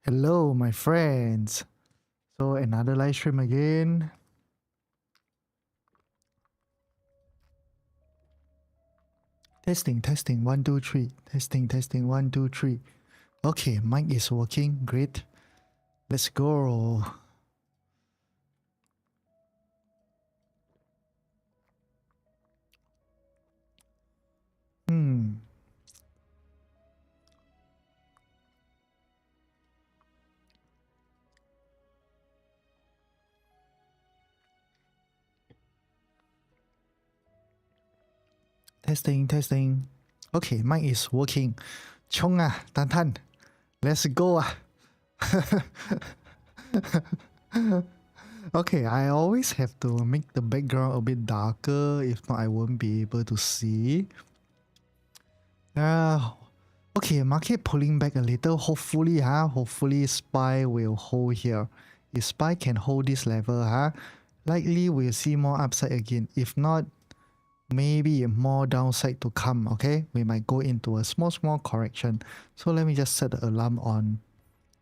Hello, my friends. So another live stream again. Testing, 1, 2, 3. Testing, 1, 2, 3. Okay, mic is working. Great. Let's go. Hmm. Testing. Okay, mic is working. Chong ah, tan tan. Let's go ah. Okay, I always have to make the background a bit darker. If not, I won't be able to see. Okay, market pulling back a little. Hopefully SPY will hold here. If SPY can hold this level, likely we'll see more upside again. If not, maybe more downside to come, okay? We might go into a small correction. So let me just set the alarm on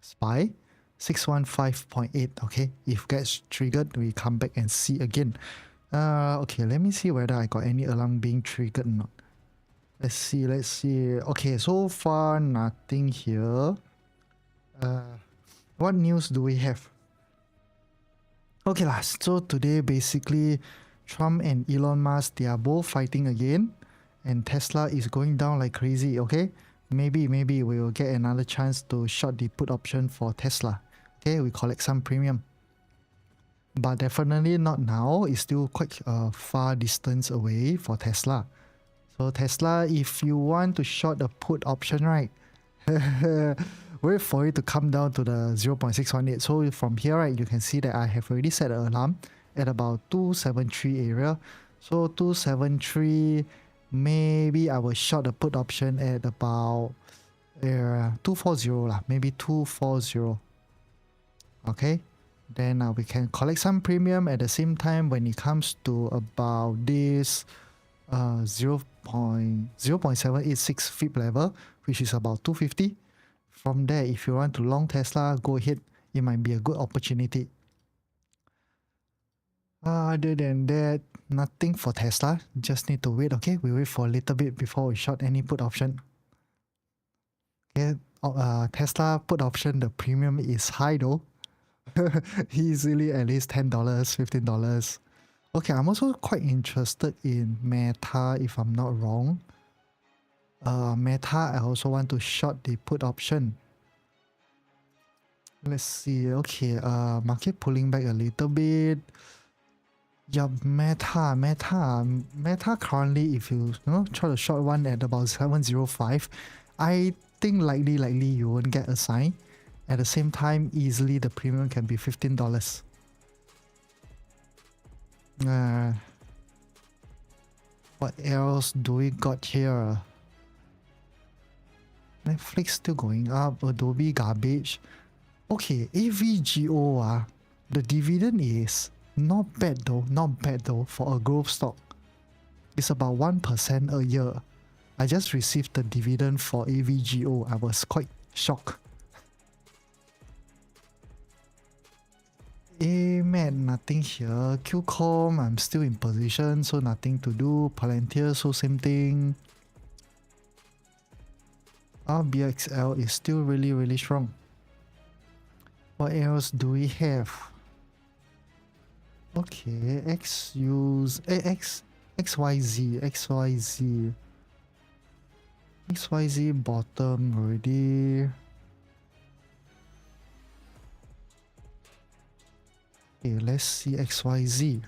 SPY. 615.8, okay? If gets triggered, we come back and see again. Okay, let me see whether I got any alarm being triggered or not. Let's see. Okay, so far nothing here. What news do we have? Okay lah, so today basically Trump and Elon Musk, they are both fighting again, and Tesla is going down like crazy, okay? Maybe we will get another chance to short the put option for Tesla. Okay, we collect some premium. But definitely not now. It's still quite a far distance away for Tesla. So Tesla, if you want to short the put option, right, wait for it to come down to the 0.618. So from here, right, you can see that I have already set an alarm at about 273 area. So 273, maybe I will short the put option at about 240 lah, maybe 240. Okay, then we can collect some premium at the same time when it comes to about this 0.786 FIB level, which is about 250. From there, if you want to long Tesla, go ahead. It might be a good opportunity. Other than that, nothing for Tesla. Just need to wait, okay? We wait for a little bit before we short any put option. Okay, Tesla put option, the premium is high though. Easily at least $10, $15. Okay, I'm also quite interested in Meta, if I'm not wrong. Meta, I also want to short the put option. Let's see. Okay, market pulling back a little bit. Yeah, Meta currently, if you try to short one at about 705, I think likely you won't get a sign. At the same time, easily the premium can be $15. What else do we got here? Netflix still going up. Adobe garbage. Okay, AVGO, the dividend is not bad though for a growth stock. It's about 1% a year. I just received the dividend for AVGO. I was quite shocked. AMAT, nothing here. QCOM, I'm still in position, so nothing to do. Palantir, so same thing. RBXL is still really strong. What else do we have? Okay, XYZ bottom already. Okay, let's see XYZ.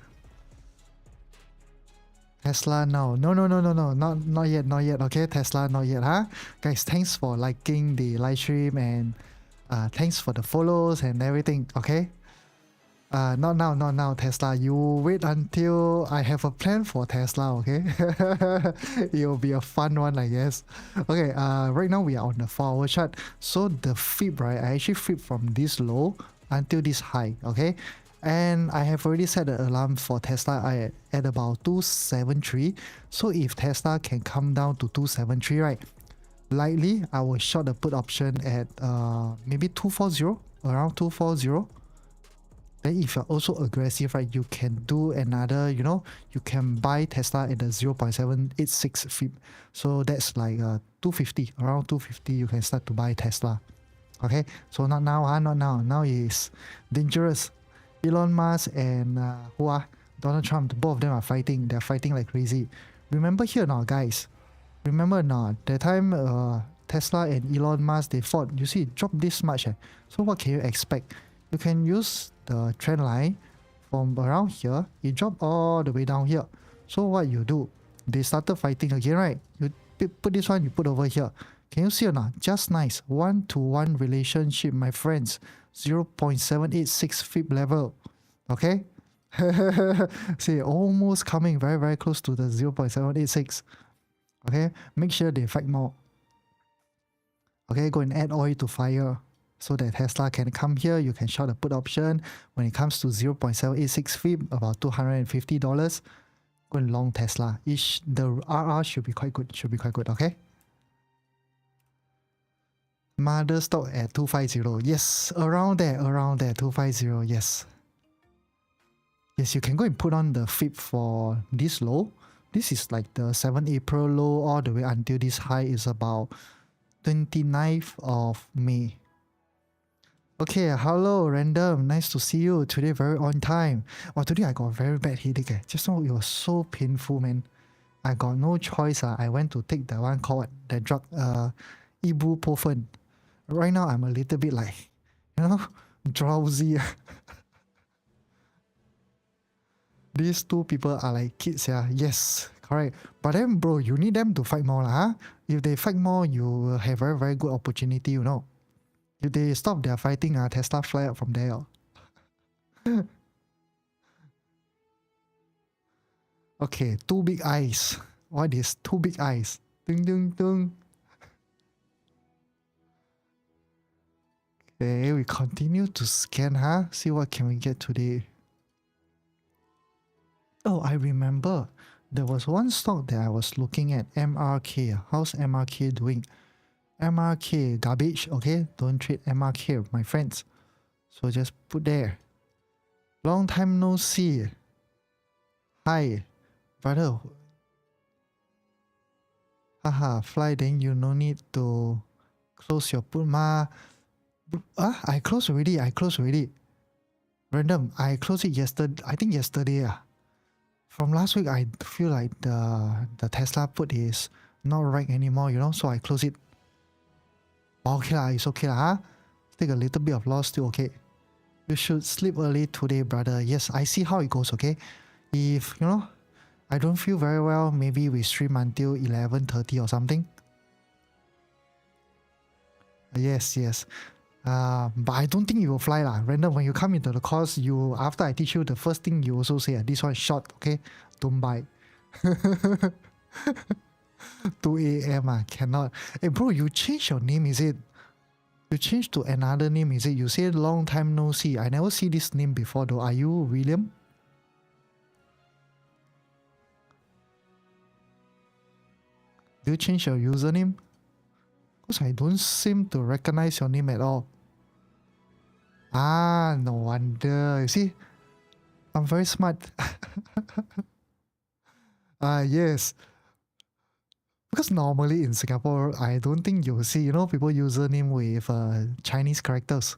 Tesla now. No, not yet, okay? Tesla not yet, huh? Guys, thanks for liking the live stream and thanks for the follows and everything, okay? Not now, Tesla. You wait until I have a plan for Tesla, okay? It'll be a fun one, I guess. Okay, right now we are on the 4-hour chart. So the FIB, right, I actually FIB from this low until this high, okay? And I have already set the alarm for Tesla at about 273. So if Tesla can come down to 273, right, Likely, I will short the put option at maybe 240, around 240. Then if you're also aggressive, right, you can do another, you can buy Tesla at the 0.786 FIB. So that's like 250, around 250, you can start to buy Tesla. Okay, so not now, not now. Now is dangerous. Elon Musk and Donald Trump, both of them are fighting. They're fighting like crazy. Remember here now, guys. Remember now, that time Tesla and Elon Musk, they fought. You see, it dropped this much. So what can you expect? You can use the trend line from around here. It dropped all the way down here. So what you do? They started fighting again, right? You put this one, you put over here. Can you see or not? Just nice. 1-to-1 relationship, my friends. 0.786 FIB level. Okay? See, almost coming very, very close to the 0.786. Okay? Make sure they fight more. Okay, go and add oil to fire so that Tesla can come here. You can short the put option. When it comes to 0.786 FIB, about $250, go and long Tesla. The RR should be quite good. Okay? Mother stock at 250. Yes, around there, 250. Yes. Yes, you can go and put on the FIB for this low. This is like the 7 April low all the way until this high is about 29th of May. Okay, hello random. Nice to see you. Today very on time. Well, today I got a very bad headache. Just now it was so painful, man. I got no choice. I went to take the one called the drug ibuprofen. Right now I'm a little bit like, drowsy. These two people are like kids, yeah. Yes, correct. But then, bro, you need them to fight more, huh? If they fight more, you will have very, very good opportunity, If they stop their fighting, Tesla fly up from there. Okay, two big eyes. What is two big eyes? Ding, ding, ding. Okay, we continue to scan, huh? See what can we get today. Oh, I remember. There was one stock that I was looking at, MRK. How's MRK doing? MRK, garbage, okay? Don't trade MRK, my friends. So just put there. Long time no see. Hi, brother. Haha, fly, then you no need to close your put ma. I closed already. Random, I closed it yesterday. I think yesterday. From last week, I feel like the Tesla put is not right anymore, so I close it. But okay lah, it's okay lah, huh? Take a little bit of loss, still okay. You should sleep early today, brother. Yes, I see how it goes, okay? If, I don't feel very well, maybe we stream until 11:30 or something. Yes. But I don't think you will fly lah. Random, when you come into the course, after I teach you, the first thing you also say, this one short, okay? Don't buy. 2 a.m. Cannot. Hey bro, you changed your name, is it? You changed to another name, is it? You said long time no see. I never see this name before though. Are you William? Do you change your username? Because I don't seem to recognize your name at all. No wonder. You see, I'm very smart. Yes. Because normally in Singapore, I don't think you'll see, people username with Chinese characters.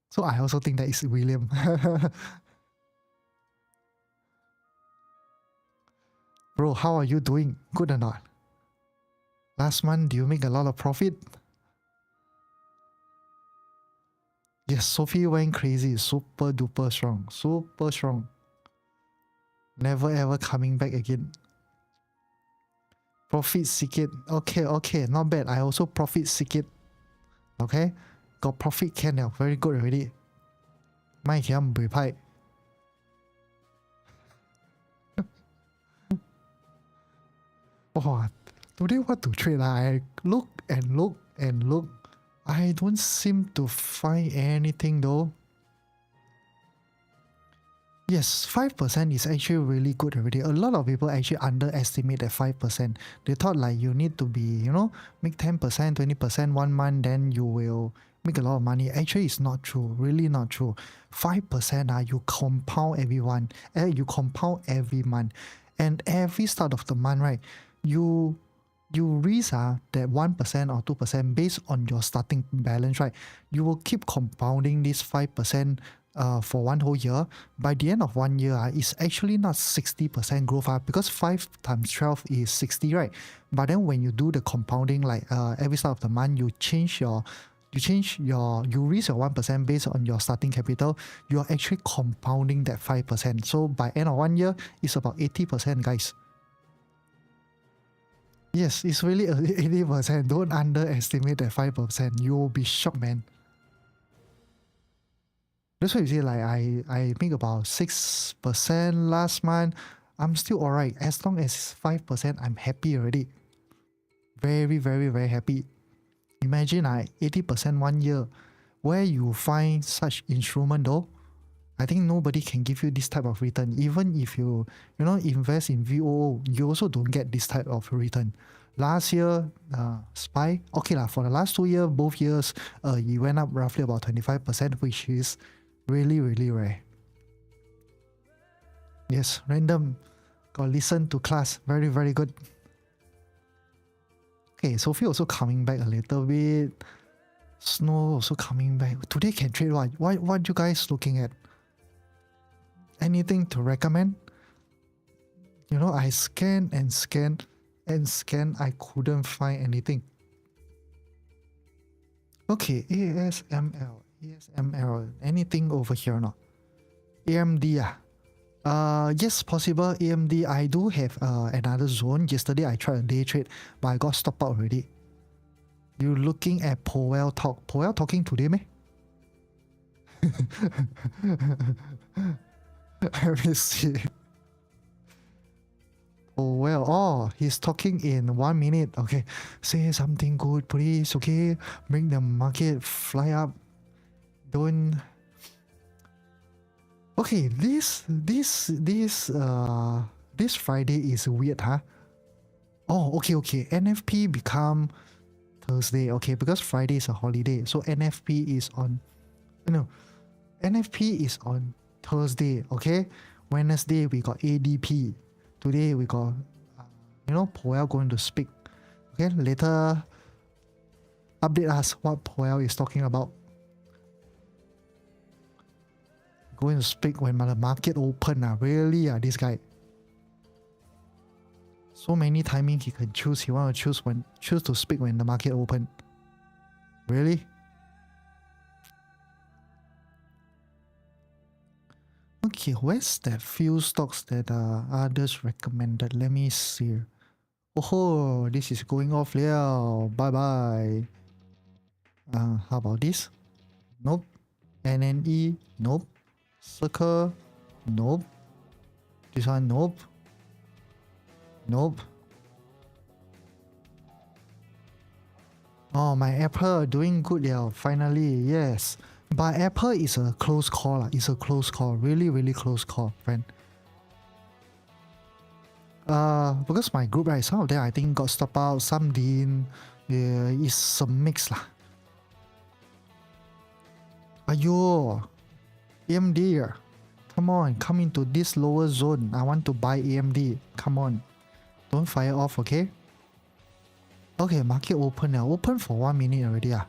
So I also think that is William. Bro, how are you doing? Good or not? Last month, do you make a lot of profit? Yes, Sophie went crazy. Super duper strong. Super strong. Never ever coming back again. Profit sikit. Okay. Not bad. I also profit sikit. Okay? Got profit can now. Very good already. My kiam bui pai. Oh, today what to trade? I look and look. I don't seem to find anything though. Yes, 5% is actually really good already. A lot of people actually underestimate that 5%. They thought like you need to be, make 10%, 20% 1 month, then you will make a lot of money. Actually, it's not true. Really not true. 5% you compound you compound every month. And every start of the month, right, you risk that 1% or 2% based on your starting balance, right? You will keep compounding this 5% for one whole year. By the end of 1 year, it's actually not 60% growth because 5 times 12 is 60, right? But then when you do the compounding, like every start of the month, you risk your 1% based on your starting capital, you're actually compounding that 5%. So by end of 1 year, it's about 80%, guys. Yes, it's really 80%. Don't underestimate that 5%. You'll be shocked, man. That's why you see, like I make about 6% last month. I'm still alright. As long as 5%, I'm happy already. Very, very, very happy. Imagine 80% 1 year. Where you find such instrument though? I think nobody can give you this type of return. Even if you invest in VOO, you also don't get this type of return. Last year, SPY, okay lah, for the last 2 years, both years, it went up roughly about 25%, which is really, really rare. Yes, random. Got listen to class. Very, very good. Okay, Sophie also coming back a little bit. Snow also coming back. Today can trade what? What you guys looking at? Anything to recommend? I scanned and scanned and scanned. I couldn't find anything. Okay, ASML. Anything over here or not? AMD yes, possible. AMD, I do have another zone. Yesterday I tried a day trade, but I got stopped out already. You looking at Powell talk? Powell talking today, meh? Let me see. Powell. Oh, he's talking in 1 minute. Okay, say something good, please. Okay, make the market fly up. Don't. Okay, this Friday is weird, huh? Oh, okay. NFP become Thursday. Okay, because Friday is a holiday, so NFP is on. No, NFP is on Thursday. Okay, Wednesday we got ADP. Today we got, Powell going to speak. Okay, later update us what Powell is talking about. Going to speak when the market open. Really, this guy. So many timing he can choose. He want to choose to speak when the market open. Really? Okay, where's that few stocks that others recommended? Let me see. Oh, this is going off now. Bye bye. How about this? Nope. NNE? Nope. Circle? Nope. This one? Nope. Nope. Oh, my Apple doing good now. Finally, yes. But Apple is a close call. It's a close call. Really, really close call, friend. Because my group, right, some of them I think got stopped out, some didn't. Yeah, it's a mix lah. Ayo, AMD, come on, come into this lower zone. I want to buy AMD. Come on, don't fire off, okay? Okay, market open now. Open for 1 minute already. How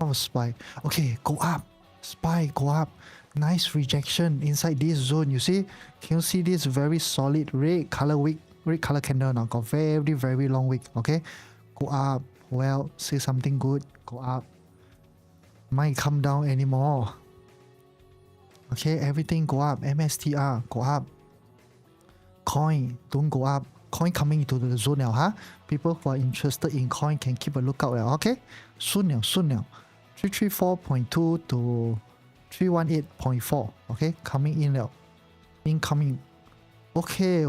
was SPY? Okay, go up. SPY, go up. Nice rejection inside this zone. You see? Can you see this very solid red color wick? Red color candle now. Got very, very long wick. Okay? Go up. Well, say something good. Go up. Might come down anymore. Okay, everything go up. MSTR, go up. Coin, don't go up. Coin coming into the zone now, huh? People who are interested in coin can keep a lookout now, okay? Soon now. 334.2 to 318.4, okay? Coming in now. Incoming. Okay,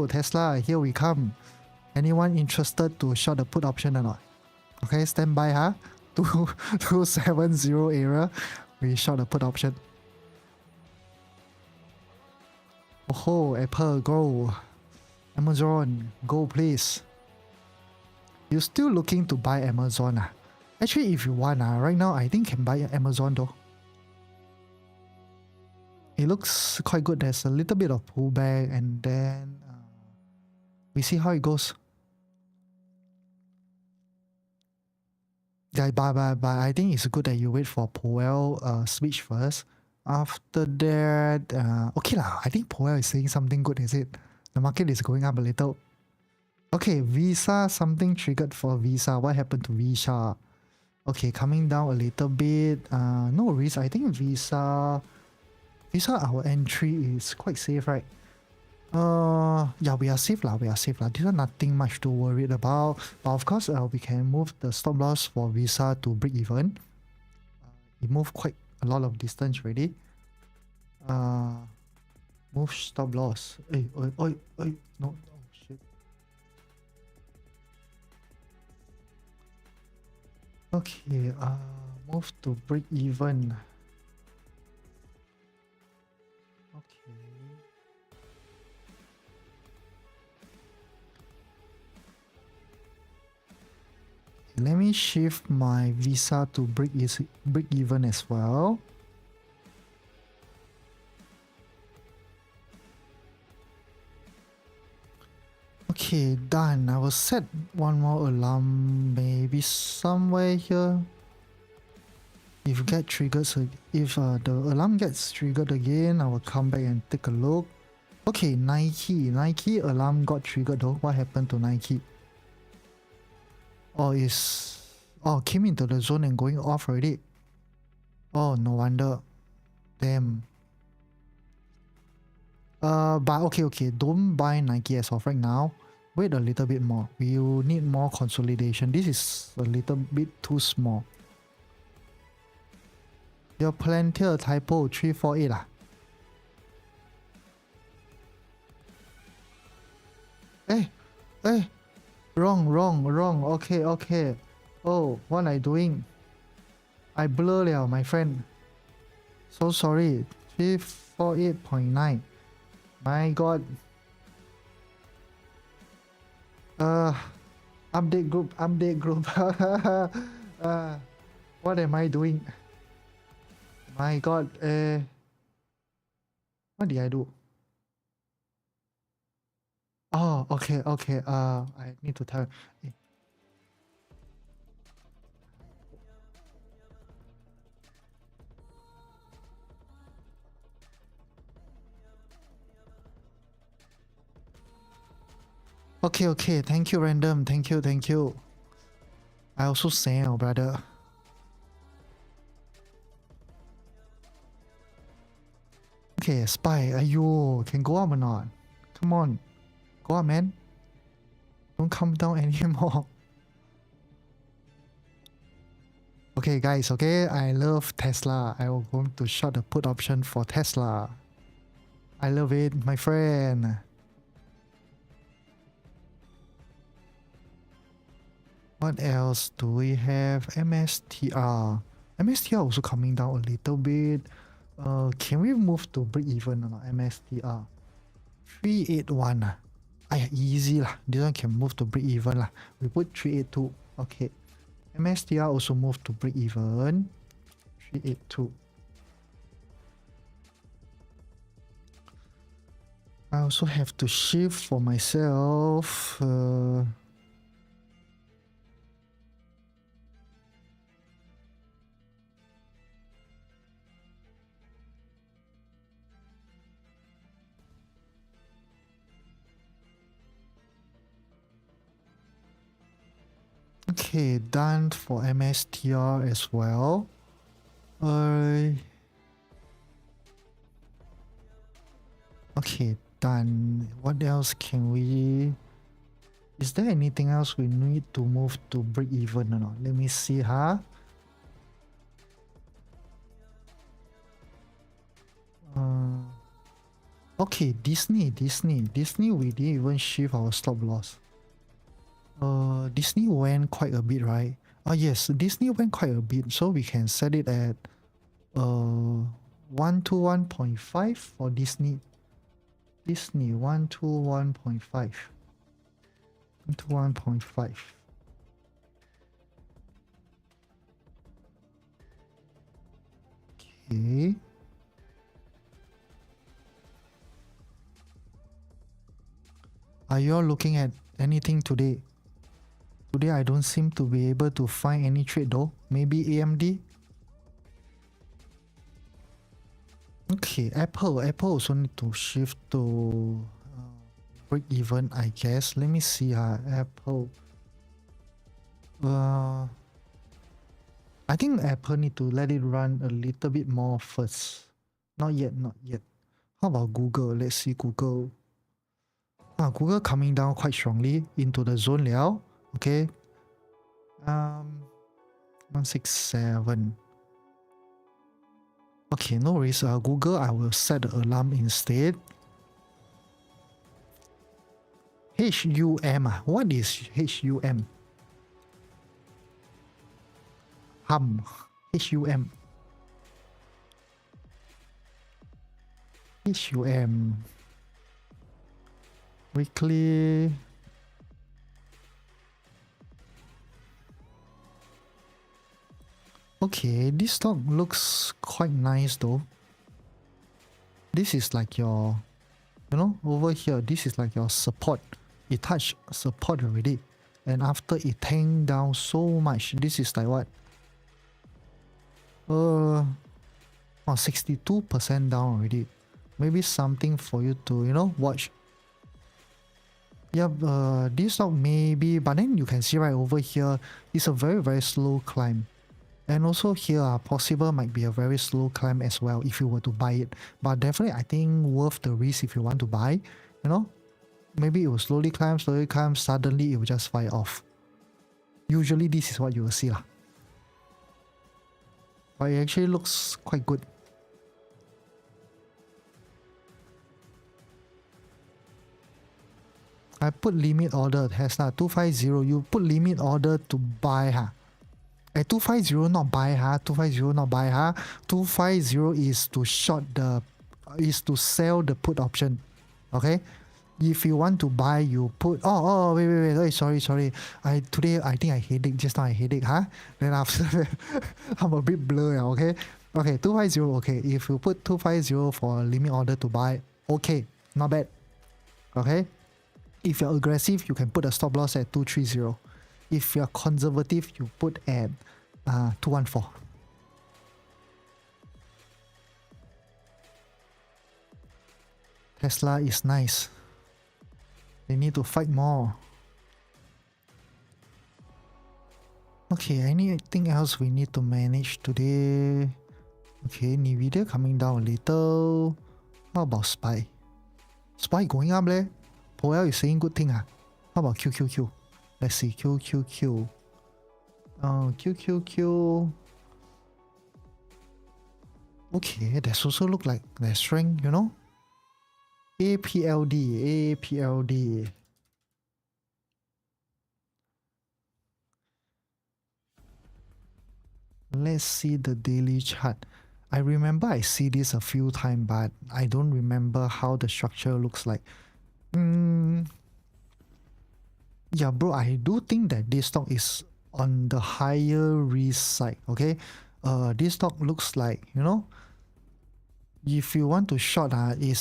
Tesla, here we come. Anyone interested to short the put option or not? Okay, stand by, huh? 270 area. We short the put option. Oh, Apple, go. Amazon, go please. You still looking to buy Amazon? Actually, if you want, right now I think can buy Amazon though. It looks quite good. There's a little bit of pullback, and then we see how it goes. Yeah, but I think it's good that you wait for Powell switch first. After that, okay lah. I think Powell is saying something good, is it? The market is going up a little. Okay, Visa, something triggered for Visa. What happened to Visa? Okay, coming down a little bit. No risk. I think Visa, our entry is quite safe, right? Yeah, we are safe lah. This is nothing much to worry about. But of course, we can move the stop loss for Visa to break even. It moved quite a lot of distance already. Move stop loss. Hey, no, oh shit. Okay, move to break even. Okay. Let me shift my Visa to break even as well. Okay, done. I will set one more alarm, maybe somewhere here. If the alarm gets triggered again, I will come back and take a look. Okay, Nike alarm got triggered though. What happened to Nike? Came into the zone and going off already. Oh, no wonder. Damn. But okay, don't buy Nike as of right now. Wait a little bit more. We will need more consolidation. This is a little bit too small. Your Palantir typo 348 lah. Hey, wrong. Okay. Oh, what am I doing? I blur liao, my friend. So sorry. 348.9. My god. Update group. What am I doing? My god. What did I do? Oh, okay. I need to tell. Okay. Thank you, random. Thank you. I also sell, brother. Okay, spy. Ayo, can go up or not? Come on. Go up, man. Don't come down anymore. Okay, guys, okay? I love Tesla. I will go to short the put option for Tesla. I love it, my friend. What else do we have? MSTR. MSTR also coming down a little bit. Can we move to break even or not? MSTR 381. Easy lah. This one can move to break even lah. We put 382. Okay. MSTR also move to break even. 382. I also have to shift for myself. Okay, done for MSTR as well. Okay, done. What else can we... Is there anything else we need to move to break even or not? Let me see, huh? Okay, Disney, we didn't even shift our stop loss. Disney went quite a bit, right? Yes, Disney went quite a bit, so we can set it at 121.5 for Disney. Disney 121.5. 121.5. Okay. Are you all looking at anything today? Today I don't seem to be able to find any trade though. Maybe AMD? Okay, Apple also need to shift to break even, I guess. Let me see. Apple. I think Apple need to let it run a little bit more first. Not yet. How about Google? Let's see Google. Google coming down quite strongly into the zone liao. Okay. 167. Okay, no worries. Google, I will set the alarm instead. HUM. What is HUM? HUM. HUM. HUM. Weekly. Okay, this stock looks quite nice though. This is like your, over here, this is like your support. It touched support already. And after it tanked down so much, this is like what? 62% down already. Maybe something for you to, watch. Yep, this stock maybe, but then you can see right over here, it's a very, very slow climb. And also here, possible might be a very slow climb as well if you were to buy it. But definitely, I think worth the risk if you want to buy. Maybe it will slowly climb, suddenly it will just fire off. Usually, this is what you will see lah. But it actually looks quite good. I put limit order Tesla 250. You put limit order to buy 250 not buy 250 not buy 250 is to to sell the put option. Okay, if you want to buy, you put wait, sorry, today I think I headache just now. Then after that I'm a bit blur. Okay 250. Okay, if you put 250 for a limit order to buy, okay, not bad. Okay, if you're aggressive, you can put a stop loss at 230. If you're conservative, you put at 214. Tesla is nice. They need to fight more. Okay, anything else we need to manage today? Okay, Nvidia coming down a little. How about SPY? SPY going up leh. Powell is saying good thing. How about QQQ? Let's see, QQQ. QQQ. Okay, that's also look like their strength, APLD. Let's see the daily chart. I remember I see this a few times, but I don't remember how the structure looks like. Yeah, bro, I do think that this stock is on the higher risk side. Okay, this stock looks like, if you want to short, it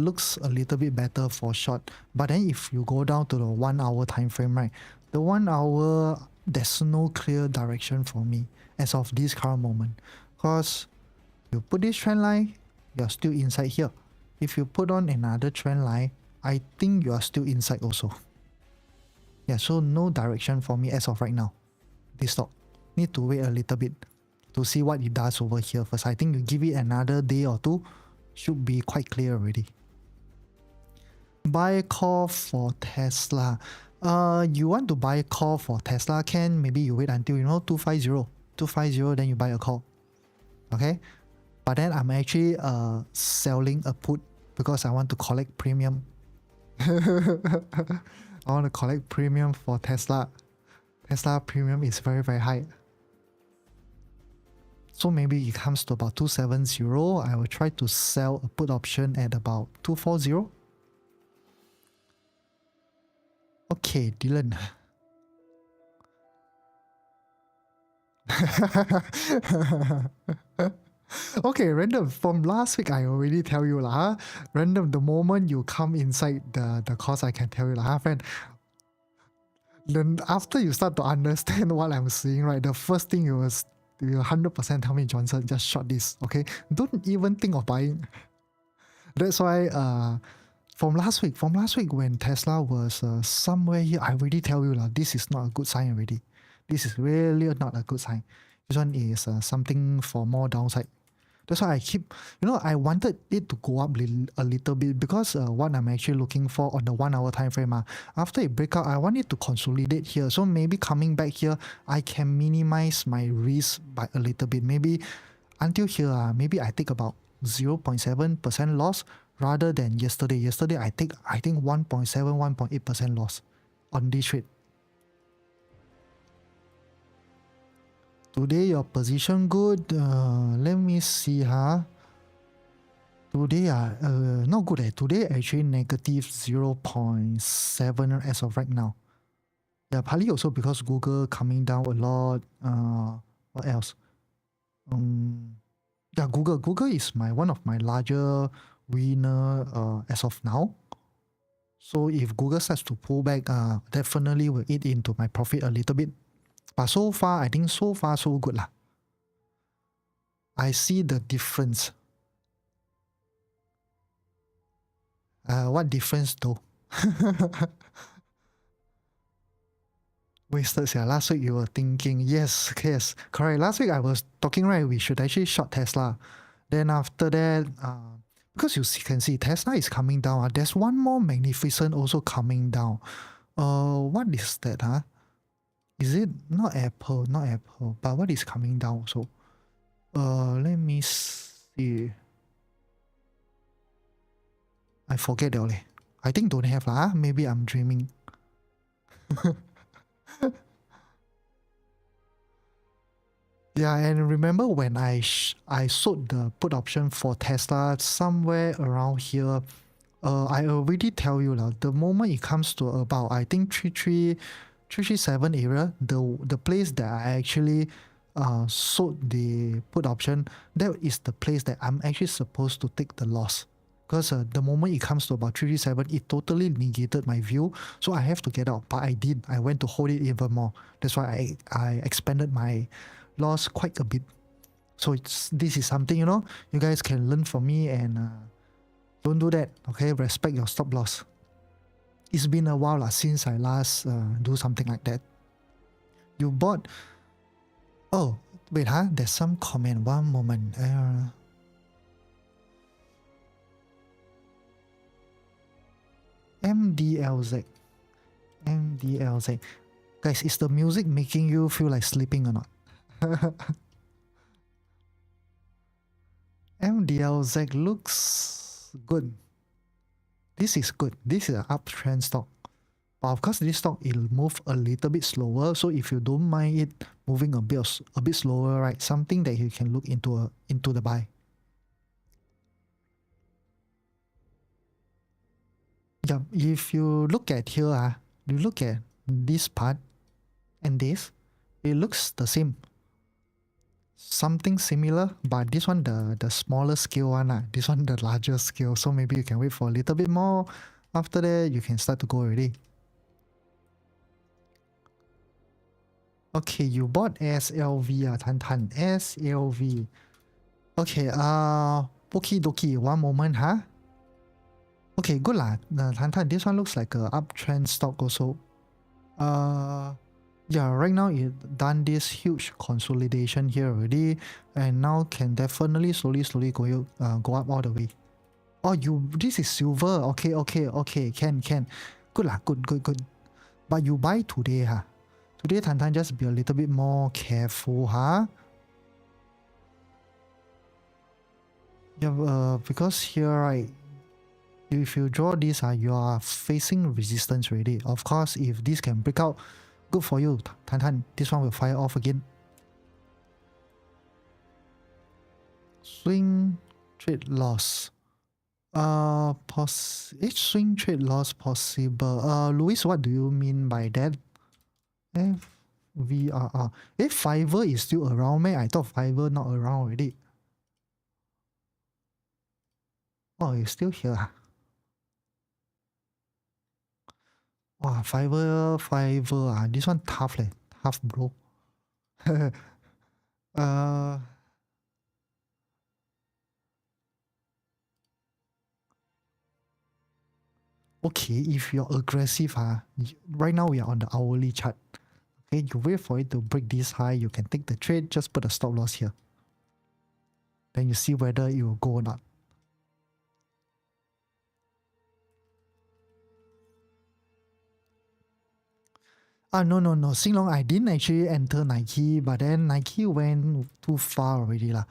looks a little bit better for short. But then if you go down to the 1 hour time frame, right, the 1 hour, there's no clear direction for me as of this current moment. Because you put this trend line, you're still inside here. If you put on another trend line, I think you are still inside also. Yeah, so no direction for me as of right now. This stock need to wait a little bit to see what it does over here first. I think you give it another day or two, should be quite clear already. Buy call for Tesla. You want to buy call for Tesla, can maybe you wait until 250, then you buy a call. Okay, but then I'm actually selling a put because I want to collect premium. I want to collect premium for Tesla. Tesla premium is very, very high. So maybe it comes to about 270. I will try to sell a put option at about 240. Okay, Dylan. Okay, random. From last week, I already tell you lah. Random, the moment you come inside the course, I can tell you lah, friend. Then after you start to understand what I'm saying, right, the first thing you will 100% tell me, Johnson, just short this, okay? Don't even think of buying. That's why from last week when Tesla was somewhere here, I already tell you this is not a good sign already. This is really not a good sign. This one is something for more downside. That's why I keep, I wanted it to go up a little bit because what I'm actually looking for on the 1 hour time frame, after it break out, I want it to consolidate here. So maybe coming back here, I can minimize my risk by a little bit. Maybe until here, maybe I take about 0.7% loss rather than yesterday. Yesterday, I think 1.7, 1.8% loss on this trade. Today your position good. Let me see. Today not good. Today actually negative 0.7 as of right now. Yeah, partly also because Google coming down a lot. What else? Yeah, Google is one of my larger winner as of now. So if Google starts to pull back, definitely will eat into my profit a little bit. But so far, I think so far so good lah. I see the difference. What difference though? Wasted, yeah. Last week you were thinking, yes, correct. Last week I was talking, right, we should actually short Tesla. Then after that, because you can see Tesla is coming down. There's one more Magnificent also coming down. What is that, Is it not Apple, but what is coming down also? Let me see. I forget already. I think don't have lah. Maybe I'm dreaming. Yeah, and remember when I sold the put option for Tesla somewhere around here. I already tell you lah. The moment it comes to about I think 337 area, the place that I actually sold the put option, that is the place that I'm actually supposed to take the loss. Because the moment it comes to about 337, it totally negated my view. So I have to get out. But I did. I went to hold it even more. That's why I expanded my loss quite a bit. So this is something, you guys can learn from me and don't do that. Okay, respect your stop loss. It's been a while since I last do something like that. You bought... Oh, wait, there's some comment. One moment. MDLZ. Guys, is the music making you feel like sleeping or not? MDLZ looks good. This is good. This is an uptrend stock. But of course, this stock, it'll move a little bit slower. So if you don't mind it moving a bit slower, right? Something that you can look into the buy. Yeah, if you look at here, you look at this part and this, it looks the same. Something similar, but this one the smaller scale one, this one the larger scale. So maybe you can wait for a little bit more. After that, you can start to go already. Okay, you bought SLV, Tan. SLV. Okay, okie dokie. One moment, Okay, good lah. Tan, this one looks like a uptrend stock also. Yeah, right now it done this huge consolidation here already, and now can definitely slowly go up all the way. Oh, this is silver. Okay. Can. Good lah, good. But you buy today, Today, Tan, just be a little bit more careful, Yeah, because here, right, if you draw this, you are facing resistance already. Of course, if this can break out, good for you, Tan. This one will fire off again. Swing trade loss. Swing trade loss possible. Louis, what do you mean by that? FVRR. Fiverr is still around, man. I thought Fiverr not around already. Oh, it's still here. Wow, Fiverr. This one tough, leh. Tough, bro. uh, okay, if you're aggressive, right now we are on the hourly chart. Okay, you wait for it to break this high, you can take the trade, just put a stop loss here. Then you see whether it will go or not. No. Singlong, I didn't actually enter Nike, but then Nike went too far already lah.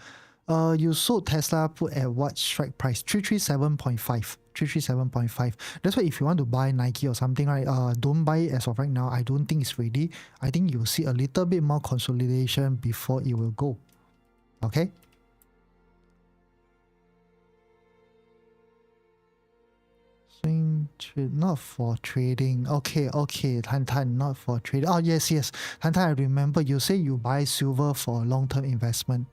You sold Tesla put at what strike price? 337.5. 337.5. That's why if you want to buy Nike or something, right? Don't buy it as of right now. I don't think it's ready. I think you'll see a little bit more consolidation before it will go. Okay? Swing trade, not for trading. Okay, Tan, not for trading. Oh, yes. Tan, I remember you say you buy silver for long-term investment.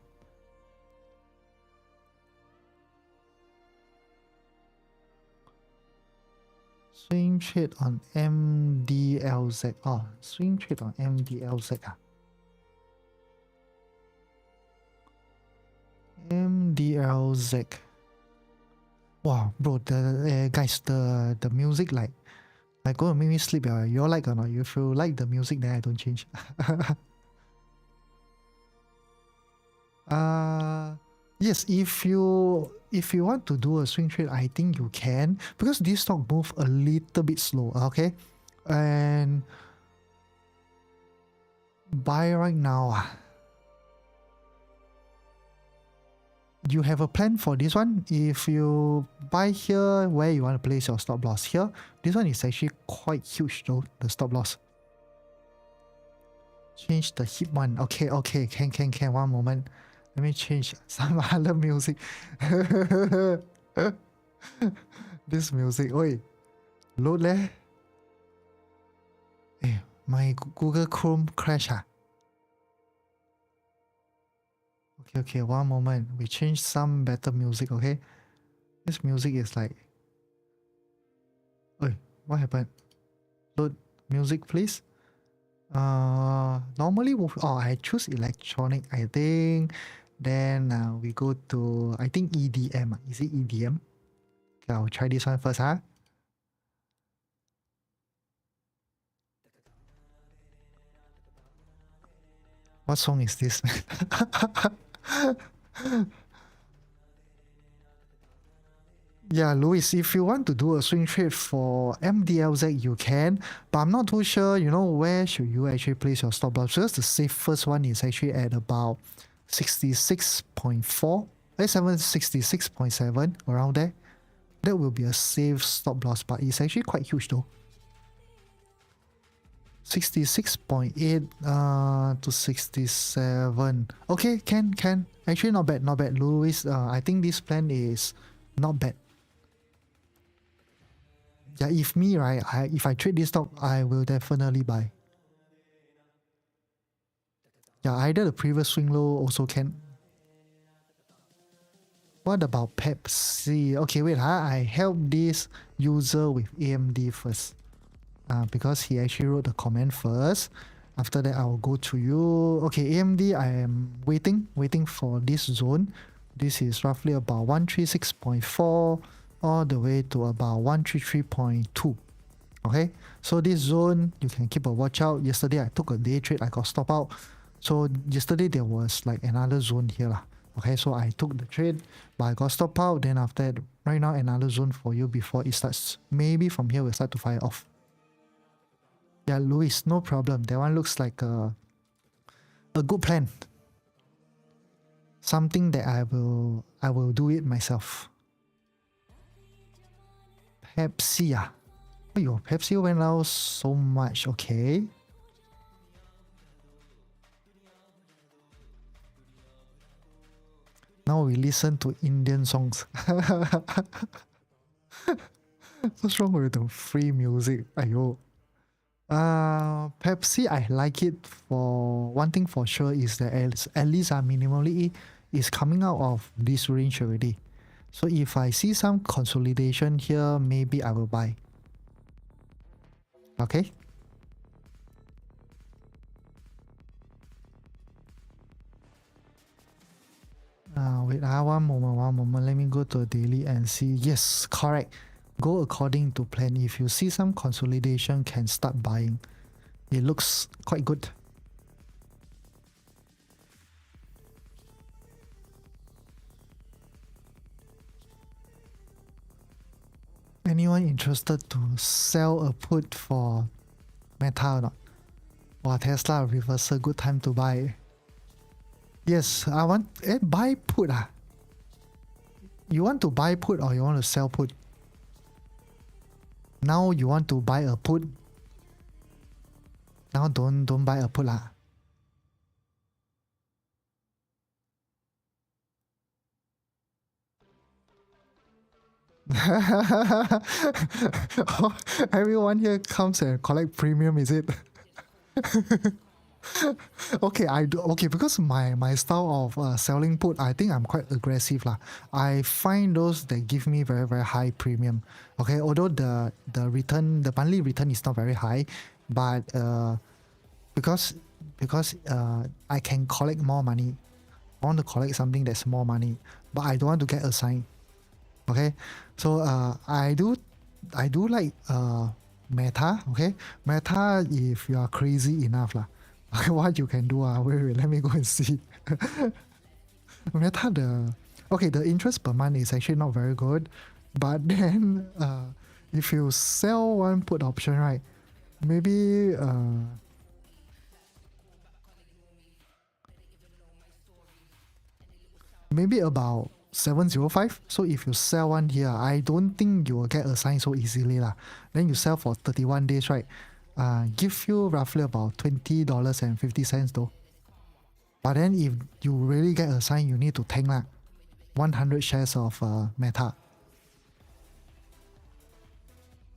Swing trade on MDLZ. Oh, swing trade on MDLZ. MDLZ. Wow, bro, guys, the music like gonna make me sleep. You all like or not? If you like the music, then I don't change. Yes, if you want to do a swing trade, I think you can, because this stock move a little bit slow. Okay, and buy right now. You have a plan for this one. If you buy here, where you want to place your stop loss here, this one is actually quite huge though, the stop loss. Change the hip one. Okay, can. One moment. Let me change some other music. This music. Oi, load leh. Hey, my Google Chrome crash. Okay, one moment. We change some better music, okay? This music is like... Oi, what happened? Load music, please. Normally, I choose electronic, I think. Then we go to, I think EDM. Is it EDM? Okay, I'll try this one first, huh? What song is this? Yeah, Louis, if you want to do a swing trade for MDLZ, you can, but I'm not too sure, where should you actually place your stop loss, because the safest one is actually at about 66.4, 66.7, around there. That will be a safe stop loss, but it's actually quite huge though. 66.8 to 67. Okay, can. Actually not bad. Louis, I think this plan is not bad. Yeah, if me, right, if I trade this stock, I will definitely buy. Yeah, either the previous swing low also can. What about Pepsi? Okay, wait, I help this user with AMD first. Because he actually wrote the comment first. After that, I will go to you. Okay, AMD, I am waiting for this zone. This is roughly about 136.4 all the way to about 133.2. Okay, so this zone, you can keep a watch out. Yesterday, I took a day trade. I got stop out. So yesterday, there was like another zone here lah. Okay, so I took the trade, but I got stop out. Then after that, right now, another zone for you before it starts. Maybe from here, we'll start to fire off. Yeah, Louis, no problem. That one looks like a good plan. Something that I will do it myself. Pepsi, Yo, Pepsi went out so much. Okay. Now we listen to Indian songs. What's wrong with the free music? Ayo. Pepsi, I like it for one thing for sure is that at least minimally is coming out of this range already. So if I see some consolidation here, maybe I will buy. Okay. Wait, one moment. Let me go to a daily and see. Yes, correct. Go according to plan. If you see some consolidation, can start buying. It looks quite good. Anyone interested to sell a put for Meta or not? Or Tesla reversal, good time to buy. Yes, I want buy put. You want to buy put or you want to sell put? Now you want to buy a put. Now don't buy a put lah. Everyone here comes and collect premium, is it? Okay, because my style of selling put, I think I'm quite aggressive lah. I find those that give me very very high premium. Okay, although the monthly return is not very high, but because I can collect more money. I want to collect something that's more money, but I don't want to get assigned. Okay, so I do like Meta. Okay, Meta, if you are crazy enough lah. What you can do, wait, let me go and see. Meta, the interest per month is actually not very good, but then if you sell one put option, right, maybe about 705. So if you sell one here, I don't think you will get assigned so easily lah. Then you sell for 31 days, right? Give you roughly about $20.50 though. But then if you really get assigned, you need to tank 100 shares of Meta.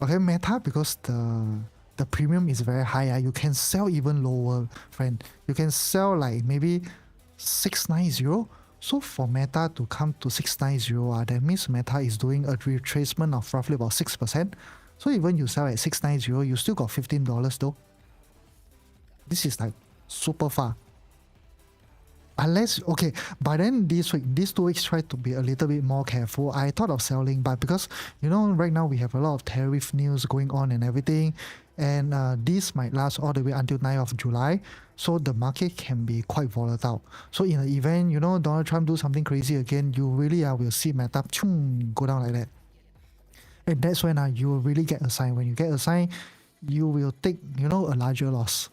Okay, Meta, because the premium is very high, you can sell even lower, friend. You can sell like maybe 690. So for Meta to come to 690, that means Meta is doing a retracement of roughly about 6%. So even you sell at 690, you still got $15 though. This is like super far. Unless, okay, but then these 2 weeks, try to be a little bit more careful. I thought of selling, but because, right now we have a lot of tariff news going on and everything, and this might last all the way until 9th of July, so the market can be quite volatile. So in the event, Donald Trump do something crazy again, you really will see Meta go down like that. And that's when you will really get assigned. When you get assigned, you will take, a larger loss.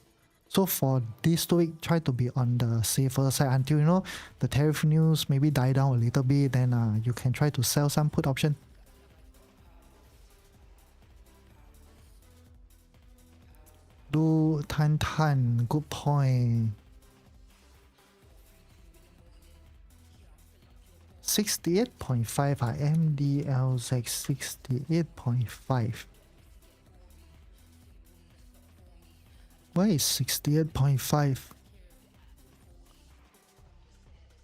So for this 2 weeks, try to be on the safer side until, the tariff news maybe die down a little bit, then you can try to sell some put option. Do Tan, good point. 68.5 MDLZ 68.5. Where is 68.5?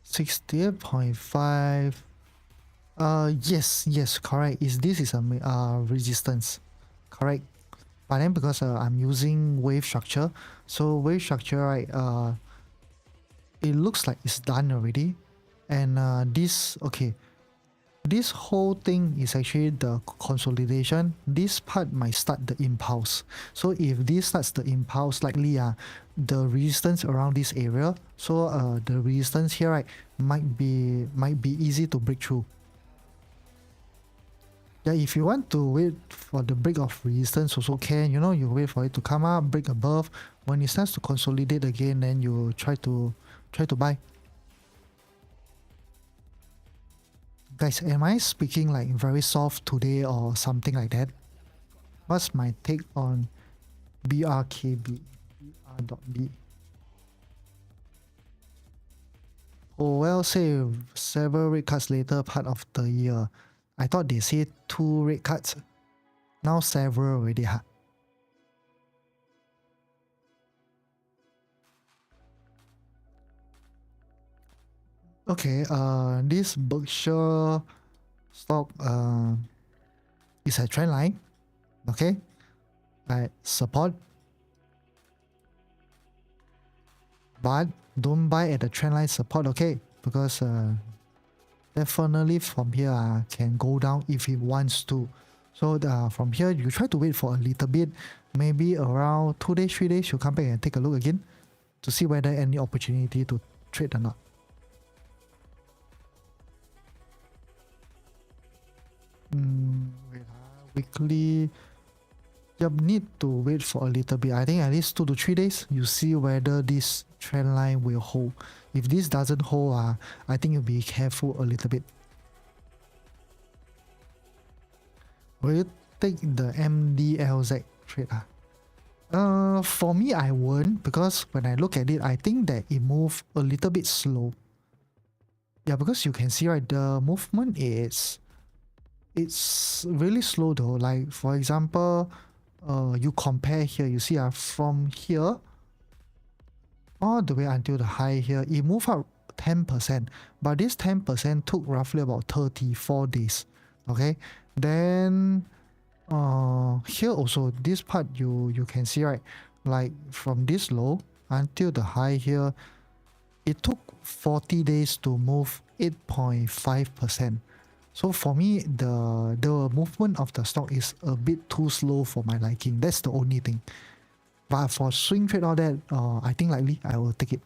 68.5. Yes, correct. This is a resistance, correct. But then because I'm using wave structure, so wave structure, right? It looks like it's done already. And this whole thing is actually the consolidation. This part might start the impulse. So if this starts the impulse, likely the resistance around this area, so the resistance here, right, might be easy to break through. Yeah, if you want to wait for the break of resistance also can, you wait for it to come up, break above. When it starts to consolidate again, then you try to buy. Guys, am I speaking like very soft today or something like that? What's my take on BRKB? BR.B. Oh well, say several rate cuts later part of the year. I thought they say 2 rate cuts. Now several already, huh? Okay, this Berkshire stock is a trend line. Okay, like support, but don't buy at the trend line support, okay? Because definitely from here can go down if it wants to. So from here you try to wait for a little bit, maybe around 2 days, 3 days, you come back and take a look again to see whether any opportunity to trade or not. Wait, weekly. Yep, need to wait for a little bit. I think at least 2 to 3 days. You see whether this trend line will hold. If this doesn't hold, I think you'll be careful a little bit. Will you take the MDLZ trade? For me, I won't, because when I look at it, I think that it moved a little bit slow. Yeah, because you can see, right, the movement it's really slow though. Like for example, you compare here, you see from here all the way until the high here, it moved up 10%, but this 10% took roughly about 34 days. Okay, then here also this part you can see, right, like from this low until the high here, it took 40 days to move 8.5%. So for me, the movement of the stock is a bit too slow for my liking. That's the only thing. But for swing trade, all that, I think likely I will take it.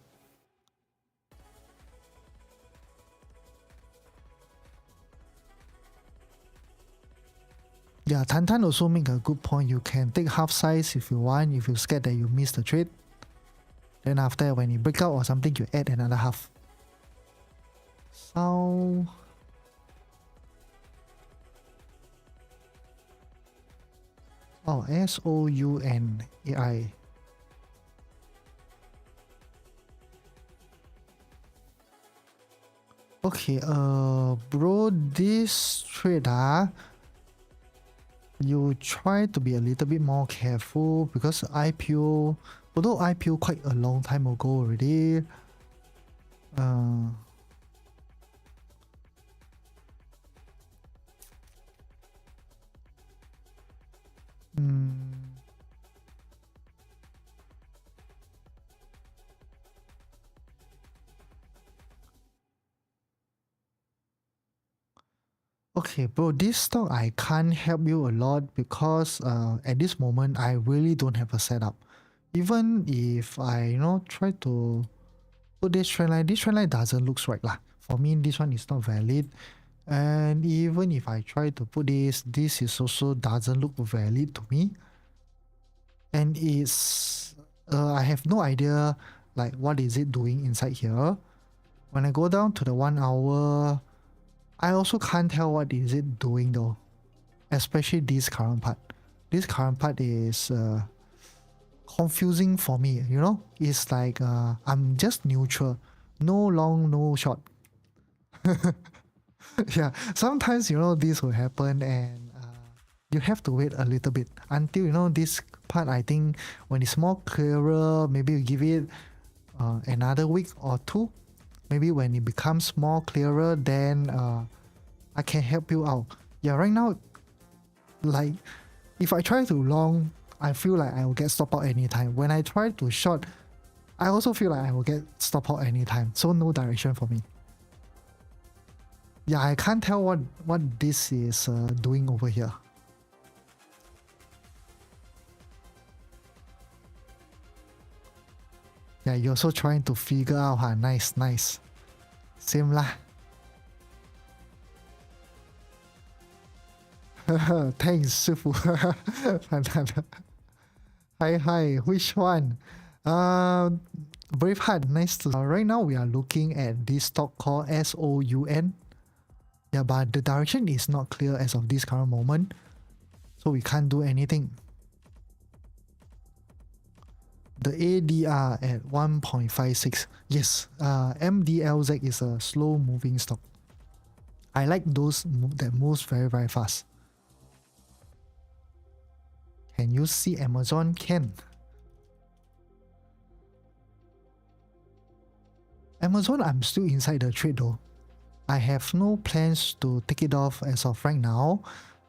Yeah, Tan also make a good point. You can take half size if you want, if you're scared that you miss the trade. Then after, when you break out or something, you add another half. So... oh, SOUNAI. Okay, bro, this trade, you try to be a little bit more careful because IPO, although IPO quite a long time ago already, okay, bro, this stock I can't help you a lot because at this moment I really don't have a setup. Even if I try to put this trend line doesn't look right lah. For me, this one is not valid. And even if I try to put this is also doesn't look valid to me. And it's I have no idea like what is it doing inside here. When I go down to the 1 hour, I also can't tell what is it doing though, especially this current part. This current part is confusing for me, it's like I'm just neutral, no long, no short. Yeah, sometimes this will happen, and you have to wait a little bit until this part. I think when it's more clearer, maybe you give it another week or two. Maybe when it becomes more clearer, then I can help you out. Yeah, right now, like if I try to long, I feel like I will get stop out anytime. When I try to short, I also feel like I will get stop out anytime. So no direction for me. Yeah, I can't tell what this is doing over here. Yeah, you're also trying to figure out, huh? Nice, nice. Same lah. Thanks, Sifu. Hi, which one? Braveheart, nice to. Right now we are looking at this stock called SOUN. Yeah, but the direction is not clear as of this current moment, so we can't do anything. the ADR at 1.56. Yes, MDLZ is a slow moving stock. I like those that moves very, very fast. Can you see Amazon? Can. Amazon, I'm still inside the trade though. I have no plans to take it off as of right now.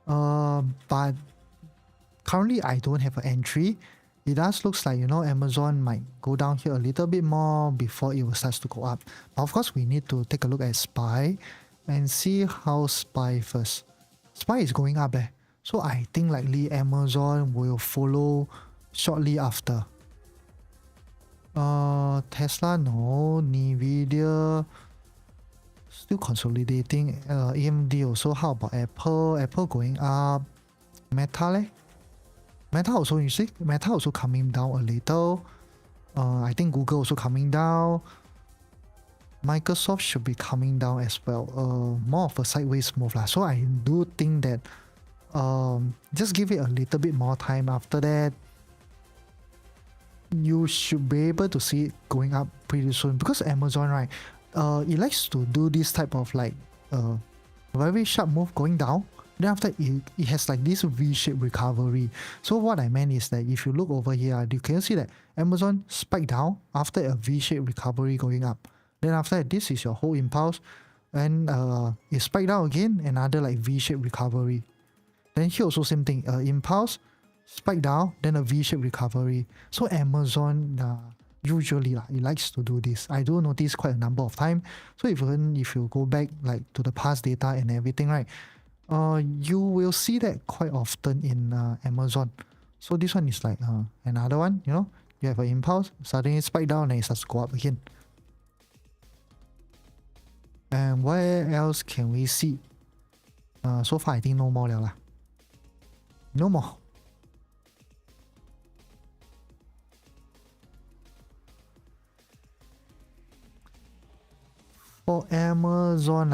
But currently I don't have an entry. It does looks like, Amazon might go down here a little bit more before it will start to go up. But of course, we need to take a look at SPY and see how SPY first. SPY is going up so I think likely Amazon will follow shortly after. Tesla, no. Nvidia, still consolidating. AMD also. How about Apple? Apple going up. Meta Meta also, you see, Meta also coming down a little. I think Google also coming down. Microsoft should be coming down as well. More of a sideways move lah. So I do think that just give it a little bit more time. After that, you should be able to see it going up pretty soon, because Amazon, right, it likes to do this type of like very sharp move going down. Then after it has like this V-shaped recovery. So what I meant is that if you look over here, you can see that Amazon spiked down after a V-shaped recovery going up. Then after that, this is your whole impulse, and it spiked down again, another like V-shaped recovery. Then here also same thing, impulse, spike down, then a V-shaped recovery. So Amazon usually it likes to do this. I do notice quite a number of times. So even if you go back like to the past data and everything, right, you will see that quite often in Amazon. So this one is like another one, you have an impulse, suddenly spike down and it starts to go up again. And where else can we see? So far I think no more lah. No more. For Amazon,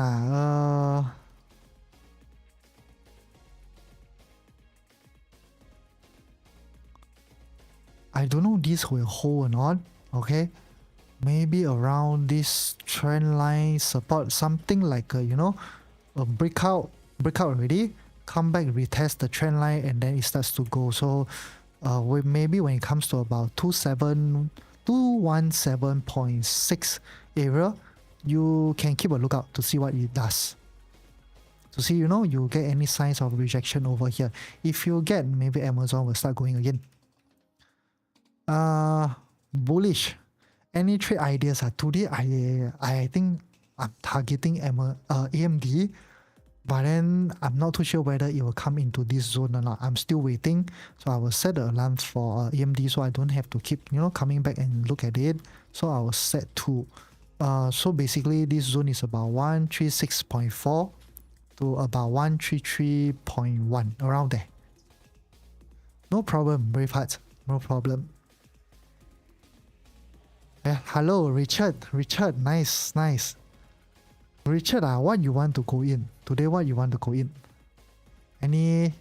I don't know this will hold or not. Okay, maybe around this trend line support, something like a breakout already, come back, retest the trend line, and then it starts to go. So maybe when it comes to about 217.6 area, you can keep a lookout to see what it does. To see, you get any signs of rejection over here. If you get, maybe Amazon will start going again. Bullish. Any trade ideas? Today I think I'm targeting AMD, but then I'm not too sure whether it will come into this zone or not. I'm still waiting, so I will set the alarm for AMD so I don't have to keep coming back and look at it. So I will set 2. So basically this zone is about 136.4 to about 133.1, around there. No problem, Braveheart, no problem. Hello, Richard, nice. Richard, what you want to go in? Today what you want to go in? Any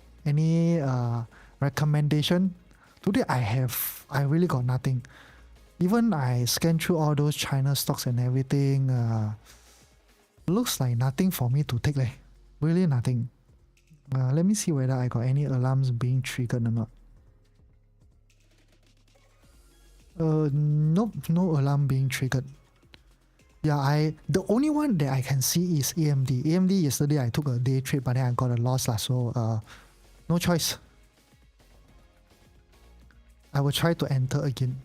recommendation? Today I really got nothing. Even I scanned through all those China stocks and everything, looks like nothing for me to take. Really nothing. Let me see whether I got any alarms being triggered or not. Nope, no alarm being triggered. Yeah, the only one that I can see is AMD. AMD yesterday I took a day trade, but then I got a loss so no choice. I will try to enter again.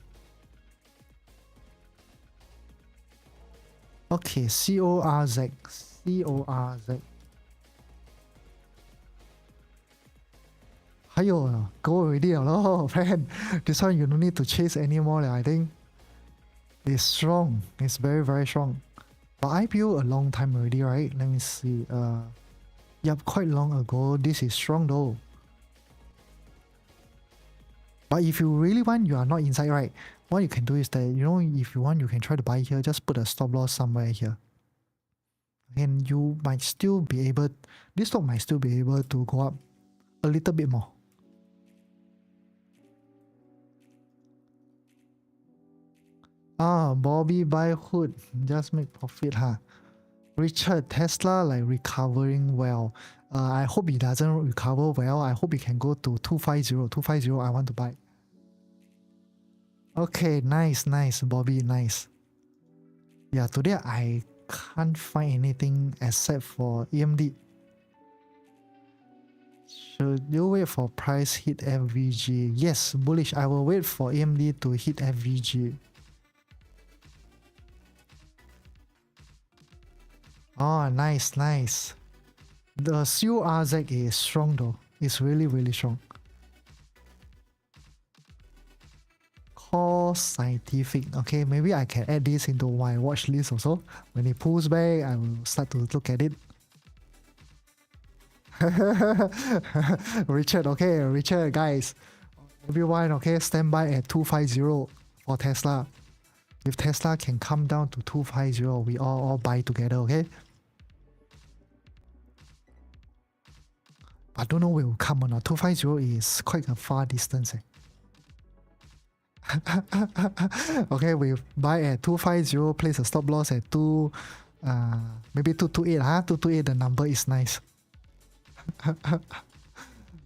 Okay, CORZ. Hayo, go already, friend. This one you don't need to chase anymore. I think it's strong. It's very, very strong. But IPO a long time already, right? Let me see. Yep, quite long ago. This is strong though. But if you really want, you are not inside, right? What you can do is that, if you want, you can try to buy here. Just put a stop loss somewhere here. And you might still be able, this stock might still be able to go up a little bit more. Ah, Bobby buy hood, just make profit, huh? Richard, Tesla like recovering well. I hope he doesn't recover well. I hope he can go to 250. 250, I want to buy. Okay, nice, nice, Bobby, nice. Yeah, today I can't find anything except for EMD. Should you wait for price hit FVG? Yes, bullish. I will wait for EMD to hit FVG. Oh, nice, nice. The CURZ is strong though. It's really, really strong. Core scientific. Okay, maybe I can add this into my watch list also. When it pulls back, I will start to look at it. Richard, okay, Richard, guys. Everyone, okay, stand by at 250 for Tesla. If Tesla can come down to 250, we all buy together, okay? I don't know where it will come or not. 250 is quite a far distance. Okay, we buy at 250, place a stop loss at maybe 228, huh? 228, the number is nice.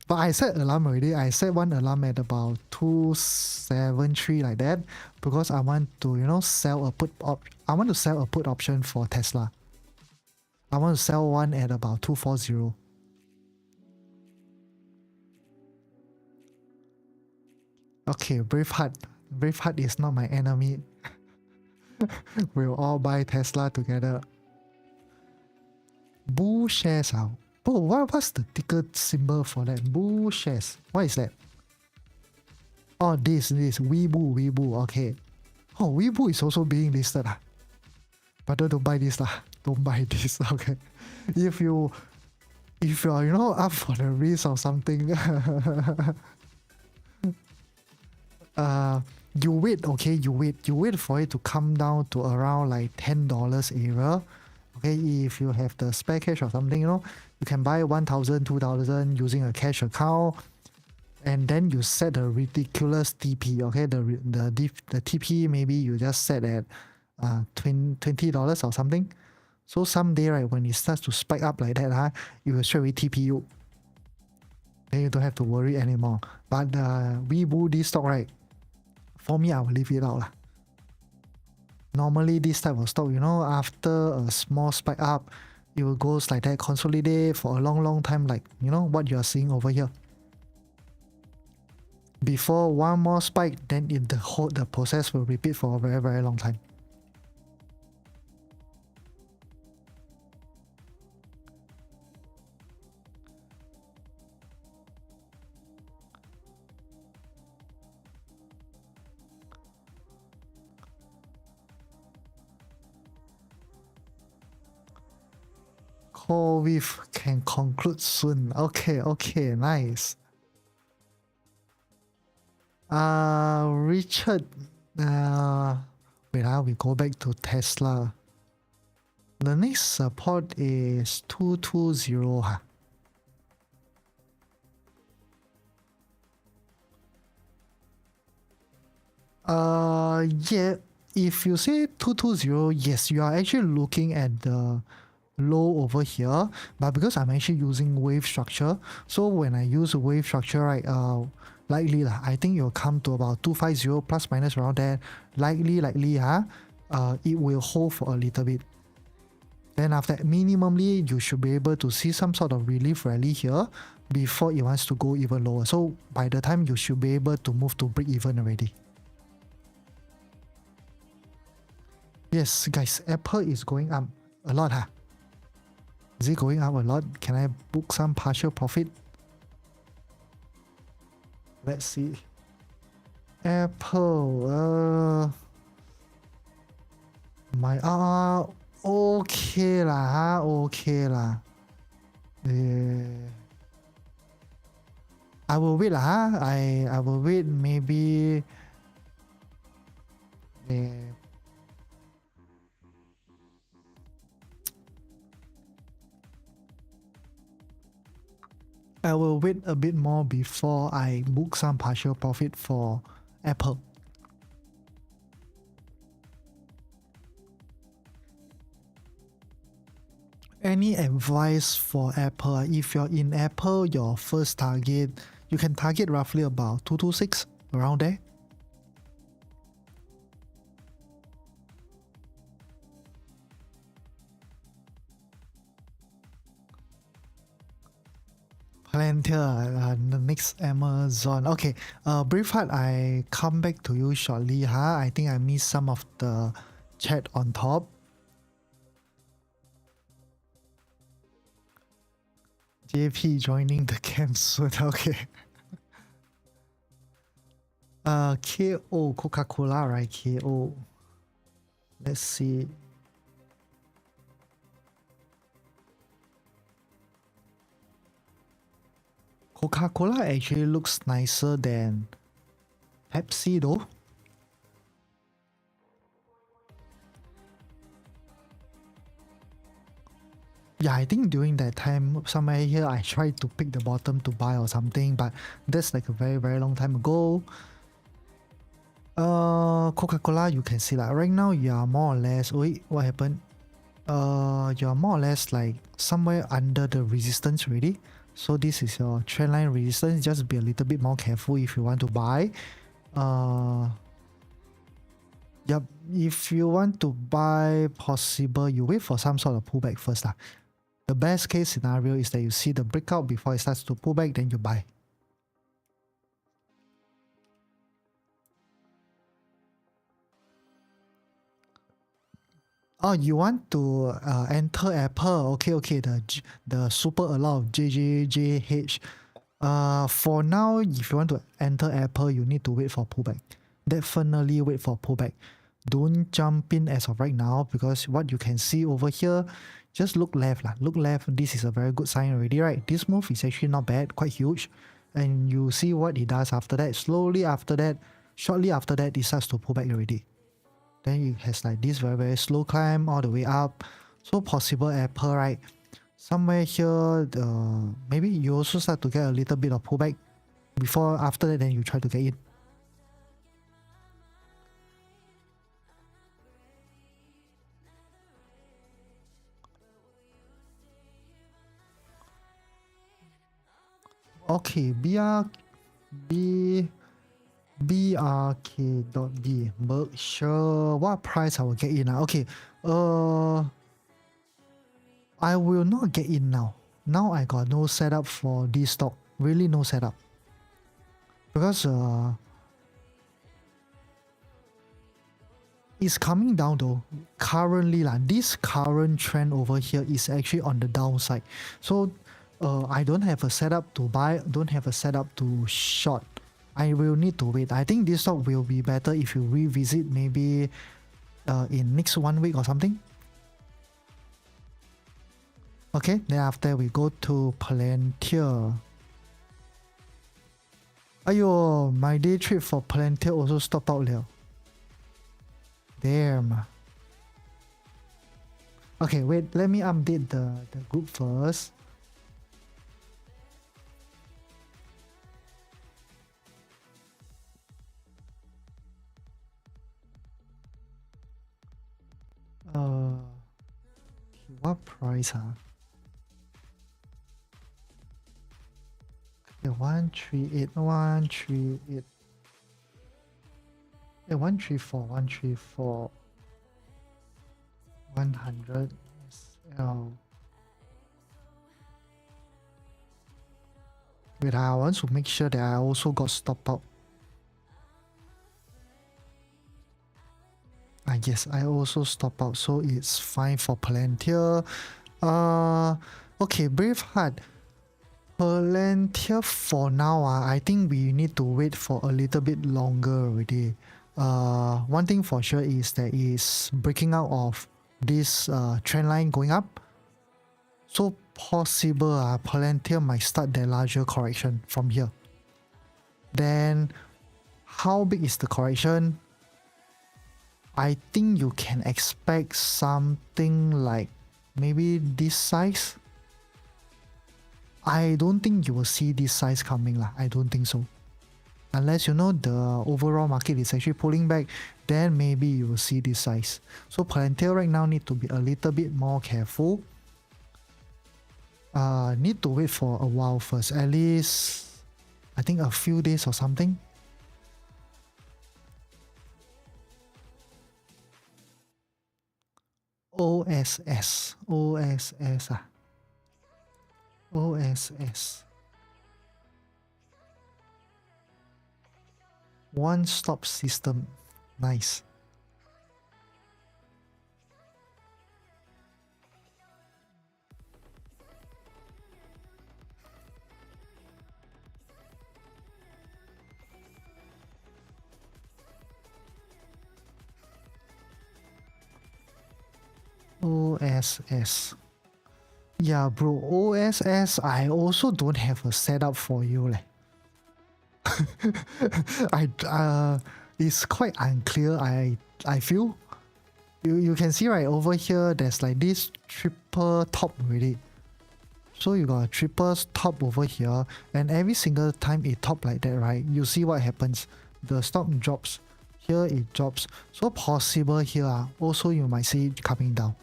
But I set alarm already. I set one alarm at about 273 like that because I want to, sell a put I want to sell a put option for Tesla. I want to sell one at about 240. Okay, Braveheart. Braveheart is not my enemy. We'll all buy Tesla together. Bull shares out. Oh, what's the ticker symbol for that? Bull shares. What is that? Oh, this, Weibo, okay. Oh, Weibo is also being listed. But don't buy this. Don't buy this, okay. If you are, up for the risk or something, you wait, okay, you wait for it to come down to around like $10 area. Okay, if you have the spare cash or something, you can buy 1,000, 2,000 using a cash account, and then you set a ridiculous TP. Okay, the TP maybe you just set at $20 or something. So someday, right, when it starts to spike up like that, it will straight away TP you. Then you don't have to worry anymore. But Weibo, this stock, right, for me, I will leave it out. Normally, this type of stock, after a small spike up, it will go like that, consolidate for a long time, like, what you are seeing over here. Before one more spike, then the process will repeat for a very, very long time. With can conclude soon. Okay, nice. Richard, wait, we go back to Tesla. The next support is 220. Yeah, if you say 220, yes, you are actually looking at the low over here, but because I'm actually using wave structure, so when I use wave structure, right, likely I think it will come to about 250 plus minus around there. Likely, it will hold for a little bit. Then after that, minimally, you should be able to see some sort of relief rally here before it wants to go even lower. So by the time you should be able to move to break even already. Yes, guys, Apple is going up a lot, Is it going up a lot? Can I book some partial profit? Let's see. Apple, okay lah, okay lah. I will wait lah, I will wait maybe. I will wait a bit more before I book some partial profit for Apple. Any advice for Apple? If you're in Apple, your first target, you can target roughly about 226, around there. Palantir, the next Amazon. Okay, Braveheart, I come back to you shortly, huh? I think I missed some of the chat on top. JP joining the camp soon, okay. KO, Coca-Cola, right? KO. Let's see. Coca-Cola actually looks nicer than Pepsi though. Yeah, I think during that time, somewhere here, I tried to pick the bottom to buy or something, but that's like a very, very long time ago. Coca-Cola, you can see like right now, you are more or less, wait, what happened? You are more or less like somewhere under the resistance already. So this is your trendline resistance. Just be a little bit more careful if you want to buy. Yep, if you want to buy, possible, you wait for some sort of pullback first. The best case scenario is that you see the breakout before it starts to pull back, then you buy. Oh, you want to enter Apple? Okay. The super a lot of JJJH. For now, if you want to enter Apple, you need to wait for pullback. Definitely wait for pullback. Don't jump in as of right now, because what you can see over here, just look left lah. Look left. This is a very good sign already, right? This move is actually not bad, quite huge. And you see what it does after that. Slowly after that, shortly after that, it starts to pull back already. Then it has like this very, very slow climb all the way up. So possible Apple, right? Somewhere here, maybe you also start to get a little bit of pullback. Before, after that, then you try to get in. Okay, BRK.B Berkshire. What price I will get in? Okay, I will not get in now. Now I got no setup for this stock. Really no setup. Because it's coming down though. Currently, this current trend over here is actually on the downside. So I don't have a setup to buy, don't have a setup to short. I will need to wait. I think this stock will be better if you revisit maybe in next 1 week or something. Okay, then after we go to Palantir. Ayo, my day trade for Palantir also stopped out now. Damn. Okay, wait, let me update the group first. What price? Okay, 138, 138. 134, 100 SL. Wait, I want to make sure that I also got stop out. Yes, I also stop out, so it's fine for Palantir. Okay, Braveheart. Palantir for now, I think we need to wait for a little bit longer already. One thing for sure is that it's breaking out of this trend line going up. So possible Palantir might start their larger correction from here. Then how big is the correction? I think you can expect something like maybe this size. I don't think you will see this size coming lah. I don't think so. Unless you know the overall market is actually pulling back, then maybe you will see this size. So Palantir right now need to be a little bit more careful. Need to wait for a while first, at least I think a few days or something. OSS ah. OSS. One stop system. Nice. OSS. Yeah, bro, OSS, I also don't have a setup for you. Leh. It's quite unclear, I feel. You can see right over here, there's like this triple top already. So you got a triple top over here, and every single time it top like that, right, you see what happens. The stock drops. Here it drops. So possible here, also you might see it coming down.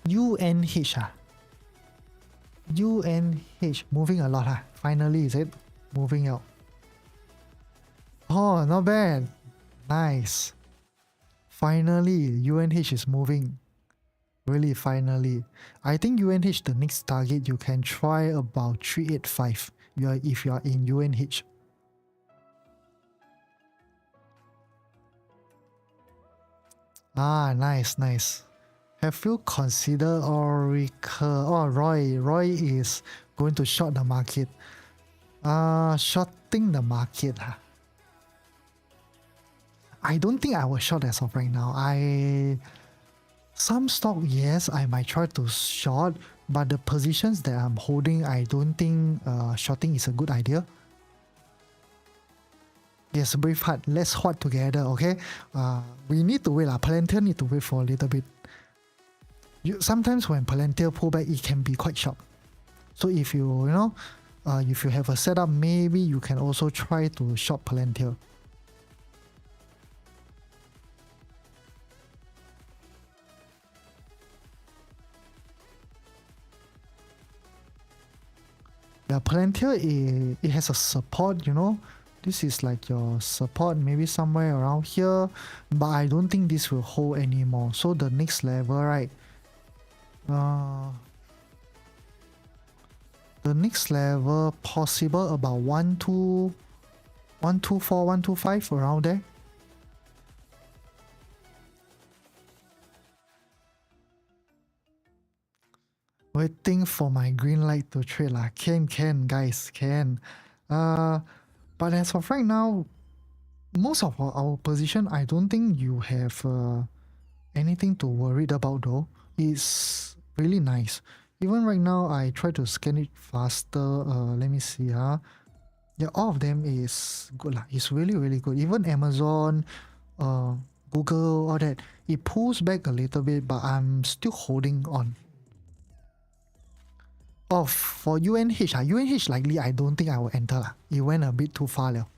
UNH UNH moving a lot finally, is it? Moving out. Oh, not bad. Nice. Finally, UNH is moving. Really, finally. I think UNH, the next target, you can try about 385 if you are in UNH. Ah, nice. Have you considered Oracle? Oh, Roy is going to short the market. Shorting the market. I don't think I will short as of right now. Some stock, yes, I might try to short, but the positions that I'm holding, I don't think shorting is a good idea. Yes, brave heart. Let's hold together, okay? We need to wait. Palantir need to wait for a little bit. Sometimes when Palantir pull back, it can be quite sharp. So if you if you have a setup, maybe you can also try to short Palantir. Yeah, Palantir, it has a support, This is like your support, maybe somewhere around here. But I don't think this will hold anymore. So the next level, right? The next level possible about 124, 125 around there. Waiting for my green light to trade lah. Can guys, can. But as of right now, most of our position, I don't think you have anything to worry about though. It's really nice. Even right now, I try to scan it faster. Let me see. Yeah, all of them is good lah. It's really good. Even Amazon, Google, all that. It pulls back a little bit, but I'm still holding on. Oh, for UNH, UNH likely I don't think I will enter lah. It went a bit too far now.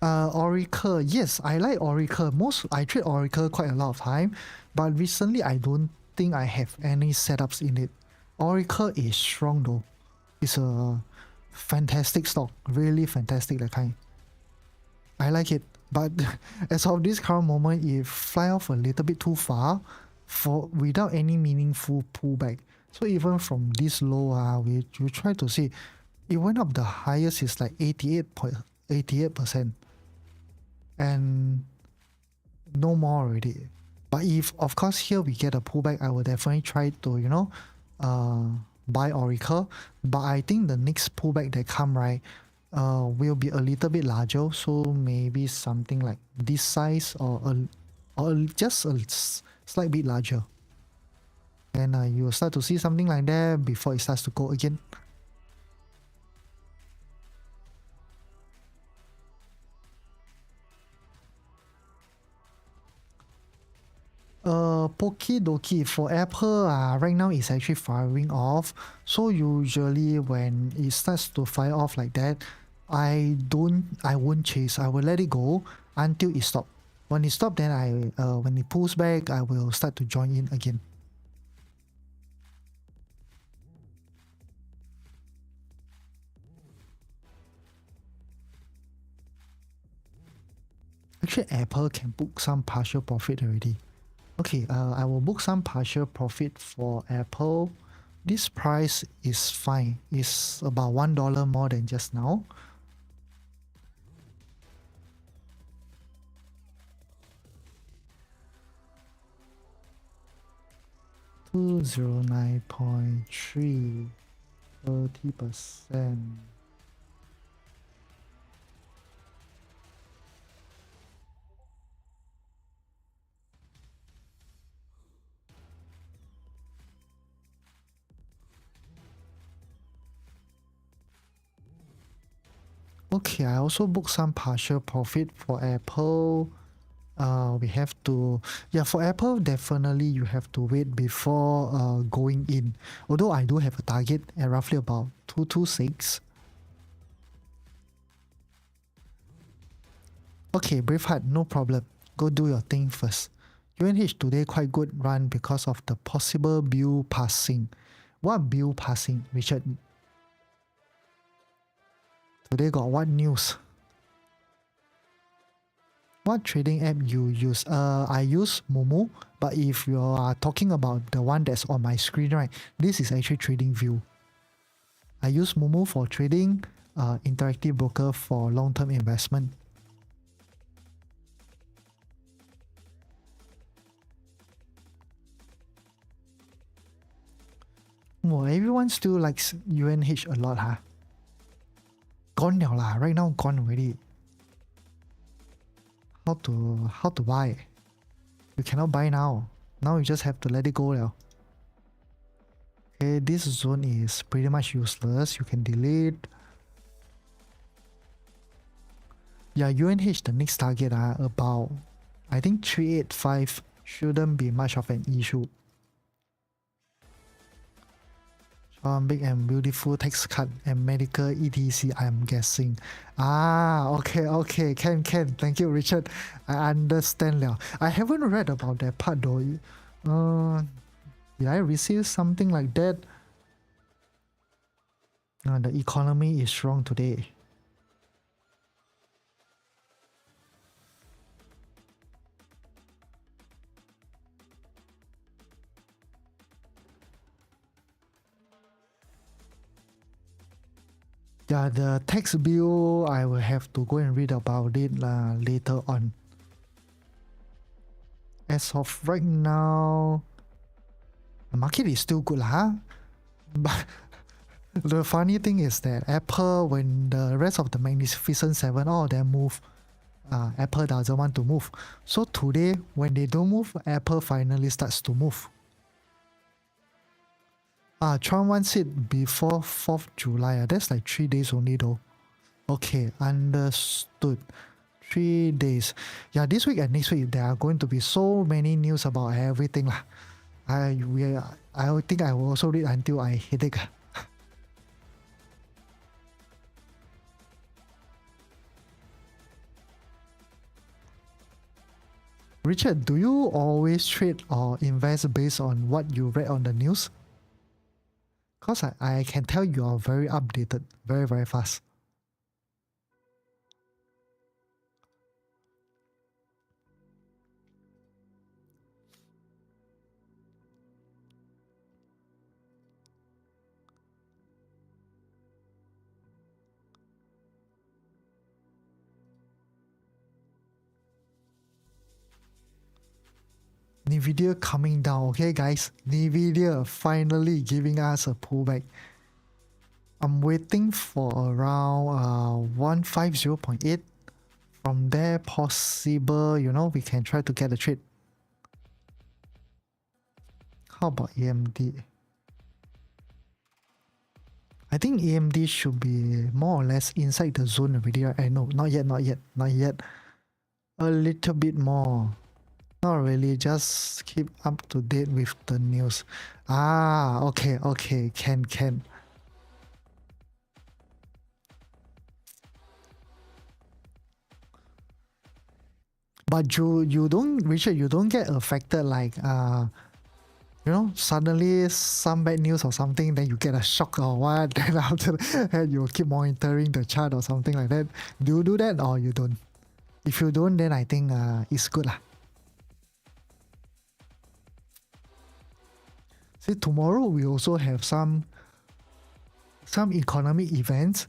Oracle, yes, I like Oracle. I trade Oracle quite a lot of time, but recently I don't think I have any setups in it. Oracle is strong though. It's a fantastic stock, really fantastic that kind. I like it, but as of this current moment, it fly off a little bit too far without any meaningful pullback. So even from this low, we try to see, it went up the highest is like 88%. And no more already. But if of course here we get a pullback, I will definitely try to buy Oracle. But I think the next pullback that come right will be a little bit larger, so maybe something like this size or just a slight bit larger, and you will start to see something like that before it starts to go again. Pokidoki for Apple right now is actually firing off. So usually when it starts to fire off like that, I won't chase. I will let it go until it stops. When it stops, then when it pulls back, I will start to join in again. Actually, Apple can book some partial profit already. Okay, I will book some partial profit for Apple. This price is fine. It's about $1 more than just now. $209.3, 30%. Okay, I also booked some partial profit for Apple. We have to, yeah, for Apple, definitely you have to wait before going in. Although I do have a target at roughly about 226. Okay, Braveheart, no problem. Go do your thing first. UNH today quite good run because of the possible bill passing. What bill passing, Richard? Today got what news? What trading app you use? I use Momo, but if you are talking about the one that's on my screen, right, this is actually TradingView. I use Momo for trading, Interactive Broker for long-term investment. Oh, everyone still likes UNH a lot, huh? Gone now lah. Right now, gone already. How to buy? You cannot buy now. Now you just have to let it go now. Okay, this zone is pretty much useless. You can delete. Yeah, UNH, the next target about, I think 385 shouldn't be much of an issue. Big and beautiful tax cut and medical etc. I'm guessing. Okay. Can. Thank you, Richard. I understand now. I haven't read about that part though. Did I receive something like that? The economy is strong today. Yeah, the tax bill, I will have to go and read about it later on. As of right now, the market is still good, huh? But the funny thing is that Apple, when the rest of the Magnificent Seven, all of them move, Apple doesn't want to move. So today, when they don't move, Apple finally starts to move. Trump wants it before 4th July. That's like 3 days only though. Okay, understood. 3 days. Yeah, this week and next week there are going to be so many news about everything lah. I think I will also read until I headache. Richard, do you always trade or invest based on what you read on the news? Because I can tell you are very updated, very fast. Nvidia coming down, okay guys? Nvidia finally giving us a pullback. I'm waiting for around 150.8. From there, possible, we can try to get a trade. How about AMD? I think AMD should be more or less inside the zone already, right? No, not yet. A little bit more. Not really, just keep up to date with the news. Okay, can. But you don't, Richard, you don't get affected like suddenly some bad news or something, then you get a shock or what, then after that you keep monitoring the chart or something like that. Do you do that or you don't? If you don't, then I think it's good lah. See, tomorrow we also have some economic events.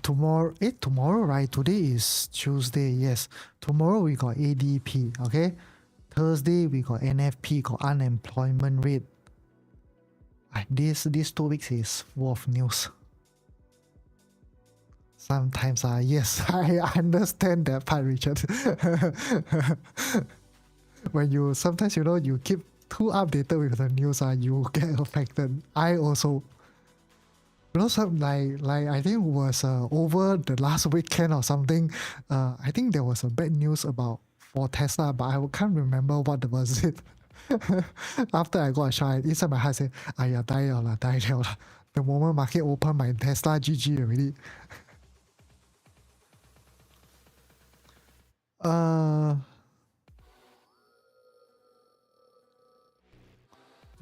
Tomorrow, right? Today is Tuesday. Yes, tomorrow we got ADP. Okay, Thursday we got NFP, got unemployment rate. These 2 weeks is full of news. Sometimes, yes, I understand that part, Richard. When you sometimes you keep too updated with the news, you get affected. I also. Some like I think it was over the last weekend or something. I think there was a bad news for Tesla, but I can't remember what was it. After I got a shot, inside my heart said, "Aya, die lah, die lah." The moment market open, my Tesla GG already.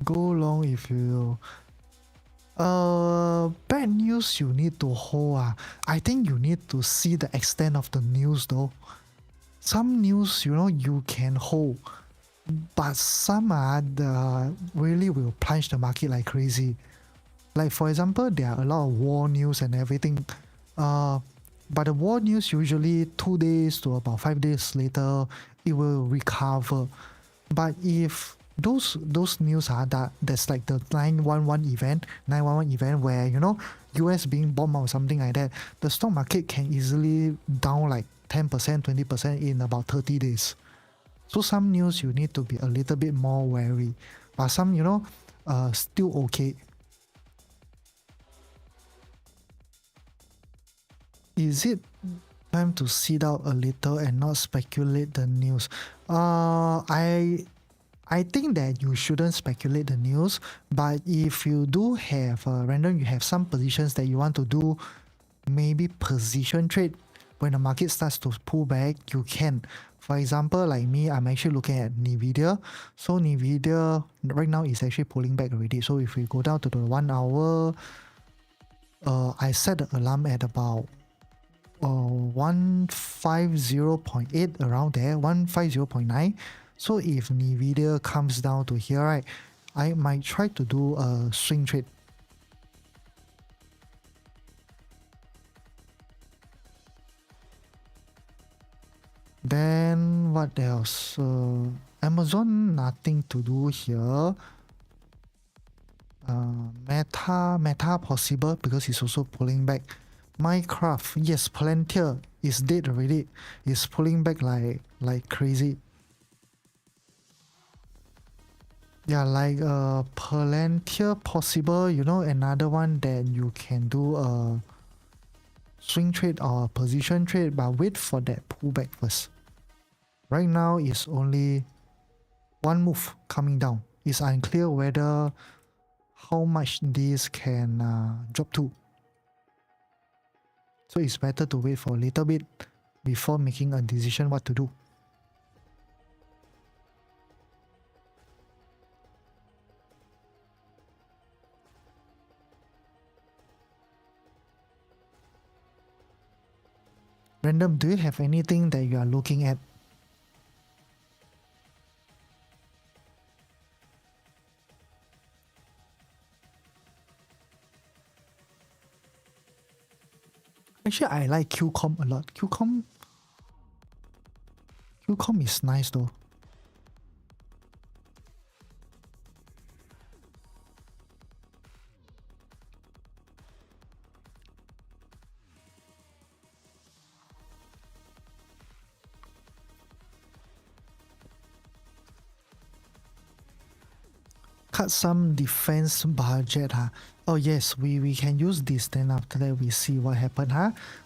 Go long if you. Bad news you need to hold. I think you need to see the extent of the news though. Some news, you can hold, but some really will plunge the market like crazy. Like for example, there are a lot of war news and everything. But the war news usually 2 days to about 5 days later, it will recover. But if those news that's like the 911 event where US being bombed or something like that, the stock market can easily down like 10%, 20% in about 30 days. So some news you need to be a little bit more wary, but some still okay. Is it time to sit out a little and not speculate the news? I think that you shouldn't speculate the news, but if you do have you have some positions that you want to do, maybe position trade when the market starts to pull back, you can. For example, like me, I'm actually looking at Nvidia. So Nvidia right now is actually pulling back already. So if we go down to the 1 hour, I set the alarm at about 150.8, around there, 150.9. So if Nvidia comes down to here, right, I might try to do a swing trade. Then what else? Amazon, nothing to do here. Meta possible because it's also pulling back. Minecraft, yes, Palantir is dead already. It's pulling back like crazy. Yeah, like Palantir possible, another one that you can do a swing trade or a position trade, but wait for that pullback first. Right now it's only one move coming down. It's unclear whether how much this can drop to. So it's better to wait for a little bit before making a decision what to do. Random, do you have anything that you are looking at? Actually, I like QCOM a lot. QCOM is nice though. Cut some defense budget. Oh yes, we can use this, then after that we see what happened.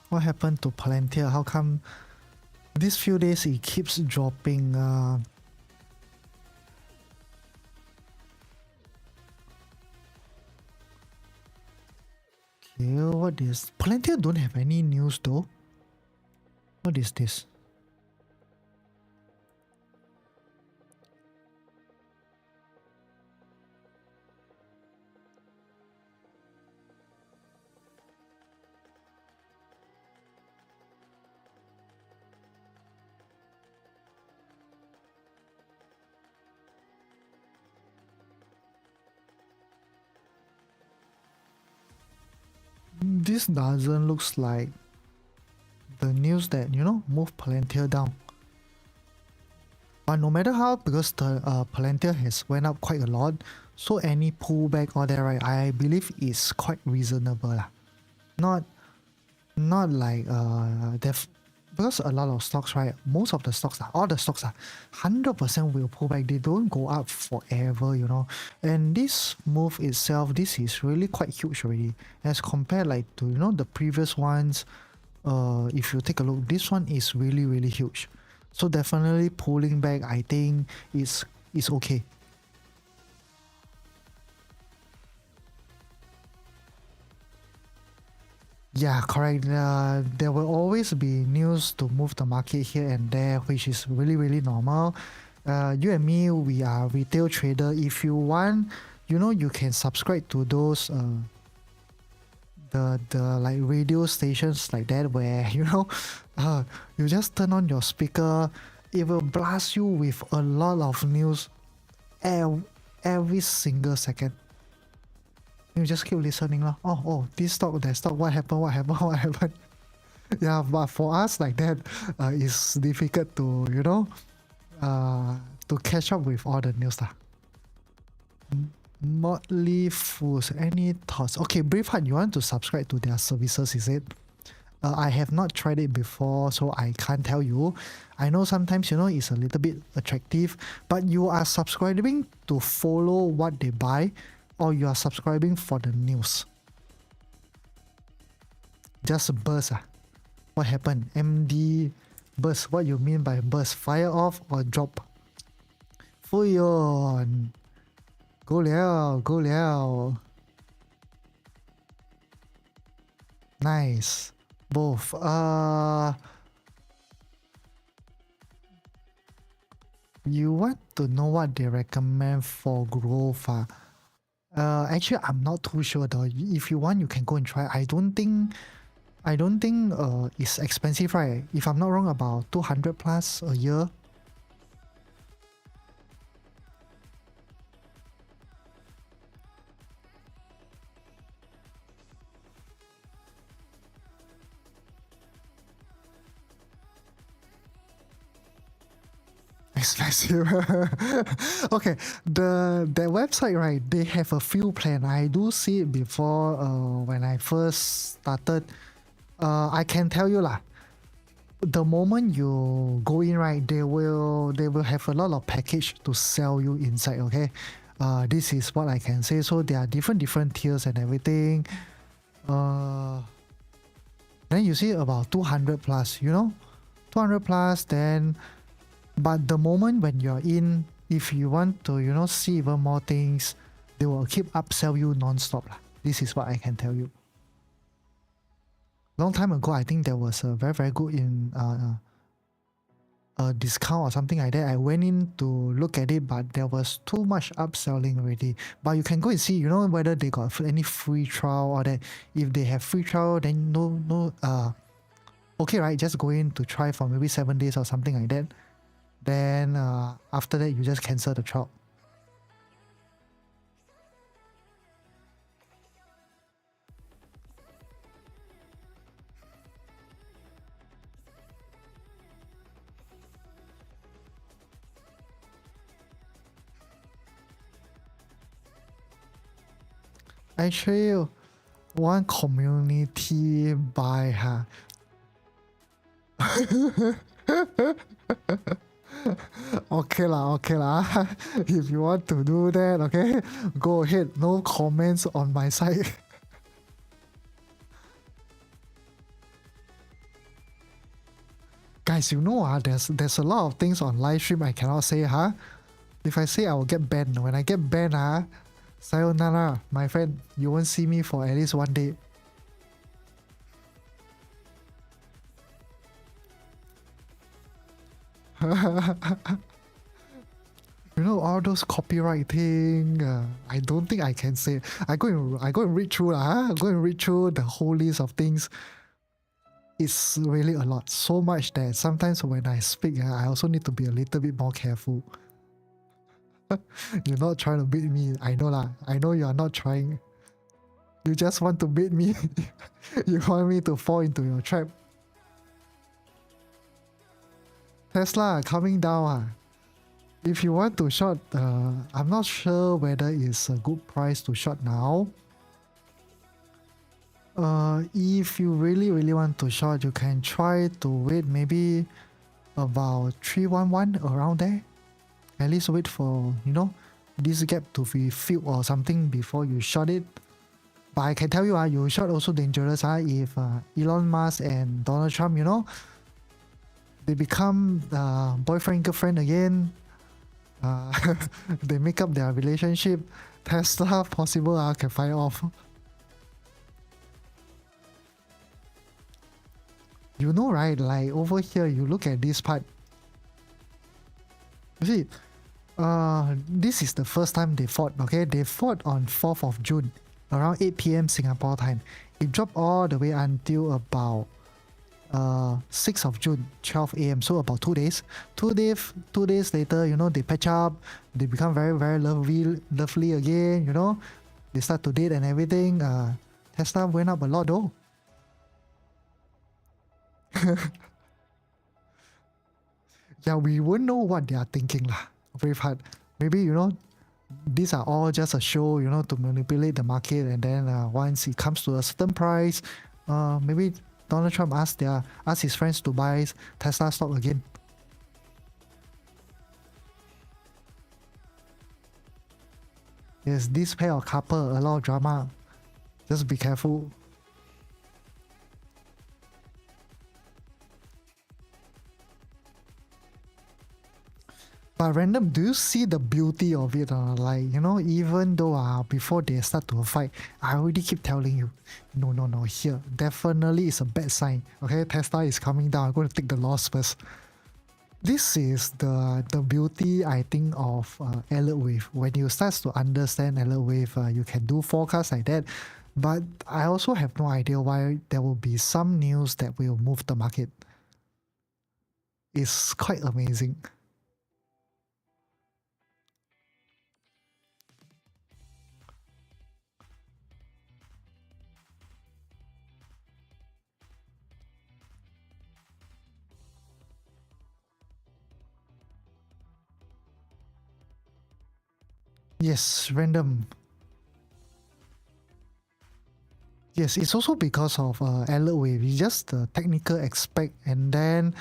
What happened to Palantir? How come these few days it keeps dropping? Okay, what is Palantir? Don't have any news though. What is this? This doesn't looks like the news that, you know, moved Palantir down. But no matter how, because the Palantir has went up quite a lot, so any pullback or that, right, I believe is quite reasonable lah. Not like because a lot of stocks, right, most of the stocks are, all the stocks are 100% will pull back. They don't go up forever, you know. And this move itself, this is really quite huge already as compared like to, you know, the previous ones. If you take a look, this one is really huge. So definitely pulling back, I think is okay. Yeah, correct. There will always be news to move the market here and there, which is really normal. You and me, we are retail trader. If you want, you know, you can subscribe to those the like radio stations like that, where you know, you just turn on your speaker, it will blast you with a lot of news every single second. You just keep listening lah. Oh, this stock, that stock, what happened. Yeah, but for us like that, it's difficult to, you know, to catch up with all the news lah. Motley Fools, any thoughts? Okay, Braveheart, you want to subscribe to their services, is it? I have not tried it before, so I can't tell you. I know sometimes, you know, it's a little bit attractive, but you are subscribing to follow what they buy, or you are subscribing for the news? Just burst. What happened? MD burst. What you mean by burst? Fire off or drop? Fuyon. Go liao. Nice. Both. You want to know what they recommend for growth? Actually, I'm not too sure though. If you want, you can go and try. I don't think it's expensive, right? If I'm not wrong, about 200 plus a year. Expensive. Okay, the website, right, they have a few plan. I do see it before when I first started. I can tell you lah, the moment you go in, right, they will have a lot of package to sell you inside, okay? This is what I can say. So there are different tiers and everything. Then you see about 200 plus, you know, 200 plus. Then but the moment when you're in, if you want to, you know, see even more things, they will keep upsell you non-stop lah. This is what I can tell you. Long time ago, I think there was a very good in a discount or something like that. I went in to look at it, but there was too much upselling already. But you can go and see, you know, whether they got any free trial or that. If they have free trial, then no okay, right, just go in to try for maybe 7 days or something like that. Then after that, you just cancel the trial. Actually, one community buy, huh? Okay lah. If you want to do that, okay, go ahead. No comments on my side. Guys, you know, there's a lot of things on live stream I cannot say, huh? If I say, I will get banned. When I get banned, sayonara, my friend. You won't see me for at least 1 day. You know, all those copyright thing, I don't think I can say. I go and read through Go and read through the whole list of things. It's really a lot. So much that sometimes when I speak, I also need to be a little bit more careful. You're not trying to beat me. I know lah. I know you are not trying. You just want to bait me. You want me to fall into your trap. Tesla coming down. If you want to short, I'm not sure whether it's a good price to short now. If you really want to short, you can try to wait maybe about 311 around there. At least wait for, this gap to be filled or something before you short it. But I can tell you, you short also dangerous. If Elon Musk and Donald Trump, they become boyfriend girlfriend again. They make up their relationship. Tesla possible can fire off. You know, right? Like over here, you look at this part. You see, this is the first time they fought. Okay, they fought on 4th of June, around 8 p.m. Singapore time. It dropped all the way until about 6th of June, 12 a.m. So about 2 days. 2 days later, they patch up. They become very lovely again. They start to date and everything. Tesla went up a lot though. Yeah, we won't know what they are thinking lah. Very hard. Maybe these are all just a show, to manipulate the market, and then once it comes to a certain price, maybe Donald Trump asked his friends to buy Tesla stock again. Yes, this pair of couple, a lot of drama. Just be careful. But random, do you see the beauty of it? Like, even though before they start to fight, I already keep telling you, no, here, definitely is a bad sign. Okay, Tesla is coming down. I'm going to take the loss first. This is the beauty, I think, of alert wave. When you start to understand alert wave, you can do forecasts like that. But I also have no idea why there will be some news that will move the market. It's quite amazing. Yes, random. Yes, it's also because of alert wave. It's just the technical aspect, and then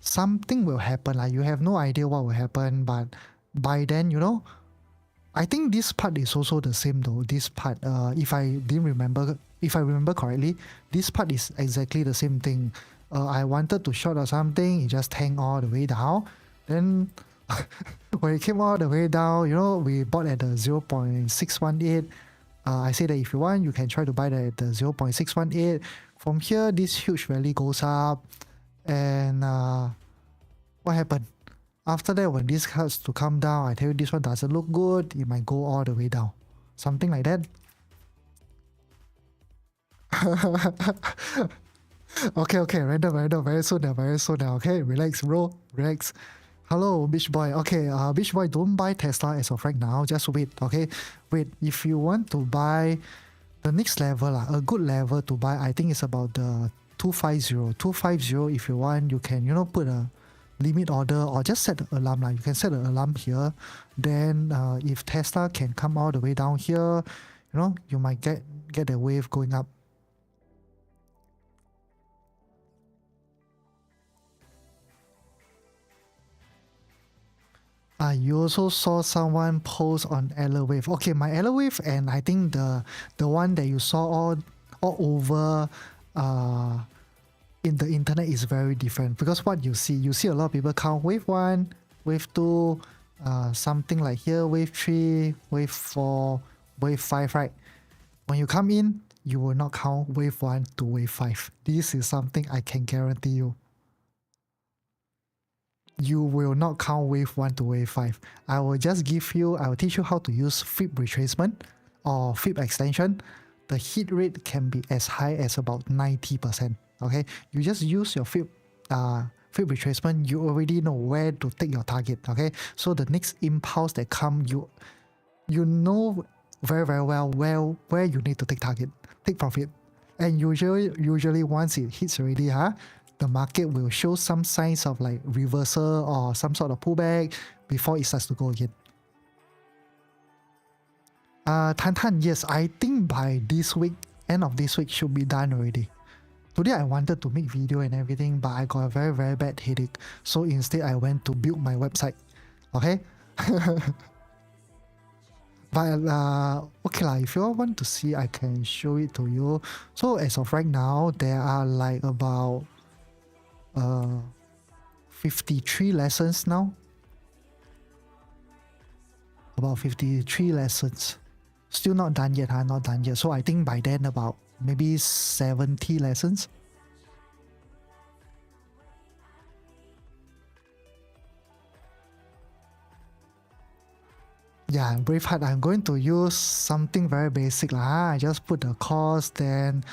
something will happen. Like you have no idea what will happen, but by then, I think this part is also the same though. This part, if I remember correctly, this part is exactly the same thing. I wanted to short or something, it just tanked all the way down. Then when it came all the way down, we bought at the 0.618. I say that if you want, you can try to buy that at the 0.618. From here, this huge rally goes up, and what happened? After that, when this starts to come down, I tell you this one doesn't look good, it might go all the way down. Something like that. Okay, random, very soon now, okay? Relax, bro, relax. Hello, Beach Boy. Okay, Beach Boy, don't buy Tesla as of right now. Just wait, okay? Wait, if you want to buy the next level, a good level to buy, I think it's about the 250. 250, if you want, you can, put a limit order or just set the alarm. You can set an alarm here. Then if Tesla can come all the way down here, you might get a wave going up. You also saw someone post on alert wave. Okay, my alert wave, and I think the one that you saw all over in the internet is very different, because what you see a lot of people count wave 1, wave 2, something like here, wave 3, wave 4, wave 5, right? When you come in, you will not count wave 1 to wave 5. This is something I can guarantee you. You will not count wave 1 to wave 5. I will teach you how to use fib retracement or fib extension. The hit rate can be as high as about 90%. Okay, you just use your fib retracement. You already know where to take your target. Okay, so the next impulse that come, you know very well where you need to take target. take profit. And usually once it hits already, the market will show some signs of like reversal or some sort of pullback before it starts to go again. Tan, yes, I think by this week, end of this week should be done already. Today I wanted to make video and everything, but I got a very, very bad headache. So instead I went to build my website. Okay? But okay lah, if you all want to see, I can show it to you. So as of right now, there are like about 53 lessons now. About 53 lessons. Still not done yet, not done yet. So I think by then about maybe 70 lessons. Yeah, Braveheart, I'm going to use something very basic lah. I just put the course, then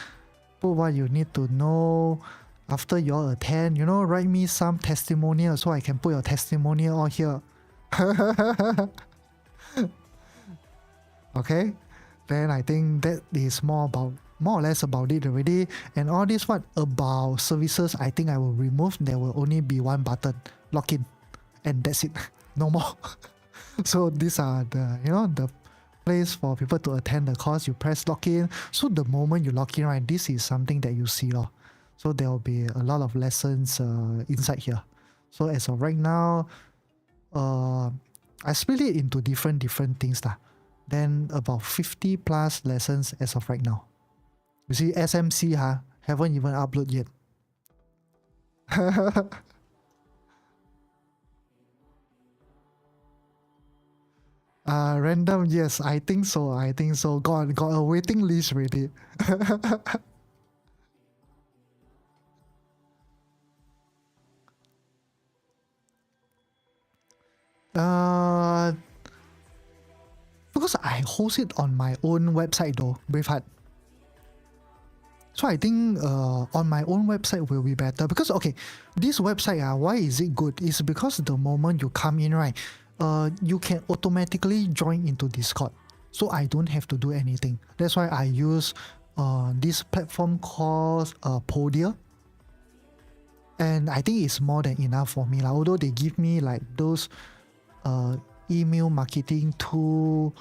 put what you need to know. After you all attend, write me some testimonial so I can put your testimonial all here. Okay, then I think that is more or less about it already. And all this about services, I think I will remove. There will only be one button, login, and that's it. No more. So these are the place for people to attend the course. You press login. So the moment you log in, right, this is something that you see. So there will be a lot of lessons inside here. So as of right now, I split it into different things. Then about 50 plus lessons as of right now. You see SMC haven't even uploaded yet. Random, yes, I think so. Got a waiting list already. Because I host it on my own website though, Braveheart. So I think on my own website will be better because okay, this website why is it good? It's because the moment you come in, right, you can automatically join into Discord. So I don't have to do anything. That's why I use this platform called Podia. And I think it's more than enough for me. Although they give me like those email marketing tool.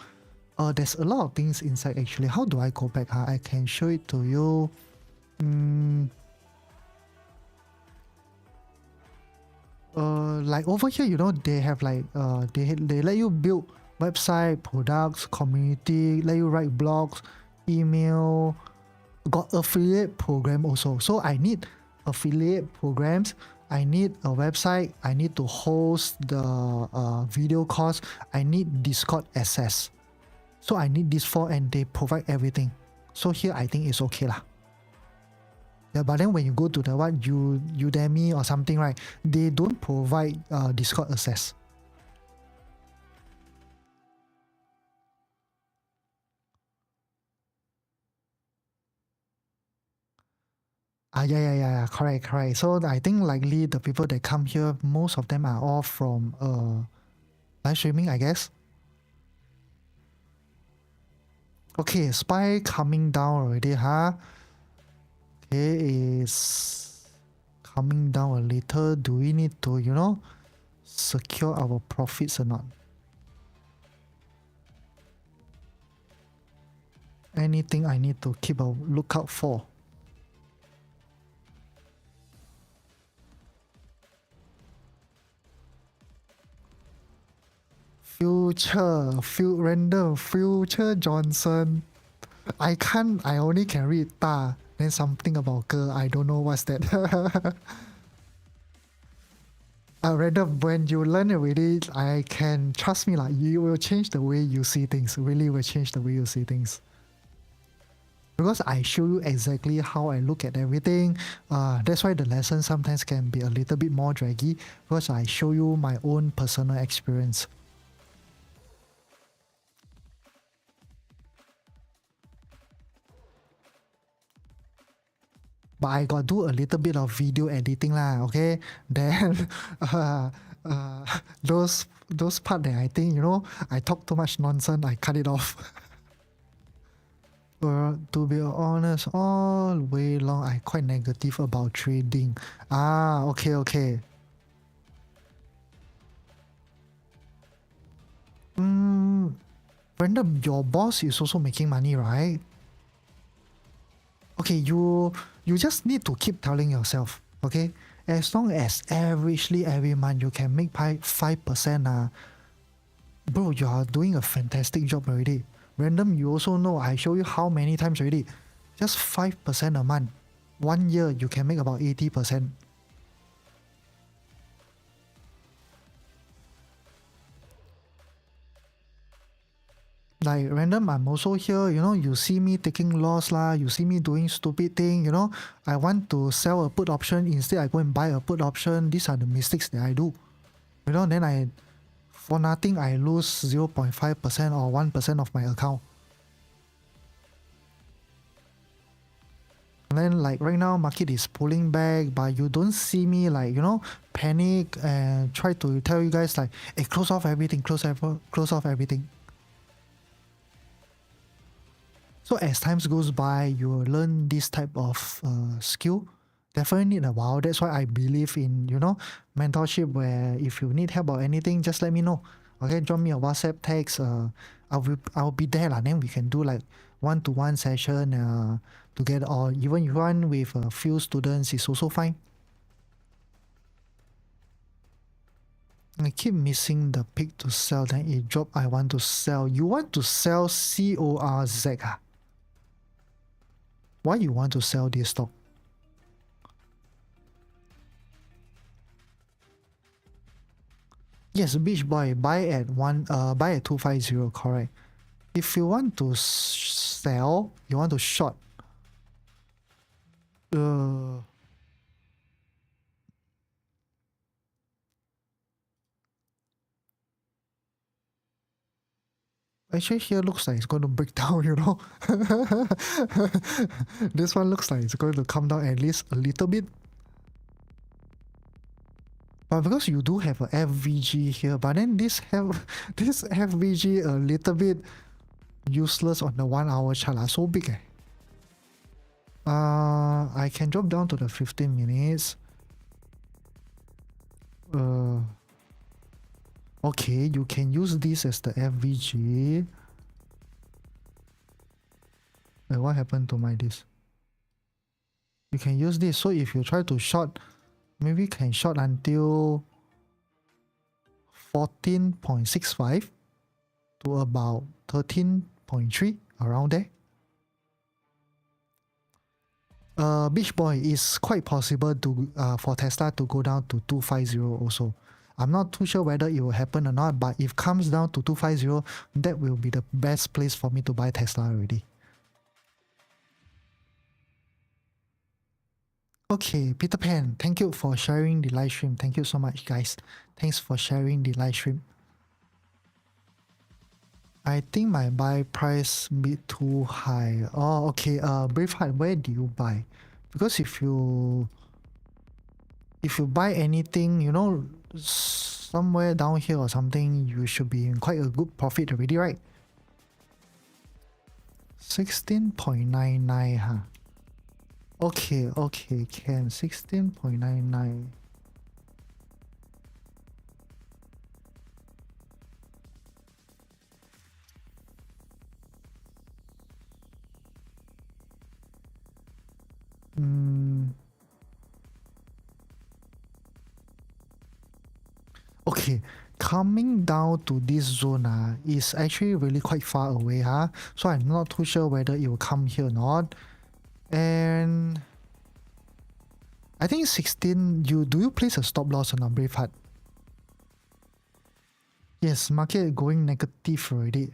There's a lot of things inside actually. How do I go back? I can show it to you. Like over here, they have like they let you build website, products, community, let you write blogs, email, got affiliate program also. So I need affiliate programs. I need a website. I need to host the video course. I need Discord access. So I need these four and they provide everything. So here I think it's okay lah. Yeah, but then when you go to the Udemy or something, right, they don't provide Discord access. Yeah, correct. So I think likely the people that come here, most of them are all from live streaming, I guess. Okay, spy coming down already, Okay, is coming down a little. Do we need to, secure our profits or not? Anything I need to keep a lookout for? Future Johnson. I only can read Ta, then something about Ke. I don't know what's that. Random, when you learn already, I can, trust me, you will change the way you see things. Really will change the way you see things. Because I show you exactly how I look at everything. That's why the lesson sometimes can be a little bit more draggy, because I show you my own personal experience. But I got do a little bit of video editing lah, okay? Then those part that I think, I talk too much nonsense, I cut it off. To be honest, all way long I quite negative about trading. Okay. Random, your boss is also making money, right? Okay, you just need to keep telling yourself, okay? As long as averagely every month you can make 5%, bro, you are doing a fantastic job already. Random, you also know I show you how many times already. Just 5% a month. 1 year you can make about 80%. Like random, I'm also here, you see me taking loss lah, you see me doing stupid thing, I want to sell a put option, instead I go and buy a put option. These are the mistakes that I do. Then for nothing I lose 0.5% or 1% of my account. And then like right now market is pulling back, but you don't see me like, panic and try to tell you guys like, hey, close off everything. So as times goes by, you will learn this type of skill. Definitely need a while. That's why I believe in, mentorship, where if you need help or anything, just let me know. Okay, drop me a WhatsApp text. I'll be there lah. Then we can do like one-to-one session together, or even you run with a few students is also fine. I keep missing the peak to sell, then it drop. I want to sell. You want to sell CORZ? Why you want to sell this stock? Yes, Beach Boy, buy at 250, correct. If you want to sell, you want to short. Actually here looks like it's going to break down, This one looks like it's going to come down at least a little bit. But because you do have a FVG here, but then this FVG a little bit useless on the 1 hour chart, so big. I can drop down to the 15 minutes. Okay, you can use this as the FVG. Wait, what happened to my this? You can use this. So if you try to short, maybe you can short until 14.65 to about 13.3, around there. Beach Boy is quite possible to for Tesla to go down to 250 also. I'm not too sure whether it will happen or not, but if it comes down to 250, that will be the best place for me to buy Tesla already. Okay, Peter Pan, thank you for sharing the live stream. Thank you so much, guys. Thanks for sharing the live stream. I think my buy price bit too high. Oh, okay. Braveheart, where do you buy? Because if you buy anything, somewhere down here or something, you should be in quite a good profit already, right? 16.99, huh? Okay, can 16.99. Okay, coming down to this zone is actually really quite far away, so I'm not too sure whether it will come here or not. And I think 16, do you place a stop loss on a Braveheart? Yes, market going negative already.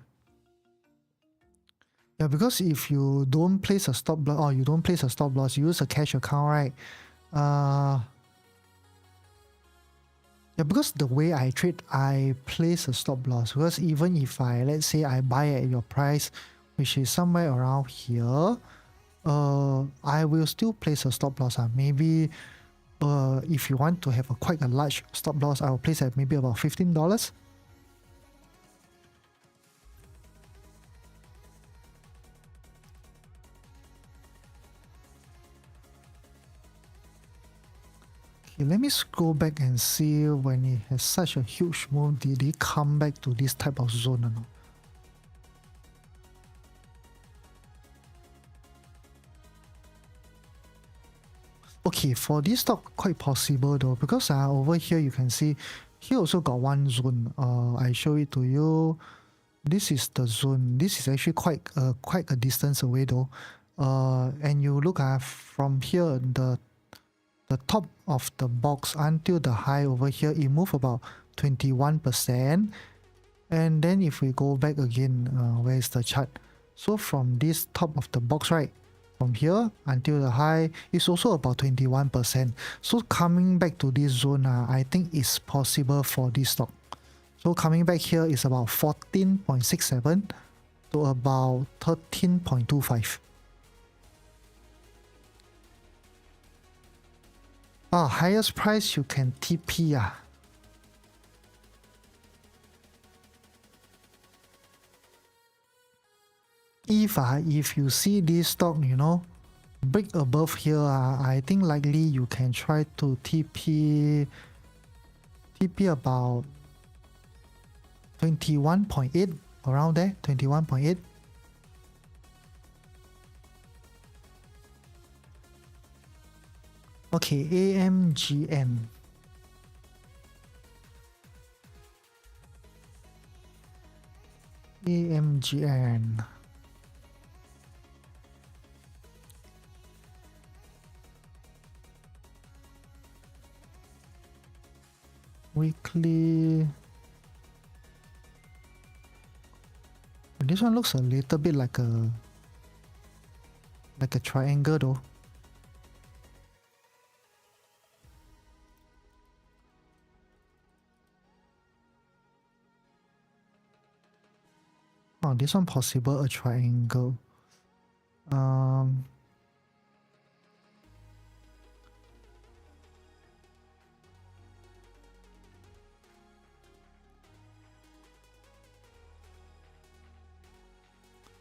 Yeah, because if you don't place a stop loss, or you don't place a stop loss, you use a cash account, right? Yeah, because the way I trade, I place a stop loss. Because even if let's say I buy at your price, which is somewhere around here, I will still place a stop loss. Maybe if you want to have quite a large stop loss, I will place at maybe about $15. Okay, let me scroll back and see when it has such a huge move, did it come back to this type of zone or not? Okay, for this stock, quite possible though, because over here you can see, here also got one zone. I show it to you. This is the zone. This is actually quite a distance away though. And you look at from here, the top of the box until the high over here, it moved about 21%. And then if we go back again, where is the chart? So from this top of the box, right, from here until the high is also about 21%. So coming back to this zone, I think it's possible for this stock. So coming back here is about 14.67 to about 13.25. Highest price you can TP. If you see this stock, break above here, I think likely you can try to TP about 21.8, around there, 21.8. Okay, AMGN. AMGN. Weekly. This one looks a little bit like a triangle though. Oh, this one possible a triangle.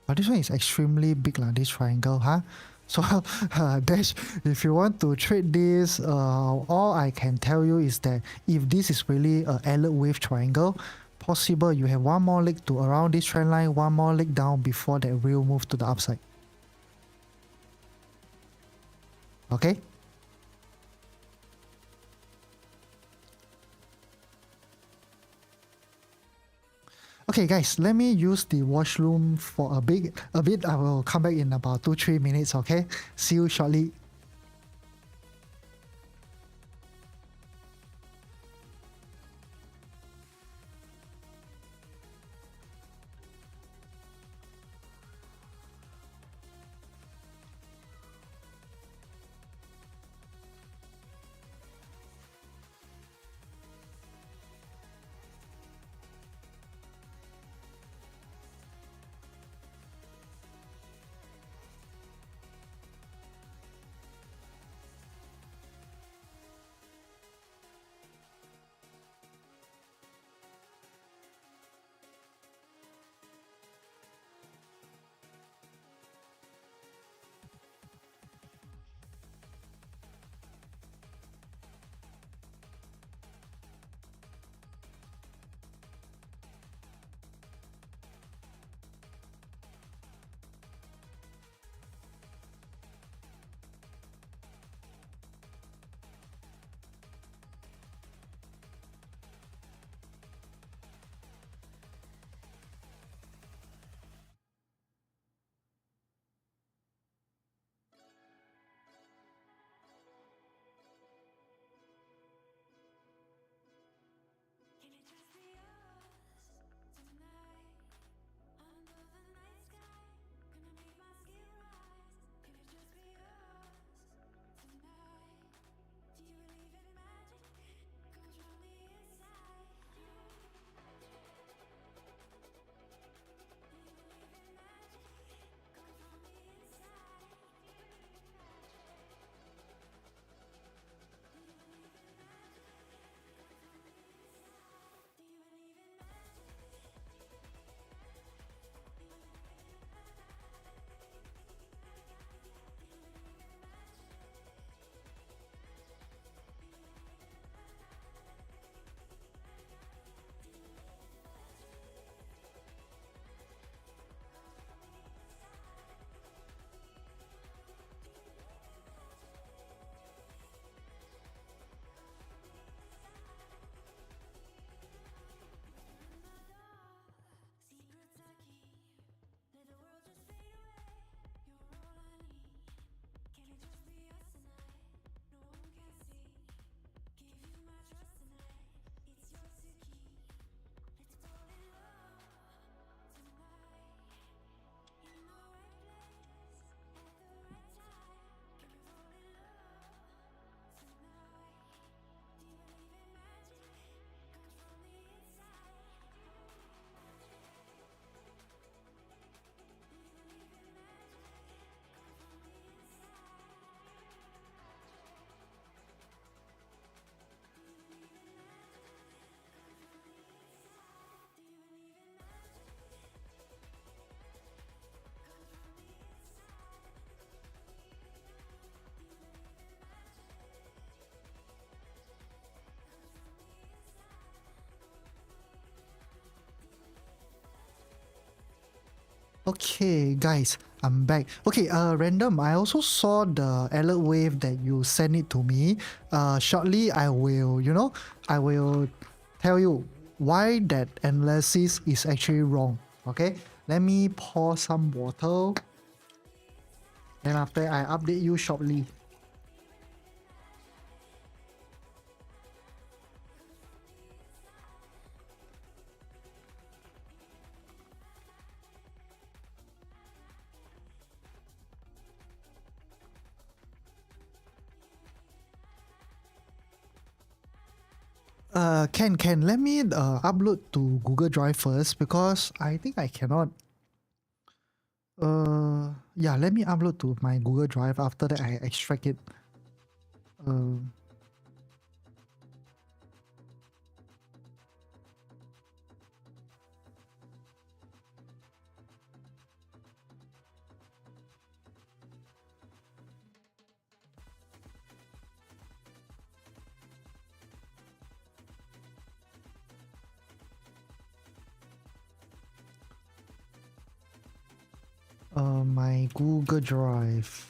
But this one is extremely big lah, this triangle, huh? So Dash, if you want to trade this, all I can tell you is that if this is really a alert wave triangle, possible you have one more leg to around this trend line, one more leg down before that real move to the upside. Okay? Okay guys, let me use the washroom for a bit. I will come back in about 2-3 minutes, okay? See you shortly. Okay, guys, I'm back. Okay, random. I also saw the alert wave that you sent it to me. Shortly, I will, I will tell you why that analysis is actually wrong. Okay, let me pour some water. Then after I update you shortly. Can let me upload to Google Drive first because I think I cannot. Yeah, let me upload to my Google Drive. After that, I extract it. Uh, my Google Drive.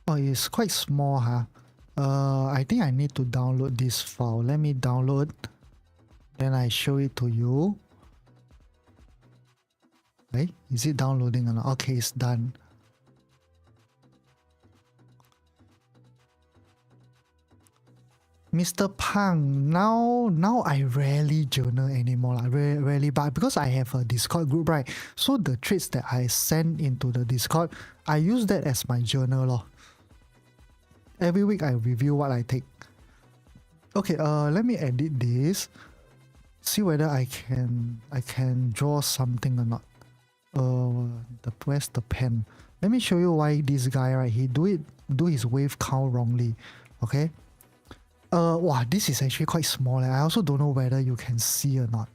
Oh, it's quite small, huh? I think I need to download this file. Let me download. Then I show it to you. Right? Is it downloading or not? Okay, it's done. Mr. Pang, now I rarely journal anymore. I rarely, but because I have a Discord group, right? So the traits that I send into the Discord, I use that as my journal lor. Every week I review what I take. Okay, let me edit this. See whether I can draw something or not. Where's the pen? Let me show you why this guy, right? He do his wave count wrongly. Okay. Wow, this is actually quite small. I also don't know whether you can see or not.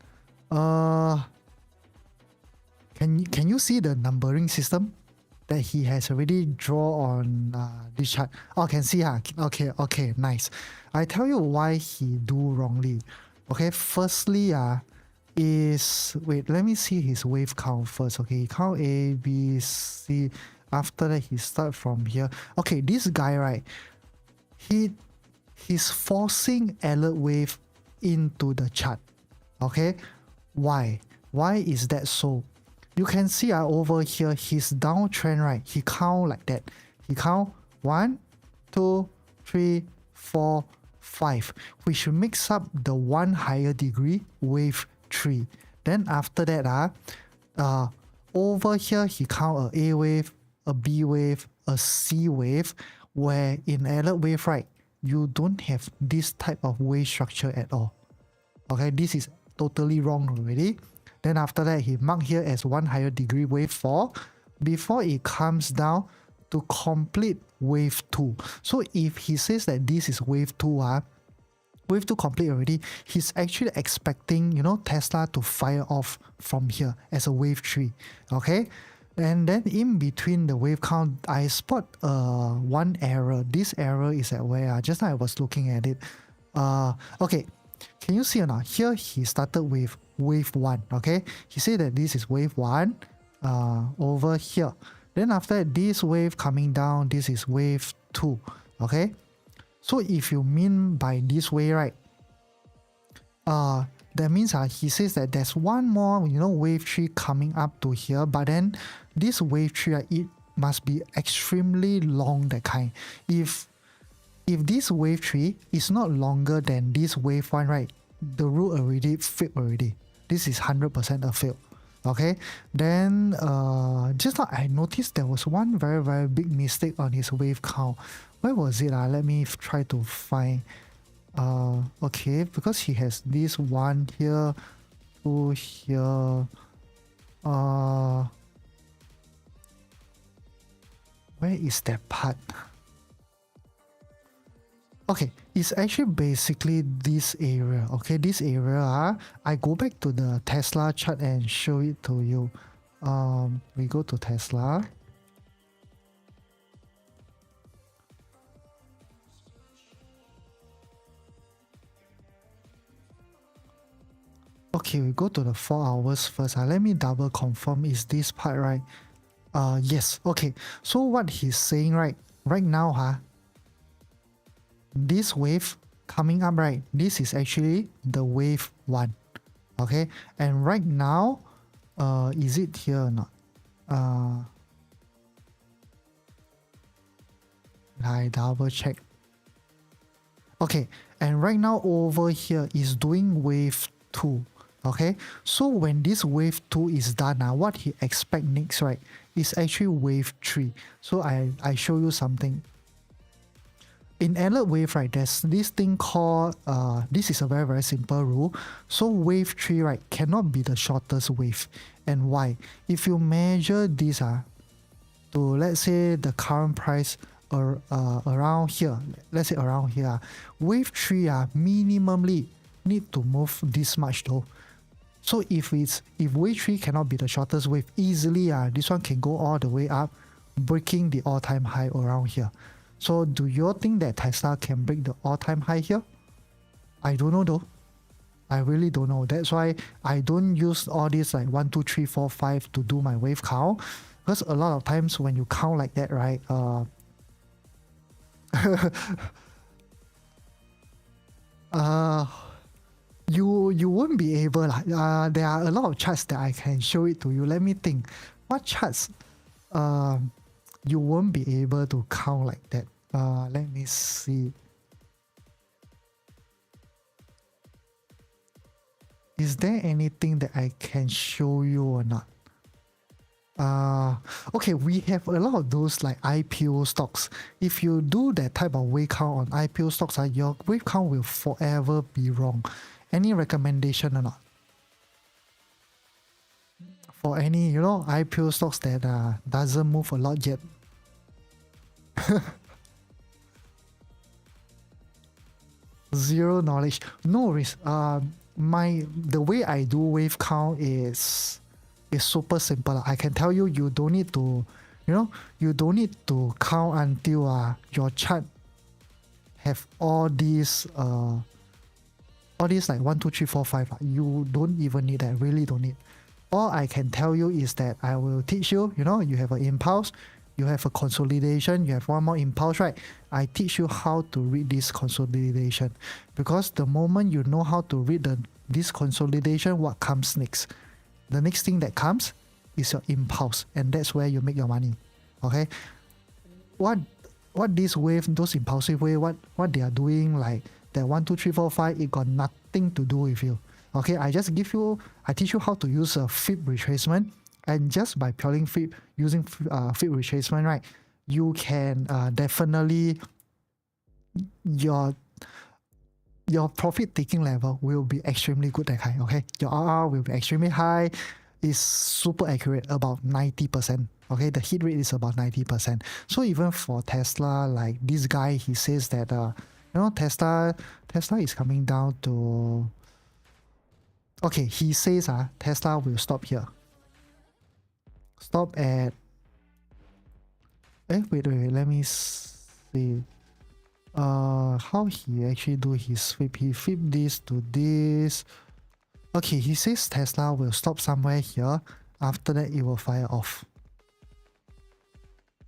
Can you see the numbering system that he has already drawn on this chart? Oh, can see, huh? Okay, nice. I tell you why he do wrongly. Okay, firstly, wait, let me see his wave count first. Okay, he count A, B, C. After that, he start from here. Okay, this guy, right? He's forcing alert wave into the chart. Okay, why is that so? You can see over here his downtrend, right? He count like that. He count 1 2 3 4 5, which makes up the one higher degree wave 3. Then after that over here he count a wave, a B wave, a C wave, where in alert wave, right, you don't have this type of wave structure at all. Okay, this is totally wrong already. Then after that, he marked here as one higher degree wave 4 before it comes down to complete wave 2. So if he says that this is wave 2, wave 2 complete already, he's actually expecting, Tesla to fire off from here as a wave 3. Okay, and then in between the wave count, I spot one error. This error is at where just now I was looking at it. Okay, can you see or not? Here he started with wave 1. Okay, he said that this is wave 1 over here. Then after that, this wave coming down, this is wave 2. Okay, so if you mean by this way, right, that means he says that there's one more, wave 3 coming up to here, but then this wave 3, it must be extremely long, that kind. If this wave 3 is not longer than this wave 1, right, the rule already failed already. This is 100% a fail. Okay, then just now I noticed there was one very, very big mistake on his wave count. Where was it? Let me try to find. Okay, because he has this one here, 2 here. Where is that part? Okay, it's actually basically this area. Okay, this area, I go back to the Tesla chart and show it to you. We go to Tesla. Okay, we go to the 4 hours first. Let me double confirm, is this part right? Yes. Okay, so what he's saying right now, this wave coming up, right? This is actually the wave 1. Okay, and right now, is it here or not? I double check. Okay, and right now over here is doing wave 2. Okay, so when this wave 2 is done, what he expect next, right, is actually wave 3. So I show you something. In alert wave, right, there's this thing called, this is a very, very simple rule. So wave 3, right, cannot be the shortest wave. And why? If you measure this, to, let's say, the current price around here, let's say around here, wave 3 minimally need to move this much though. So if wave 3 cannot be the shortest wave, easily this one can go all the way up, breaking the all-time high around here. So do you think that Tesla can break the all-time high here? I don't know though. I really don't know. That's why I don't use all these like 1, 2, 3, 4, 5 to do my wave count. Because a lot of times when you count like that, right, you won't be able. There are a lot of charts that I can show it to you. Let me think. What charts you won't be able to count like that? Let me see. Is there anything that I can show you or not? Okay, we have a lot of those like IPO stocks. If you do that type of wave count on IPO stocks, your wave count will forever be wrong. Any recommendation or not? For any, IPO stocks that doesn't move a lot yet. Zero knowledge. No risk. The way I do wave count is super simple. I can tell you, you don't need to, you don't need to count until your chart have all these like 1, 2, 3, 4, 5. You don't even need that. Really don't need. All I can tell you is that I will teach you. You have an impulse, you have a consolidation, you have one more impulse, right? I teach you how to read this consolidation, because the moment you know how to read this consolidation, what comes next? The next thing that comes is your impulse, and that's where you make your money. Okay, what this wave, those impulsive wave, what they are doing, like that 1, 2, 3, 4, 5, it got nothing to do with you. Okay, I teach you how to use a fib retracement, and just by using fib retracement, right, you can definitely, your profit taking level will be extremely good that high. Okay, your RR will be extremely high. It's super accurate, about 90%. Okay, the hit rate is about 90%. So even for Tesla, like this guy, he says that Tesla is coming down to, okay, he says Tesla will stop here. Stop at, wait, let me see. How he actually do his sweep. He flip this to this. Okay, he says Tesla will stop somewhere here. After that, it will fire off,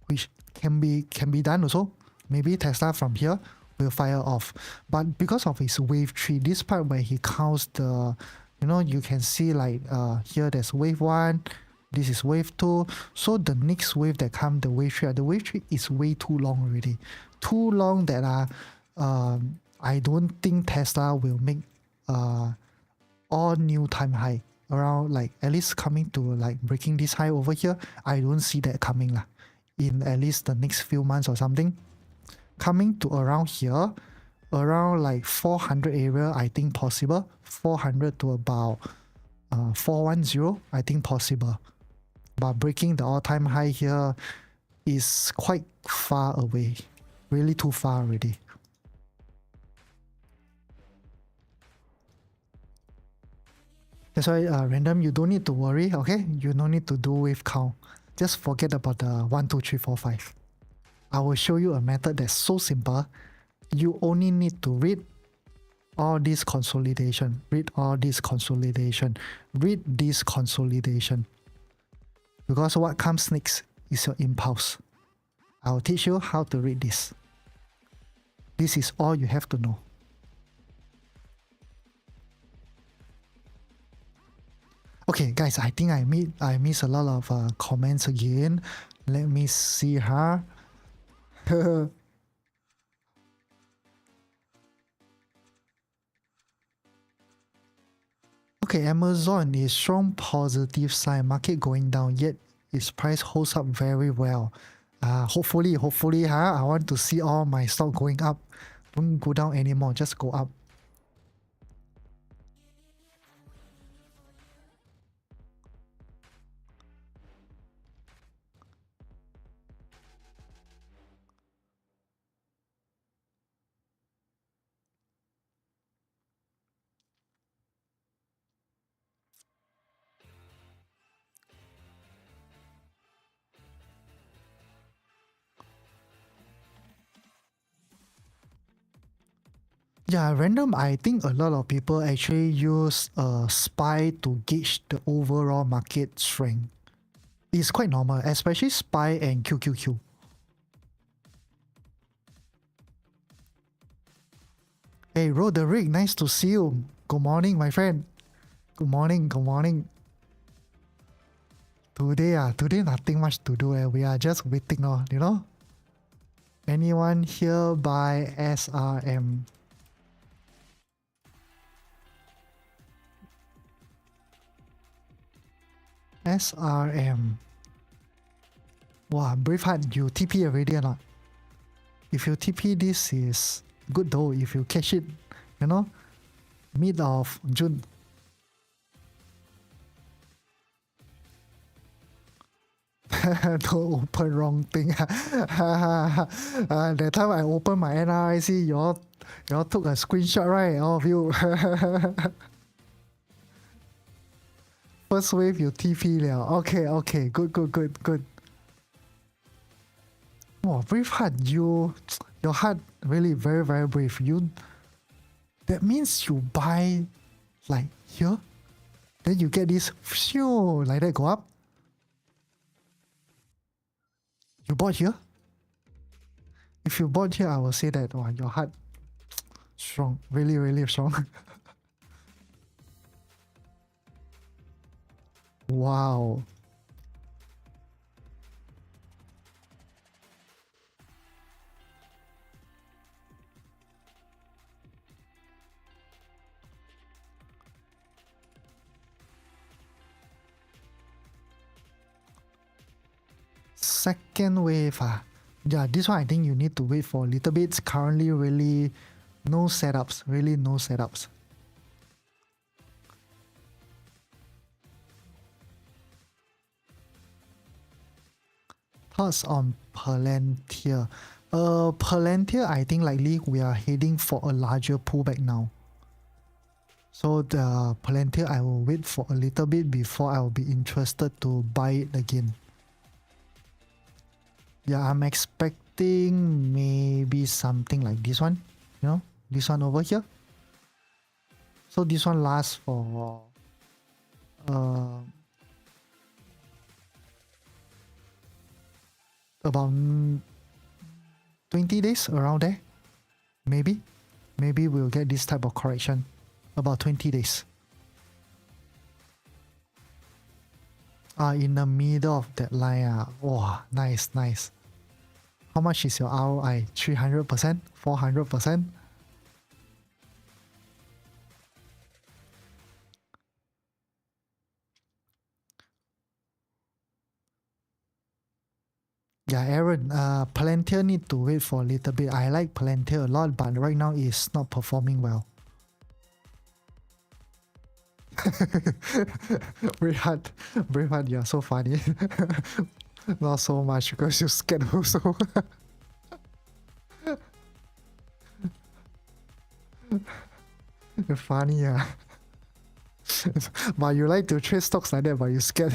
which can be done also. Maybe Tesla from here will fire off, but because of his wave 3, this part where he counts the, you can see like here there's wave 1, this is wave 2. So the next wave that comes, the wave 3 is way too long already. Too long that I don't think Tesla will make all new time high around, like at least coming to like breaking this high over here. I don't see that coming in at least the next few months or something. Coming to around here, around like 400 area, I think possible. 400 to about 410, I think possible. But breaking the all-time high here is quite far away. Really too far already. That's why random, you don't need to worry, okay? You don't need to do wave count. Just forget about the 1, 2, 3, 4, 5. I will show you a method that's so simple. You only need to read all this consolidation, read all this consolidation, read this consolidation. Because what comes next is your impulse. I'll teach you how to read this. This is all you have to know. Okay, guys, I think I miss a lot of comments again. Let me see her. Okay, Amazon is strong positive sign. Market going down, yet its price holds up very well. Hopefully, I want to see all my stock going up. Don't go down anymore, just go up. Yeah, random, I think a lot of people actually use SPY to gauge the overall market strength. It's quite normal, especially SPY and QQQ. Hey, Roderick, nice to see you. Good morning, my friend. Good morning, good morning. Today nothing much to do. We are just waiting, you know? Anyone here buy SRM? SRM. Wow, Braveheart, you TP already or not? If you TP, this is good though. If you catch it, you know, mid of June. Don't open wrong thing. That time I opened my NRIC, y'all took a screenshot, right? All of you. First wave you TP liao. Okay, good. Wow, Braveheart, your heart really very, very brave. That means you buy like here, then you get this like that go up. You bought here? If you bought here, I will say that your heart strong, really, really strong. Wow. Second wave, yeah, this one I think you need to wait for a little bit. It's currently really no setups, Thoughts on Palantir? Palantir, I think likely we are heading for a larger pullback now. So the Palantir, I will wait for a little bit before I will be interested to buy it again. Yeah, I'm expecting maybe something like this one, you know, this one over here. So this one lasts for about 20 days, around there. Maybe we'll get this type of correction about 20 days. In the middle of that line. Wow, nice. How much is your ROI? 300%? 400%? Yeah, Aaron, Palantir need to wait for a little bit. I like Palantir a lot, but right now it's not performing well. Braveheart, you're so funny. Not so much because you're scared also. You're funny, But you like to trade stocks like that, but you scared.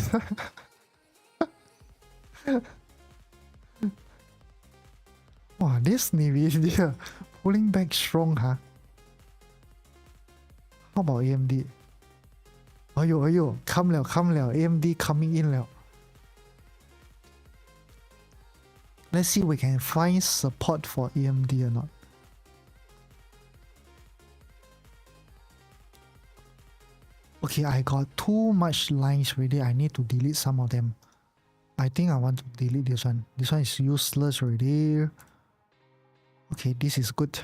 Wow, this Nvidia pulling back strong, huh? How about AMD? Ayo, come 了 AMD coming in 了. Let's see if we can find support for AMD or not. Okay, I got too much lines already. I need to delete some of them. I think I want to delete this one. This one is useless already. Okay, this is good.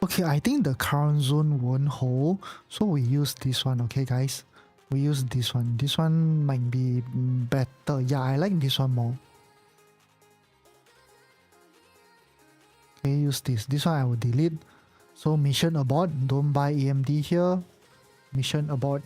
Okay, I think the current zone won't hold, so we use this one, okay guys? We use this one. This one might be better. Yeah, I like this one more. Okay, use this. This one I will delete. So mission abort. Don't buy AMD here. Mission abort.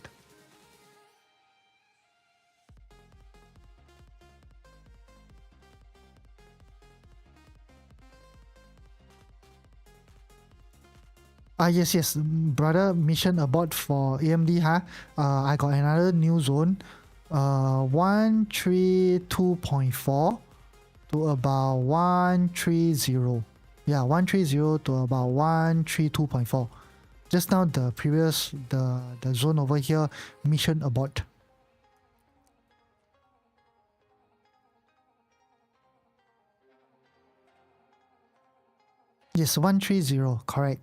Yes, brother, mission abort for AMD, huh? I got another new zone. 132.4 to about 130. Yeah, 130 to about 132.4. Just now the previous, the zone over here, mission abort. Yes, 130, correct.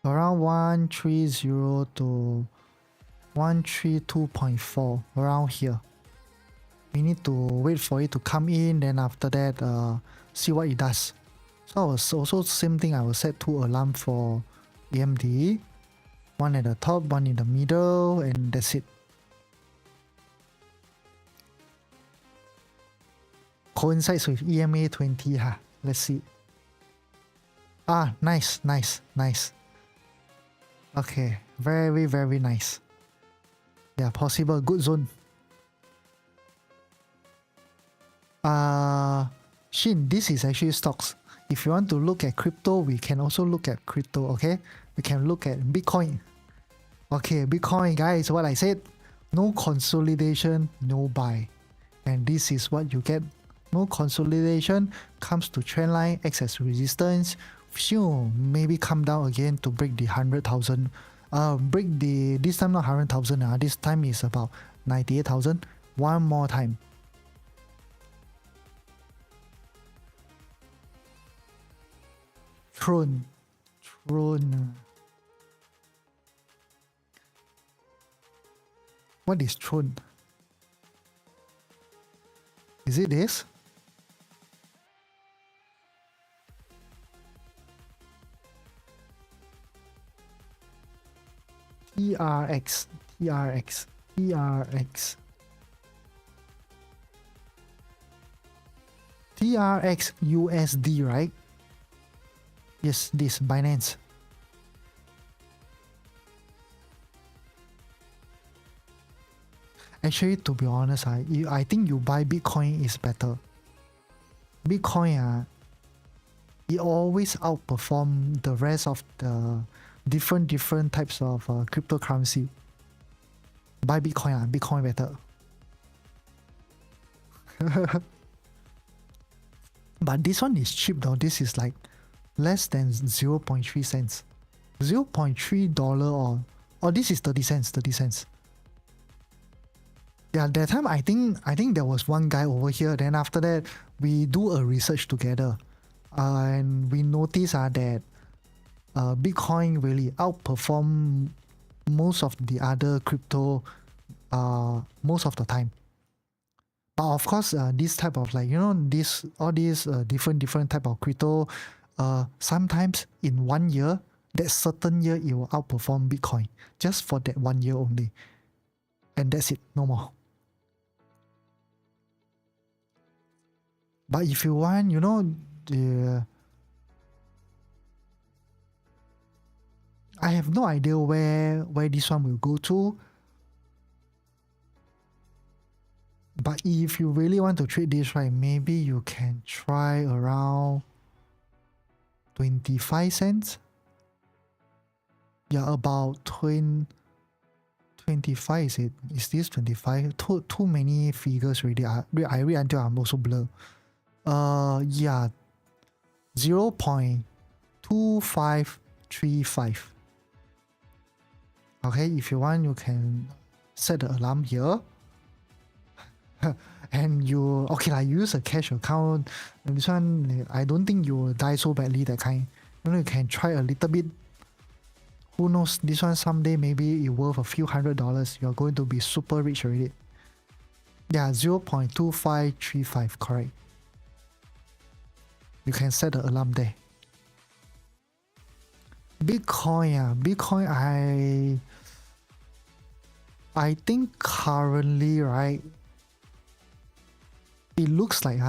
Around 130 to 132.4, around here. We need to wait for it to come in, then after that, see what it does. So I was also same thing, I will set 2 alarm for AMD. One at the top, one in the middle, and that's it. Coincides with EMA 20, huh? Let's see. Ah, nice. Okay, very nice. Yeah, possible, good zone. Shin, this is actually stocks. If you want to look at crypto, we can also look at crypto, okay? We can look at Bitcoin. Okay, Bitcoin, guys, what I said. No consolidation, no buy. And this is what you get. No consolidation, comes to trend line, acts as resistance. Maybe come down again to break the 100,000. Break the, this time not 100,000, this time is about 98,000. One more time. Throne. What is throne? Is it this? TRX USD, right? Yes, this Binance. Actually, to be honest, I think you buy Bitcoin is better. Bitcoin, it always outperform the rest of the different types of cryptocurrency. Buy Bitcoin, Bitcoin better. But this one is cheap though. This is like less than 0.3 cents. $0.3 or this is 30 cents. Yeah, that time I think there was one guy over here. Then after that, we do a research together, and we notice that Bitcoin really outperform most of the other crypto most of the time. But of course, this type of like all these different type of crypto, sometimes in 1 year, that certain year it will outperform Bitcoin just for that 1 year only, and that's it, no more. But if you want, I have no idea where this one will go to. But if you really want to trade this, right, maybe you can try around 25 cents. Yeah, about 25 is it? Is this 25? Too many figures already. I read until I'm also blur. Yeah, 0.2535. Okay, if you want, you can set the alarm here. And you, okay, like use a cash account. And this one, I don't think you will die so badly, that kind. You can try a little bit. Who knows, this one someday maybe it worth a few $100. You're going to be super rich already. Yeah, 0.2535, correct. You can set the alarm there. Bitcoin, yeah. Bitcoin, I think currently, right, it looks like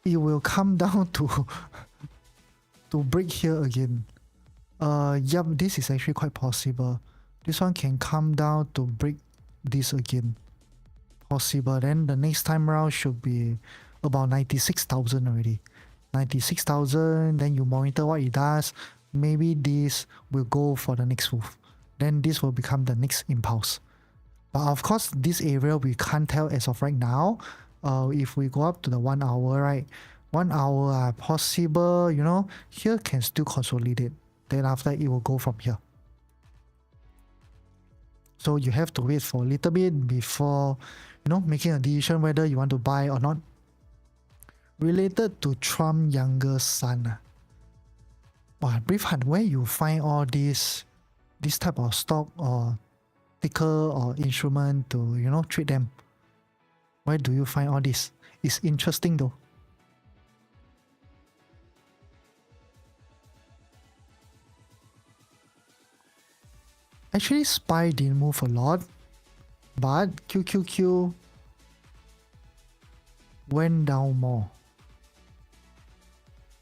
it will come down to break here again. Yep, this is actually quite possible. This one can come down to break this again. Possible. Then the next time around should be about 96,000 already. 96,000, then you monitor what it does. Maybe this will go for the next move. Then this will become the next impulse. But of course, this area we can't tell as of right now. If we go up to the 1 hour, right? 1 hour possible, here can still consolidate. Then after it will go from here. So you have to wait for a little bit before, making a decision whether you want to buy or not. Related to Trump's younger son. Wow, Braveheart, where you find all this type of stock or ticker or instrument to, trade them? Where do you find all this? It's interesting though. Actually, SPY didn't move a lot, but QQQ went down more.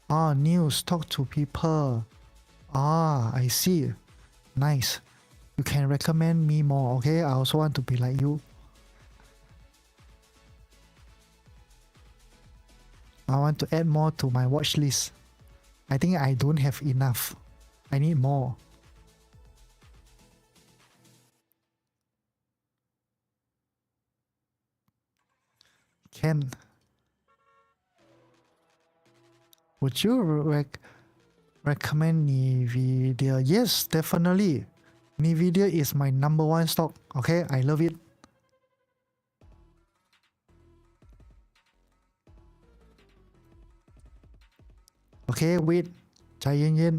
News, talk to people. I see. Nice. You can recommend me more, okay? I also want to be like you. I want to add more to my watch list. I think I don't have enough. I need more. Ken, would you recommend NVIDIA? Yes, definitely. NVIDIA is my #1 stock. Okay, I love it. Okay, wait. ใจเย็น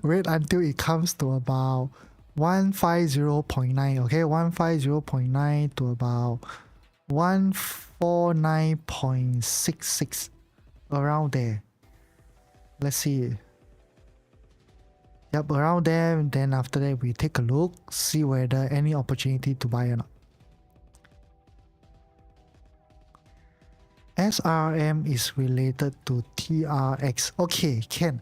wait until it comes to about 150.9. Okay, 150.9 to about 149.66, around there. Let's see. Yep, around there. And then after that, we take a look, see whether any opportunity to buy or not. SRM is related to TRX. Okay, Ken.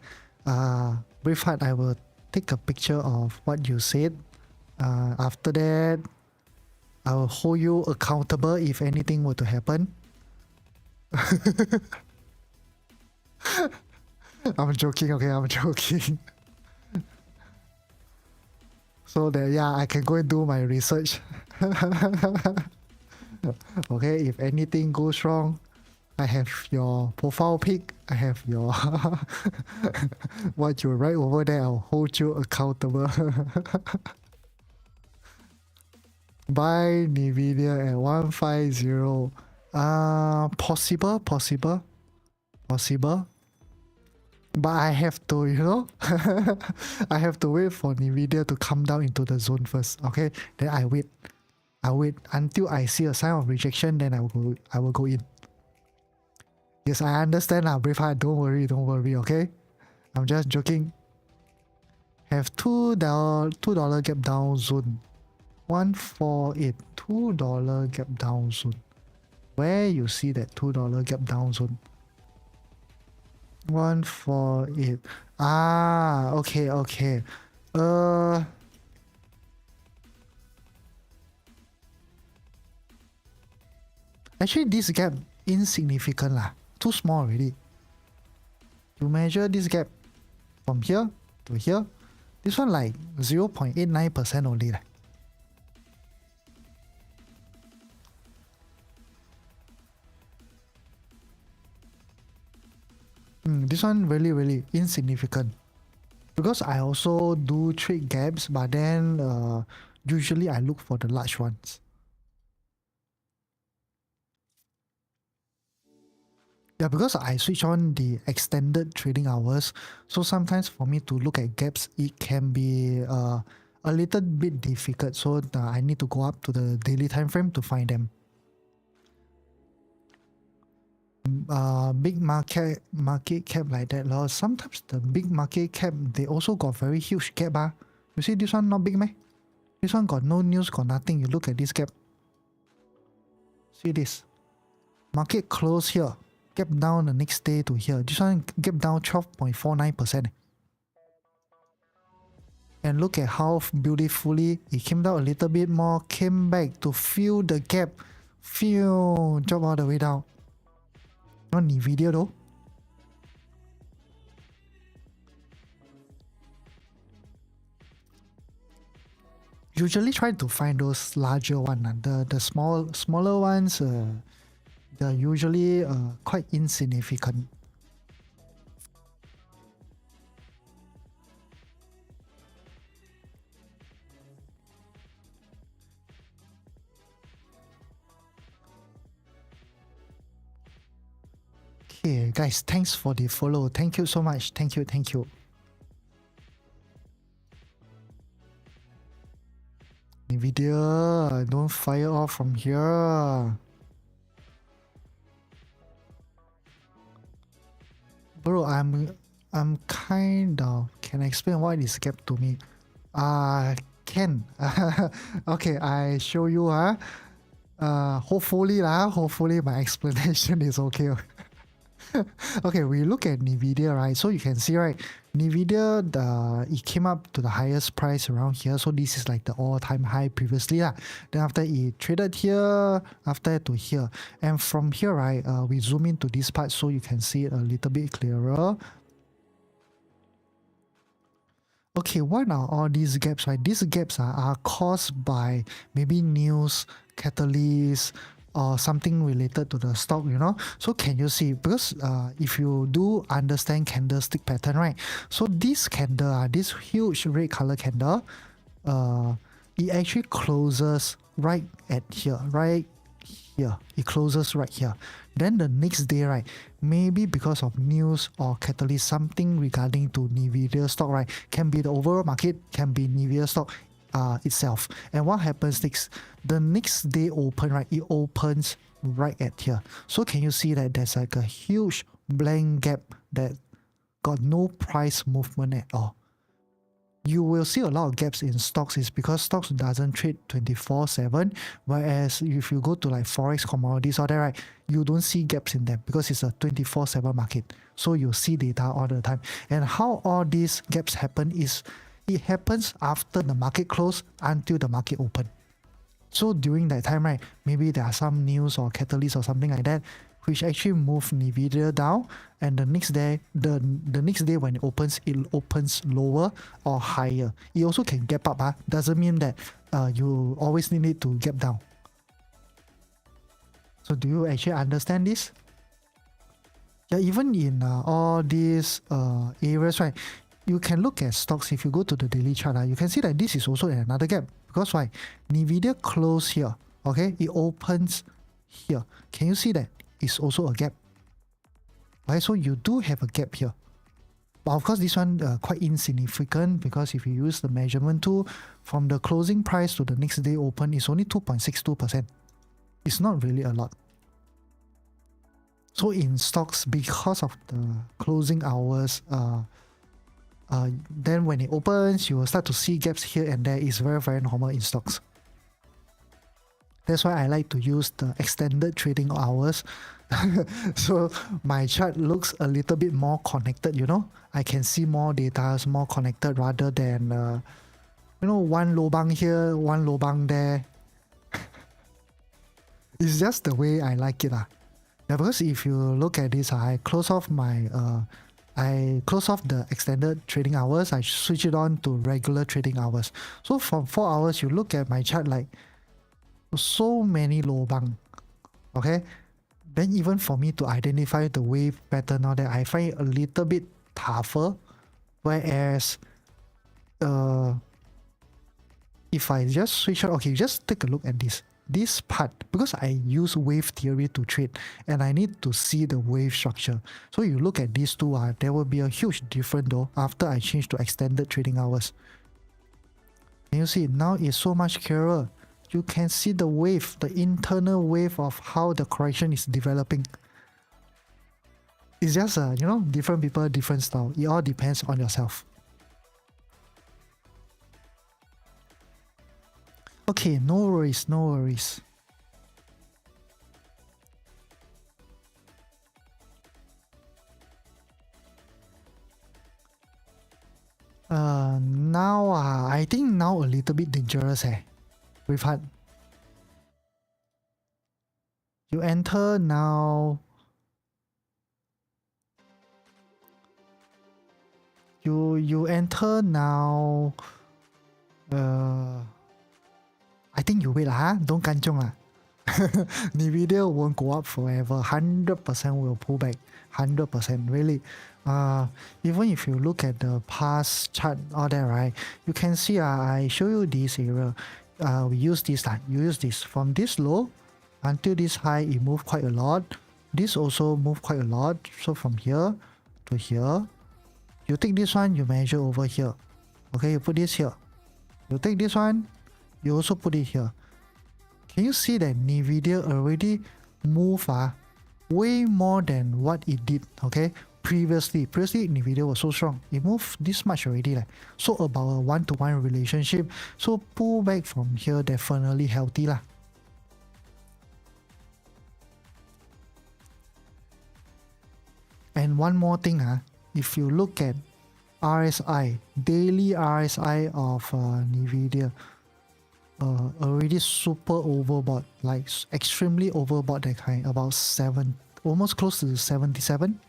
Braveheart, I will take a picture of what you said. After that, I will hold you accountable if anything were to happen. I'm joking, okay, I'm joking. So that, yeah, I can go and do my research. Okay, if anything goes wrong, I have your profile pic, I have your what you write over there, I'll hold you accountable. Buy NVIDIA at 150. Possible. But I have to, I have to wait for NVIDIA to come down into the zone first. Okay, then I wait until I see a sign of rejection, then I will go in. Yes, I understand now, Braveheart. Don't worry, okay? I'm just joking. Have $2 gap down zone. 148, $2 gap down zone. Where you see that $2 gap down zone? 148. Okay. Actually, this gap insignificant lah. Too small already. You measure this gap from here to here. This one like 0.89% only. This one really insignificant. Because I also do trade gaps, but then usually I look for the large ones. Yeah, because I switch on the extended trading hours, so sometimes for me to look at gaps, it can be a little bit difficult. So I need to go up to the daily time frame to find them. Big market cap like that, sometimes the big market cap, they also got very huge gap. You see this one not big, meh? This one got no news, got nothing. You look at this gap. See this. Market close here. Gap down the next day to here. This one gap down 12.49%. And look at how beautifully it came down a little bit more, came back to fill the gap. Drop all the way down. Not NVIDIA though. Usually try to find those larger ones. The smaller ones, they're usually quite insignificant. Okay, guys, thanks for the follow. Thank you so much. Thank you. NVIDIA, don't fire off from here. Bro, I'm kind of... Can I explain why this gap to me? Can. Okay, I show you. Hopefully my explanation is okay. Okay, we look at NVIDIA, right? So you can see, right, NVIDIA, it came up to the highest price around here. So this is like the all-time high previously. Then after it traded here, after to here. And from here, right, we zoom into this part so you can see it a little bit clearer. Okay, what are all these gaps, right? These gaps are caused by maybe news, catalysts, or something related to the stock, So can you see? Because if you do understand candlestick pattern, right? So this candle, this huge red color candle, it actually closes right at here, right here. It closes right here. Then the next day, right, maybe because of news or catalyst, something regarding to NVIDIA stock, right, can be the overall market, can be NVIDIA stock itself. And what happens next? The next day open, right, it opens right at here. So can you see that there's like a huge blank gap that got no price movement at all? You will see a lot of gaps in stocks is because stocks doesn't trade 24/7, whereas if you go to like forex, commodities, all that, right, you don't see gaps in them because it's a 24/7 market. So you see data all the time. And how all these gaps happen is it happens after the market close until the market open. So during that time, right, maybe there are some news or catalyst or something like that which actually move NVIDIA down, and the next day when it opens lower or higher. It also can gap up. Doesn't mean that you always need it to gap down. So do you actually understand this? Yeah, even in all these areas, right, you can look at stocks. If you go to the daily chart, you can see that this is also another gap. Because why? NVIDIA close here. Okay, it opens here. Can you see that? It's also a gap. Right, so you do have a gap here. But of course, this one quite insignificant because if you use the measurement tool, from the closing price to the next day open, it's only 2.62%. It's not really a lot. So in stocks, because of the closing hours, then when it opens, you will start to see gaps here and there. It's very, very normal in stocks. That's why I like to use the extended trading hours. So my chart looks a little bit more connected, I can see more data, more connected rather than, one lobang here, one lobang there. It's just the way I like it. Yeah, because if you look at this, I close off the extended trading hours. I switch it on to regular trading hours. So from 4 hours, you look at my chart like so many lobang. Okay, then even for me to identify the wave pattern, now that I find it a little bit tougher. Whereas, if I just switch on, okay, just take a look at this part, because I use wave theory to trade and I need to see the wave structure. So you look at these two, there will be a huge difference though after I change to extended trading hours. And you see now it's so much clearer. You can see the wave, the internal wave of how the correction is developing. It's just different people, different style. It all depends on yourself. Okay, no worries, no worries. Now I think now a little bit dangerous We've had you enter now. You enter now. I think you wait don't kanchong Nvidia won't go up forever. 100% will pull back. 100% really. Even if you look at the past chart, all that, right? You can see I show you this area. We use this time. You use this from this low until this high. It moved quite a lot. This also moved quite a lot. So from here to here, you take this one, you measure over here. Okay, you put this here. You take this one, you also put it here. Can you see that Nvidia already moved way more than what it did, okay? Previously Nvidia was so strong. It moved this much already. So about a 1-to-1 relationship. So pull back from here definitely healthy. And one more thing, if you look at RSI, daily RSI of Nvidia, already super overbought, like extremely overbought, that kind, about 7, almost close to 77.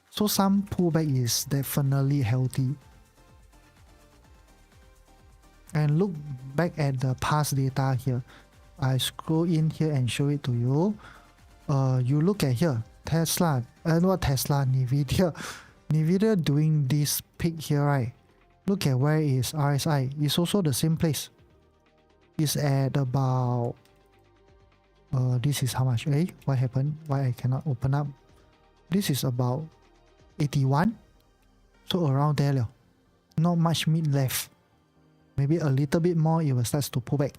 So some pullback is definitely healthy. And look back at the past data here. I scroll in here and show it to you. You look at here, Tesla, not Tesla, Nvidia. Nvidia doing this peak here, right? Look at where is RSI. It's also the same place. It's at about this is how much? What happened? Why I cannot open up? This is about 81. So around there. Not much meat left. Maybe a little bit more, it will start to pull back.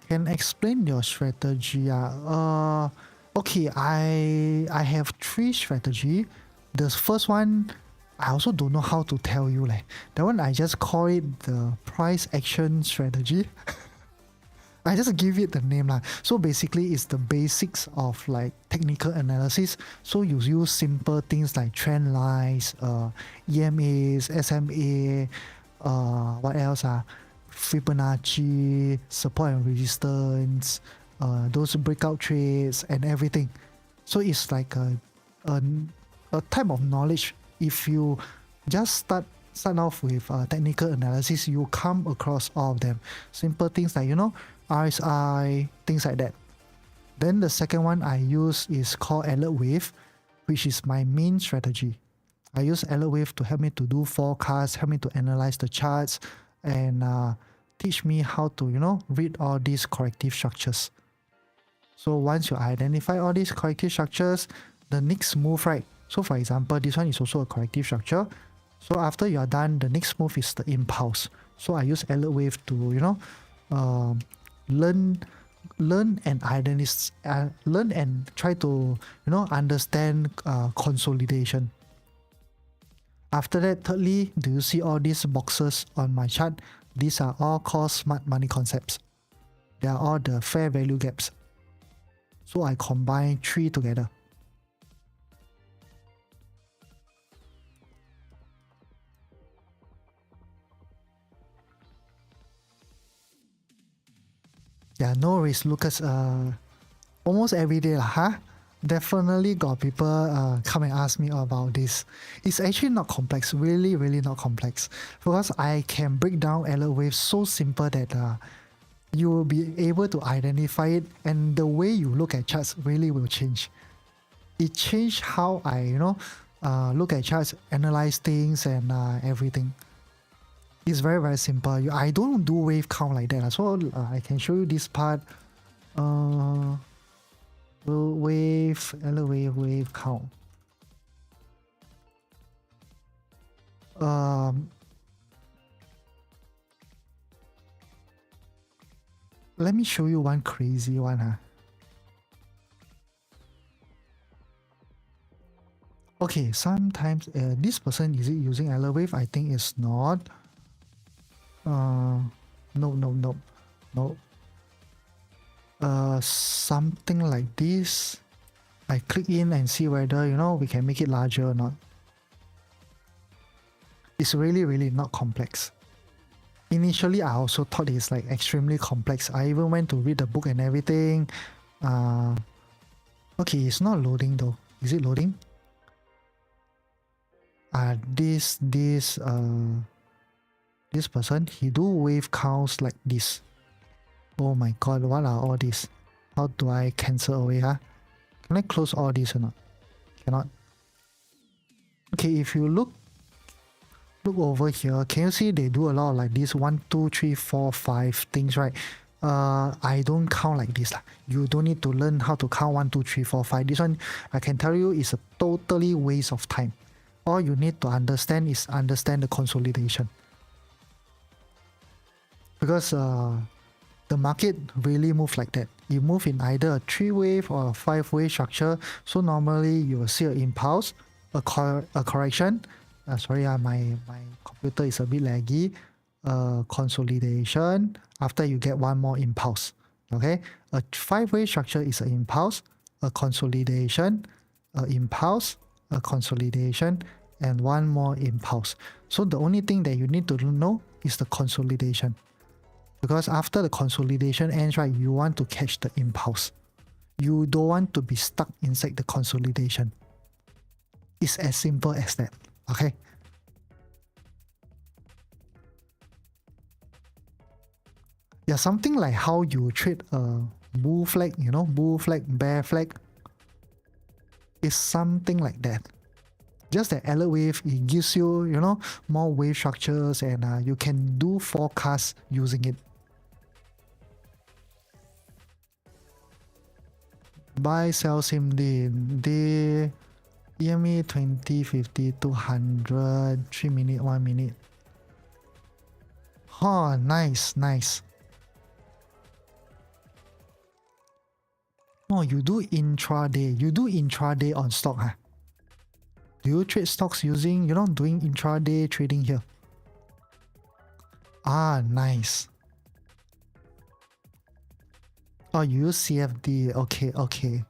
Can explain your strategy. Okay, I have 3 strategy. The first one, I also don't know how to tell you. That one I just call it the price action strategy. I just give it the name. So basically it's the basics of technical analysis. So you use simple things like trend lines, EMAs, SMA, what else? Fibonacci, support and resistance, those breakout trades and everything. So it's like a type of knowledge. If you just start off with technical analysis, you come across all of them. Simple things like RSI, things like that. Then the second one I use is called alert wave, which is my main strategy. I use alert wave to help me to do forecasts, help me to analyze the charts, and teach me how to read all these corrective structures. So once you identify all these corrective structures, the next move, right? So for example, this one is also a corrective structure. So after you are done, the next move is the impulse. So I use alert wave to learn and learn and try to understand consolidation. After that, thirdly, do you see all these boxes on my chart? These are all called smart money concepts. They are all the fair value gaps. So I combine 3 together. Yeah, no worries, Lucas. Almost every day, huh? Definitely got people come and ask me about this. It's actually not complex, really, really not complex. Because I can break down alert waves so simple that you will be able to identify it, and the way you look at charts really will change. It changed how I, look at charts, analyze things, and everything. It's very, very simple. I don't do wave count like that. So I can show you this part. Wave count. Let me show you one crazy one, huh? Okay, sometimes this person, is it using alert wave? I think it's not. No. Something like this. I click in and see whether, we can make it larger or not. It's really, really not complex. Initially, I also thought it's like extremely complex. I even went to read the book and everything. Okay, it's not loading though. Is it loading? This person, he do wave counts like this. Oh my god, what are all these? How do I cancel away, huh? Can I close all these or not? Cannot. Okay, if you look over here, can you see they do a lot of like this 1, 2, 3, 4, 5 things, right? I don't count like this. You don't need to learn how to count 1, 2, 3, 4, 5. This one, I can tell you, is a totally waste of time. All you need to understand is understand the consolidation. Because the market really moves like that. You move in either a 3-wave or a 5-wave structure. So normally you will see an impulse, a correction. Sorry, my computer is a bit laggy. Consolidation after you get one more impulse. Okay, a 5-wave structure is an impulse, a consolidation, a impulse, a consolidation, and one more impulse. So the only thing that you need to know is the consolidation. Because after the consolidation ends, right, you want to catch the impulse. You don't want to be stuck inside the consolidation. It's as simple as that. Okay. Yeah, something like how you trade a bull flag, bull flag, bear flag. It's something like that. Just the alert wave, it gives you, more wave structures, and you can do forecasts using it. Buy, sell, same day, EMA 20, 50, 200, 3 minute, 1 minute. Oh, nice. Oh, you do intraday. You do intraday on stock, huh? Do you trade stocks using, doing intraday trading here? Nice. Oh, you use CFD. Okay.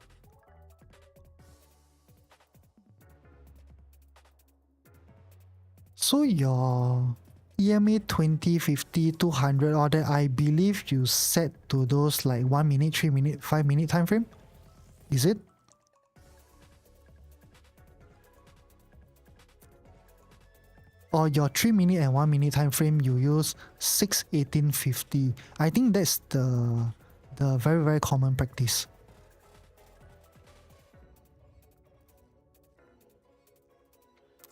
So your EMA 20, 50, 200, all that, I believe you set to those like 1 minute, 3 minute, 5 minute time frame? Is it? Or your 3 minute and 1 minute time frame, you use 6, 18, 50. I think that's the very, very common practice.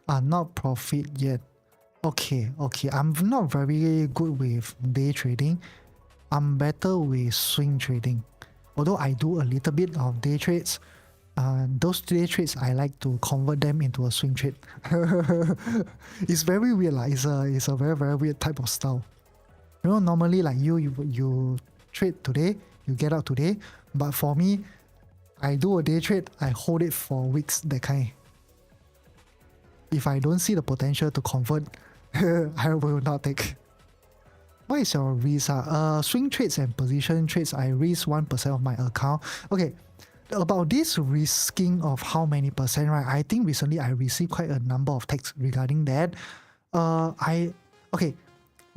Not profit yet. Okay. I'm not very good with day trading. I'm better with swing trading. Although I do a little bit of day trades, those day trades I like to convert them into a swing trade. It's very weird, it's a very, very weird type of style. Normally like you trade today, you get out today, but for me, I do a day trade, I hold it for weeks, that kind. If I don't see the potential to convert, I will not take. What is your risk? Swing trades and position trades, I risk 1% of my account. Okay, about this risking of how many percent, right? I think recently I received quite a number of texts regarding that. Okay,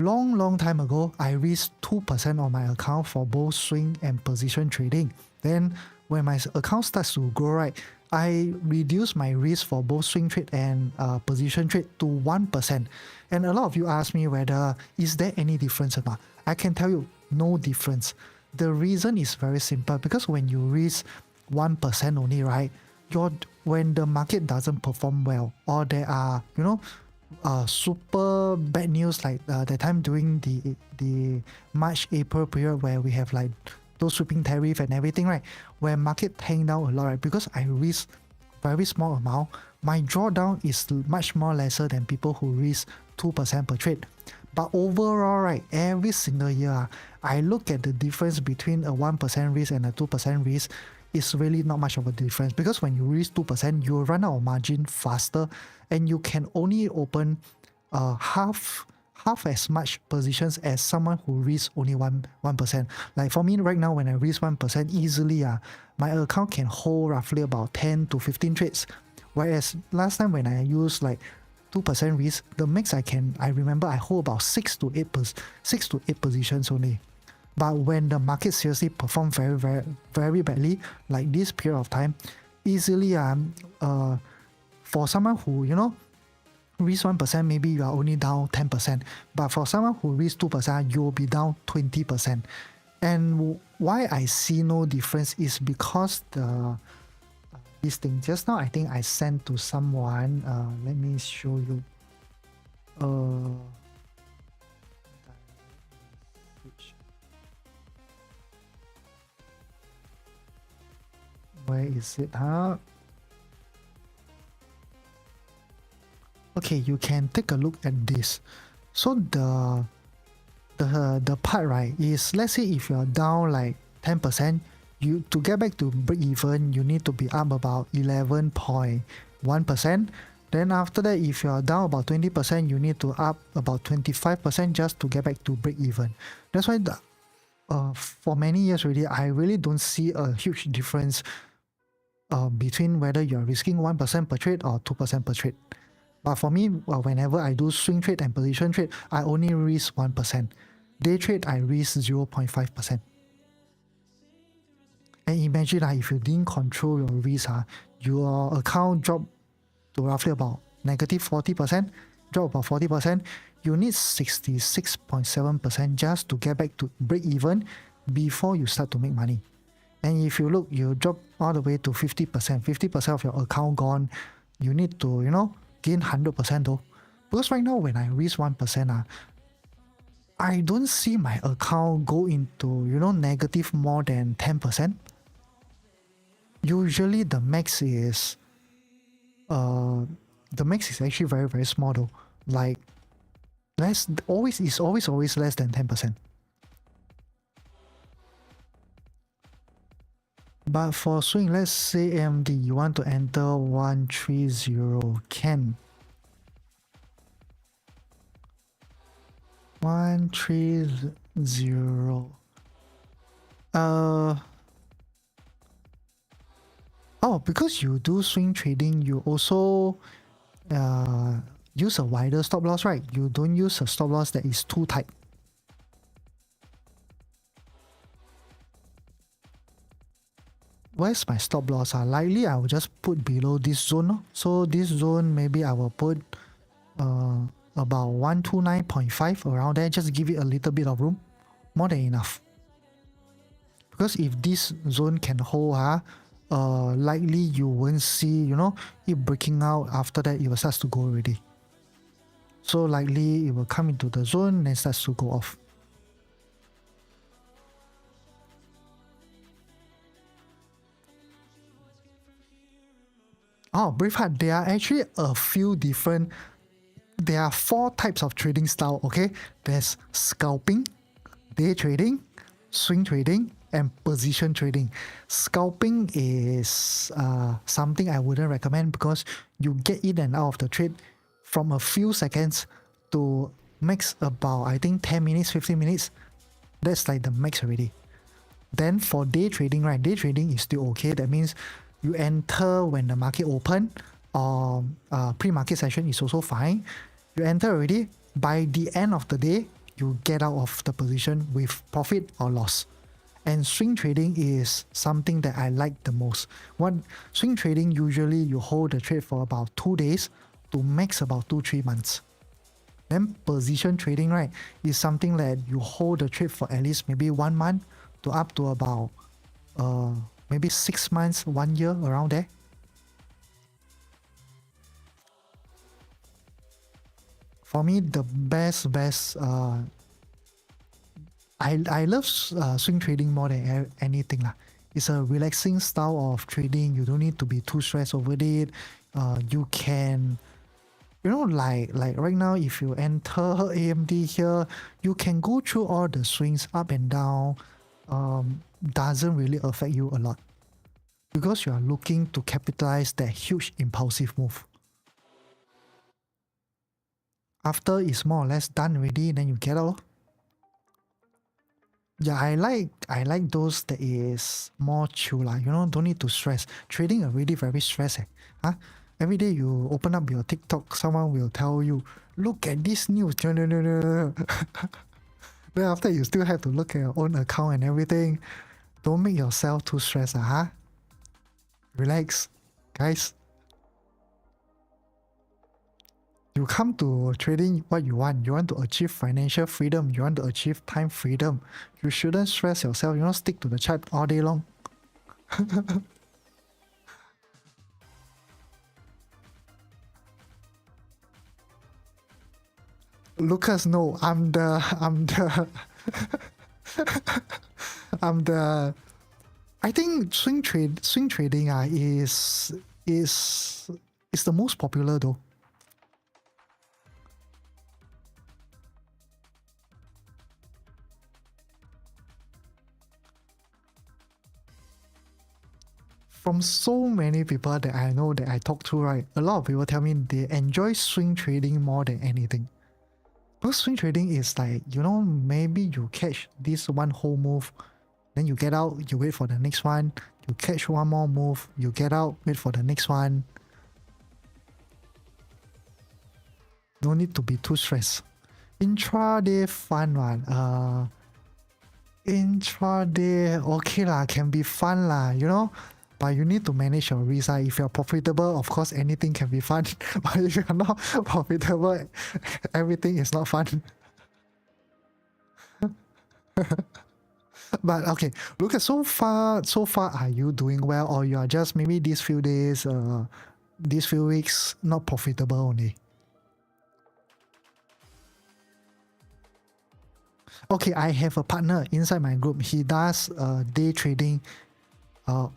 Long time ago, I risked 2% on my account for both swing and position trading. Then when my account starts to grow, right, I reduce my risk for both swing trade and position trade to 1%. And a lot of you ask me whether is there any difference or not. I can tell you no difference. The reason is very simple, because when you risk 1% only, right, when the market doesn't perform well, or there are, super bad news like that time during the March-April period where we have like those sweeping tariff and everything, right? Where market tanked down a lot, right? Because I risk very small amount, my drawdown is much more lesser than people who risk 2% per trade. But overall, right, every single year, I look at the difference between a 1% risk and a 2% risk. It's really not much of a difference, because when you risk 2%, you run out of margin faster, and you can only open half as much positions as someone who risks only 1%. Like for me right now, when I risk 1%, easily my account can hold roughly about 10 to 15 trades. Whereas last time when I used like 2% risk, the max I remember I hold about 6 to 8 positions only. But when the market seriously performed very badly, like this period of time, easily for someone who risk 1%, maybe you are only down 10%. But for someone who risk 2%, you will be down 20%. And why I see no difference is because this thing just now I think I sent to someone. Let me show you. Where is it? Okay, you can take a look at this. So the part, right, is, let's say if you're down like 10%, you to get back to break even, you need to be up about 11.1%. Then after that, if you're down about 20%, you need to up about 25% just to get back to break even. That's why for many years already, I really don't see a huge difference between whether you're risking 1% per trade or 2% per trade. But for me, whenever I do swing trade and position trade, I only risk 1%. Day trade, I risk 0.5%. And imagine if you didn't control your risk, your account dropped to roughly about negative 40%, drop about 40%, you need 66.7% just to get back to break even before you start to make money. And if you look, you drop all the way to 50% of your account gone, you need to, gain 100% though. Because right now when I risk 1%, I don't see my account go into, negative more than 10%. Usually the max is actually very small though. Like always less than 10%. But for swing, let's say AMD, you want to enter 130, can. 130. Because you do swing trading, you also use a wider stop loss, right? You don't use a stop loss that is too tight. Where's my stop loss? Likely I will just put below this zone. So this zone, maybe I will put about 129.5 around there. Just give it a little bit of room. More than enough. Because if this zone can hold, likely you won't see, it breaking out. After that, it will start to go already. So likely it will come into the zone and starts to go off. Braveheart, there are actually a few different, there are 4 types of trading style, okay? There's scalping, day trading, swing trading, and position trading. Scalping is something I wouldn't recommend, because you get in and out of the trade from a few seconds to max about, I think, 10 minutes, 15 minutes. That's like the max already. Then for day trading, right, day trading is still okay. That means you enter when the market open, or pre-market session is also fine. You enter already. By the end of the day, you get out of the position with profit or loss. And swing trading is something that I like the most. Swing trading, usually you hold the trade for about 2 days to max about 2-3 months. Then position trading, right, is something that you hold the trade for at least maybe 1 month to up to about maybe 6 months, 1 year, around there. For me, the best I love swing trading more than anything lah. It's a relaxing style of trading. You don't need to be too stressed over it. You can, like right now, if you enter AMD here, you can go through all the swings up and down. Doesn't really affect you a lot because you are looking to capitalize that huge impulsive move. After it's more or less done already, then you get out. Yeah, I like those that is more chill lah. Don't need to stress. Trading already very stress. Huh? Every day you open up your TikTok, someone will tell you, look at this news. Then after you still have to look at your own account and everything. Don't make yourself too stressed, huh? Relax, guys. You come to trading what you want. You want to achieve financial freedom. You want to achieve time freedom. You shouldn't stress yourself. Stick to the chart all day long. Lucas, no, I'm the I think swing trading is the most popular though. From so many people that I know that I talk to, right, a lot of people tell me they enjoy swing trading more than anything. Because swing trading is like, maybe you catch this one whole move, then you get out, you wait for the next one, you catch one more move, you get out, wait for the next one. No need to be too stressed. Intraday fun one. Intraday, okay lah, can be fun lah, but you need to manage your risk. If you're profitable, of course, anything can be fun. But if you're not profitable, everything is not fun. But okay, look at so far, are you doing well, or you are just maybe these few days, these few weeks not profitable only? Okay, I have a partner inside my group. He does day trading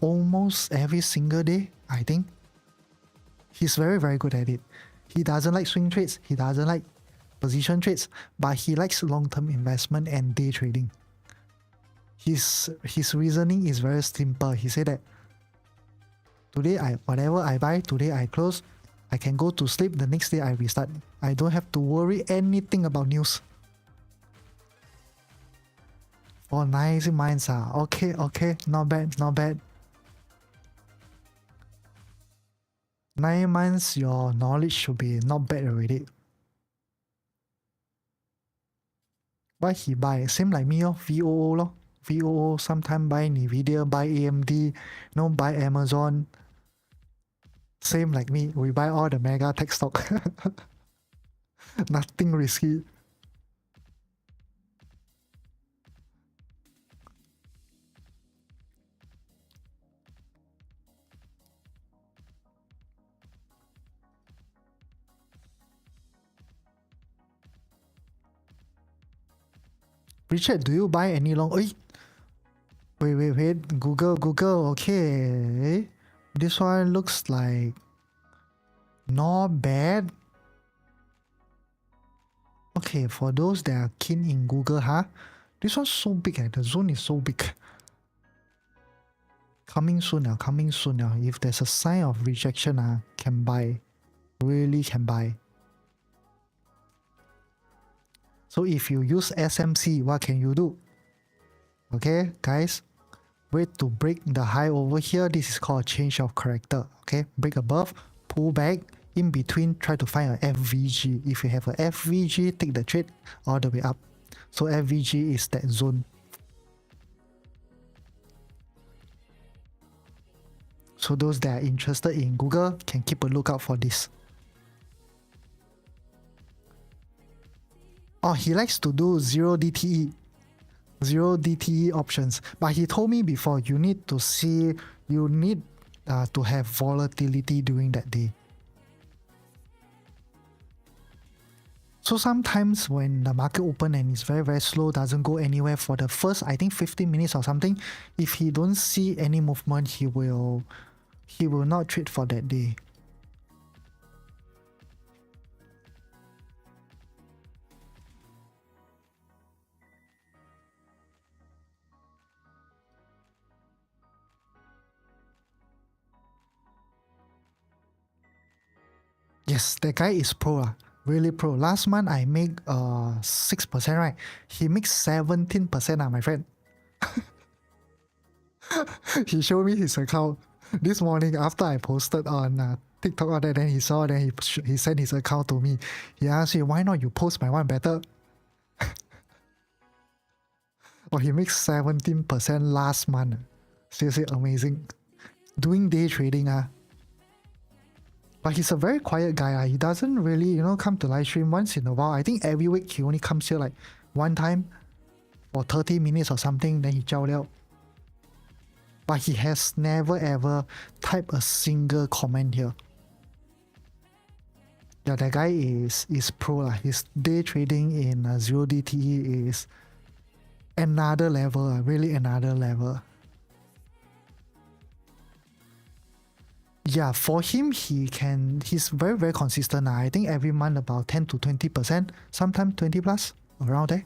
almost every single day, I think. He's very, very good at it. He doesn't like swing trades. He doesn't like position trades, but he likes long-term investment and day trading. His reasoning is very simple. He said that today whatever I buy, today I close, I can go to sleep, the next day I restart. I don't have to worry anything about news. For 9 months, okay, not bad. 9 months, your knowledge should be not bad already. What he buy? Same like me, VOO lor. VOO, sometime buy Nvidia, buy AMD, buy Amazon. Same like me, we buy all the mega tech stock. Nothing risky. Richard, do you buy any long? Wait. Google. Okay. This one looks like not bad. Okay, for those that are keen in Google, this one's so big, the zone is so big. Coming soon now. If there's a sign of rejection, can buy. Really can buy. So if you use SMC, what can you do? Okay, guys, wait to break the high over here. This is called change of character. Okay, break above, pull back, in between, try to find a FVG. If you have a FVG, take the trade all the way up. So FVG is that zone. So those that are interested in Google can keep a lookout for this. Oh, he likes to do 0 DTE. 0 DTE options. But he told me before, you need to have volatility during that day. So sometimes when the market open and it's very, very slow, doesn't go anywhere for the first, I think 15 minutes or something, if he don't see any movement, he will not trade for that day. Yes, that guy is pro. Really pro. Last month I make 6%, right? He makes 17%, my friend. He showed me his account this morning after I posted on TikTok on that. Then he saw, then he sent his account to me. He asked me, why not you post my one better? Oh, he makes 17% last month. Seriously amazing. Doing day trading. But he's a very quiet guy. He doesn't really, come to live stream once in a while. I think every week he only comes here like one time for 30 minutes or something, then he jiao liao. But he has never ever typed a single comment here. Yeah, that guy is pro. His day trading in 0 DTE is another level, really another level. Yeah, for him, he's very, very consistent. I think every month about 10 to 20%, sometimes 20 plus, around there.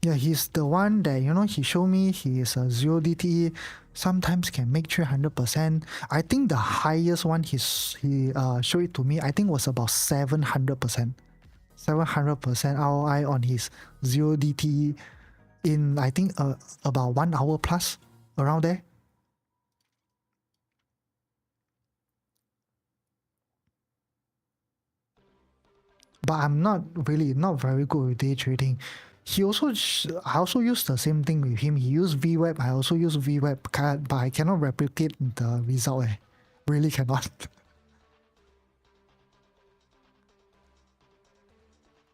Yeah, he's the one that, he showed me he is a 0 DTE, sometimes can make 300%. I think the highest one he showed it to me, I think was about 700%. 700% ROI on his 0 DTE in, I think, about 1 hour plus, around there. But I'm not very good with day trading. I also use the same thing with him. He used VWAP, I also use VWAP, but I cannot replicate the result. Really cannot.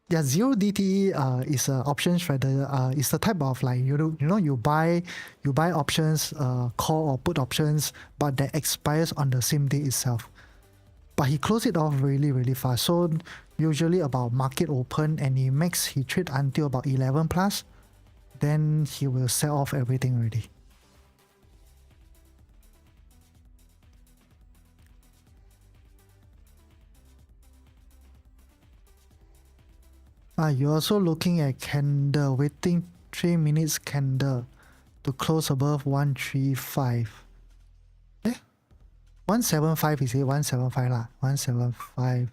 Yeah, 0 DTE is an option trader. It's the type of like you buy options, call or put options, but that expires on the same day itself. But he closed it off really, really fast. So usually about market open and he trade until about 11 plus, then he will sell off everything already. You're also looking at candle, waiting 3 minutes candle to close above 135. 175 is it? 175 lah. 175.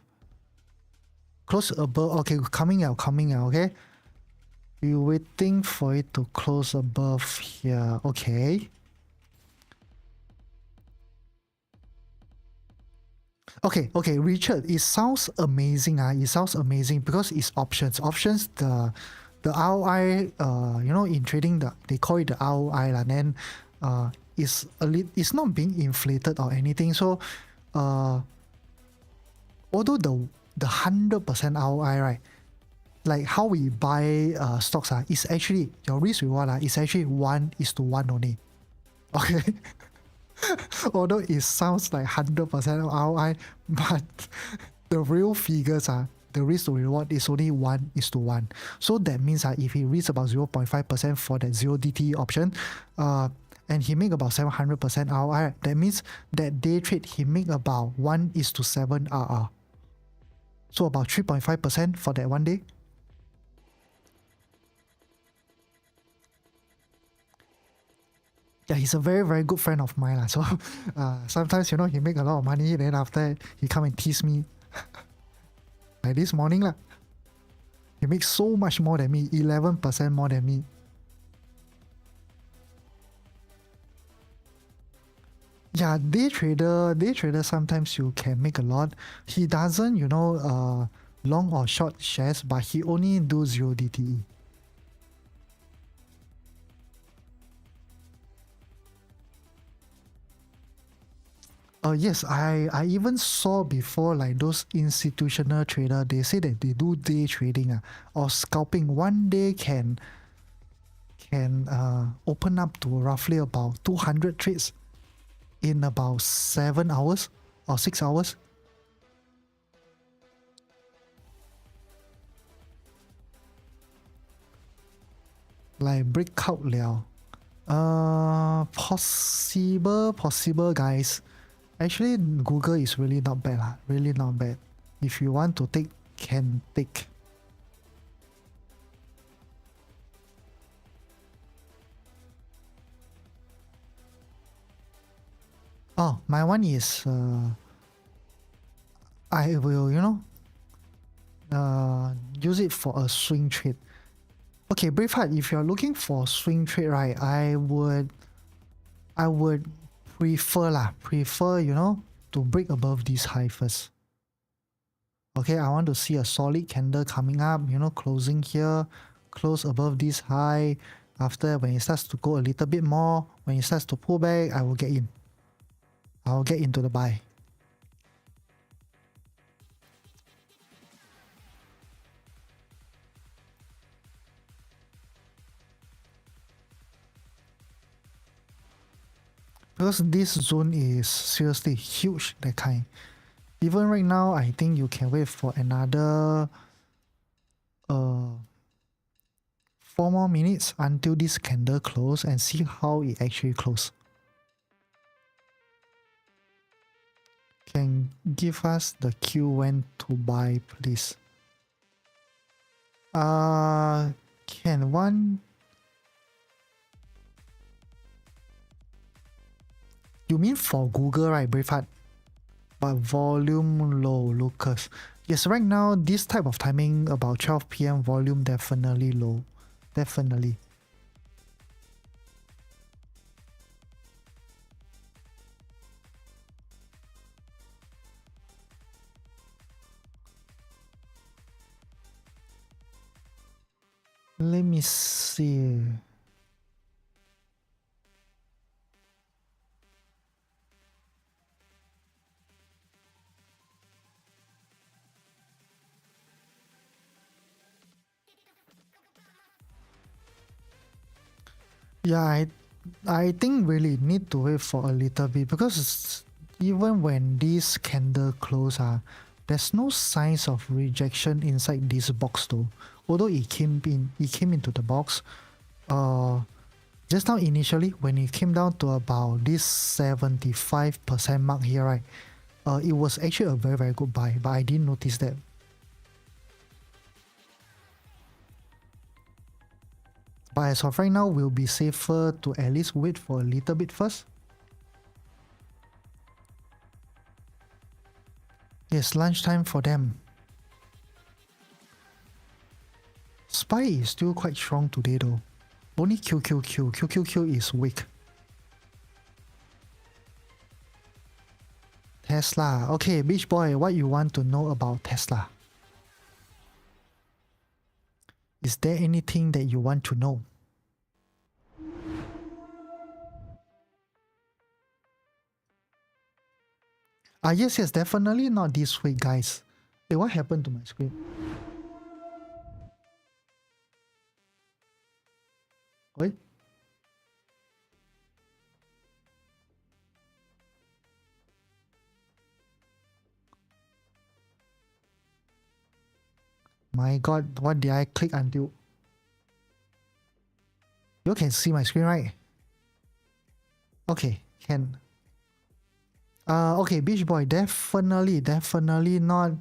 Close above. Okay, coming out, okay? We're waiting for it to close above here. Okay. Okay, Richard, it sounds amazing. It sounds amazing because it's options. Options, the ROI, in trading, they call it the ROI, and then it's not being inflated or anything. So, although the 100% ROI, right, like how we buy stocks, is actually your risk reward is actually 1:1 only. Okay. Although it sounds like 100% ROI, but the real figures the risk to reward is only 1:1. So that means if he reads about 0.5% for that 0 DTE option, and he make about 700% ROI, that means that day trade he make about 1:7 RR. So about 3.5% for that one day. Yeah, he's a very, very good friend of mine. So sometimes, he make a lot of money, then after he come and tease me. Like this morning, he makes so much more than me, 11% more than me. Yeah, day trader sometimes you can make a lot. He doesn't, long or short shares, but he only do 0 DTE. Yes, I even saw before like those institutional trader, they say that they do day trading or scalping. One day can open up to roughly about 200 trades in about 7 hours or 6 hours. Like breakout liao. Possible guys. Actually, Google is really not bad lah. Really not bad. If you want to take, can take. Oh, my one is I will use it for a swing trade. Okay, Braveheart, if you're looking for swing trade, right, I would prefer to break above this high first. Okay, I want to see a solid candle coming up, closing here, close above this high. After, when it starts to go a little bit more, when it starts to pull back, I will get in. I'll get into the buy. Because this zone is seriously huge, that kind. Even right now, I think you can wait for another 4 more minutes until this candle close and see how it actually close. Can give us the cue when to buy, please. Can one... You mean for Google, right, Braveheart? But volume low, Lucas. Yes, right now, this type of timing, about 12 PM, volume definitely low. Definitely. Let me see. Yeah, I think really need to wait for a little bit because even when this candle close, there's no signs of rejection inside this box though. Although it came into the box, just now initially when it came down to about this 75% mark here, right? It was actually a very very good buy, but I didn't notice that. But as of right now, we'll be safer to at least wait for a little bit first. Yes, lunchtime for them. SPY is still quite strong today though. Only QQQ is weak. Tesla. Okay, Beach Boy, what you want to know about Tesla? Is there anything that you want to know? Yes, definitely not this week, guys. Hey, what happened to my screen? Wait. My god, what did I click until? You can see my screen, right? Okay, can. Okay, Beach Boy, definitely not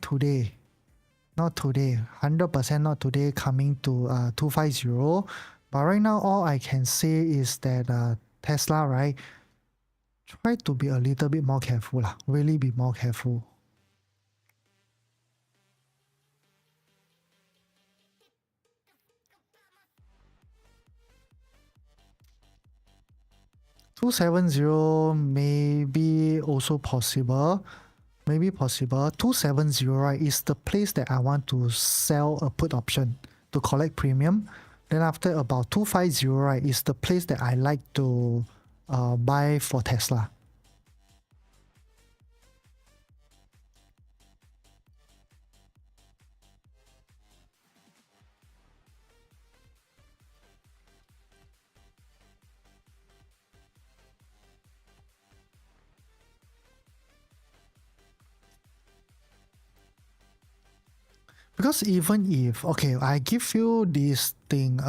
today. Not today. 100% not today, coming to 250. But right now, all I can say is that Tesla, right? Try to be a little bit more careful lah. Really be more careful. 270 maybe also possible. Maybe possible. 270, right, is the place that I want to sell a put option to collect premium. Then after about 250, right, is the place that I like to buy for Tesla. Because even if, okay, I give you this thing,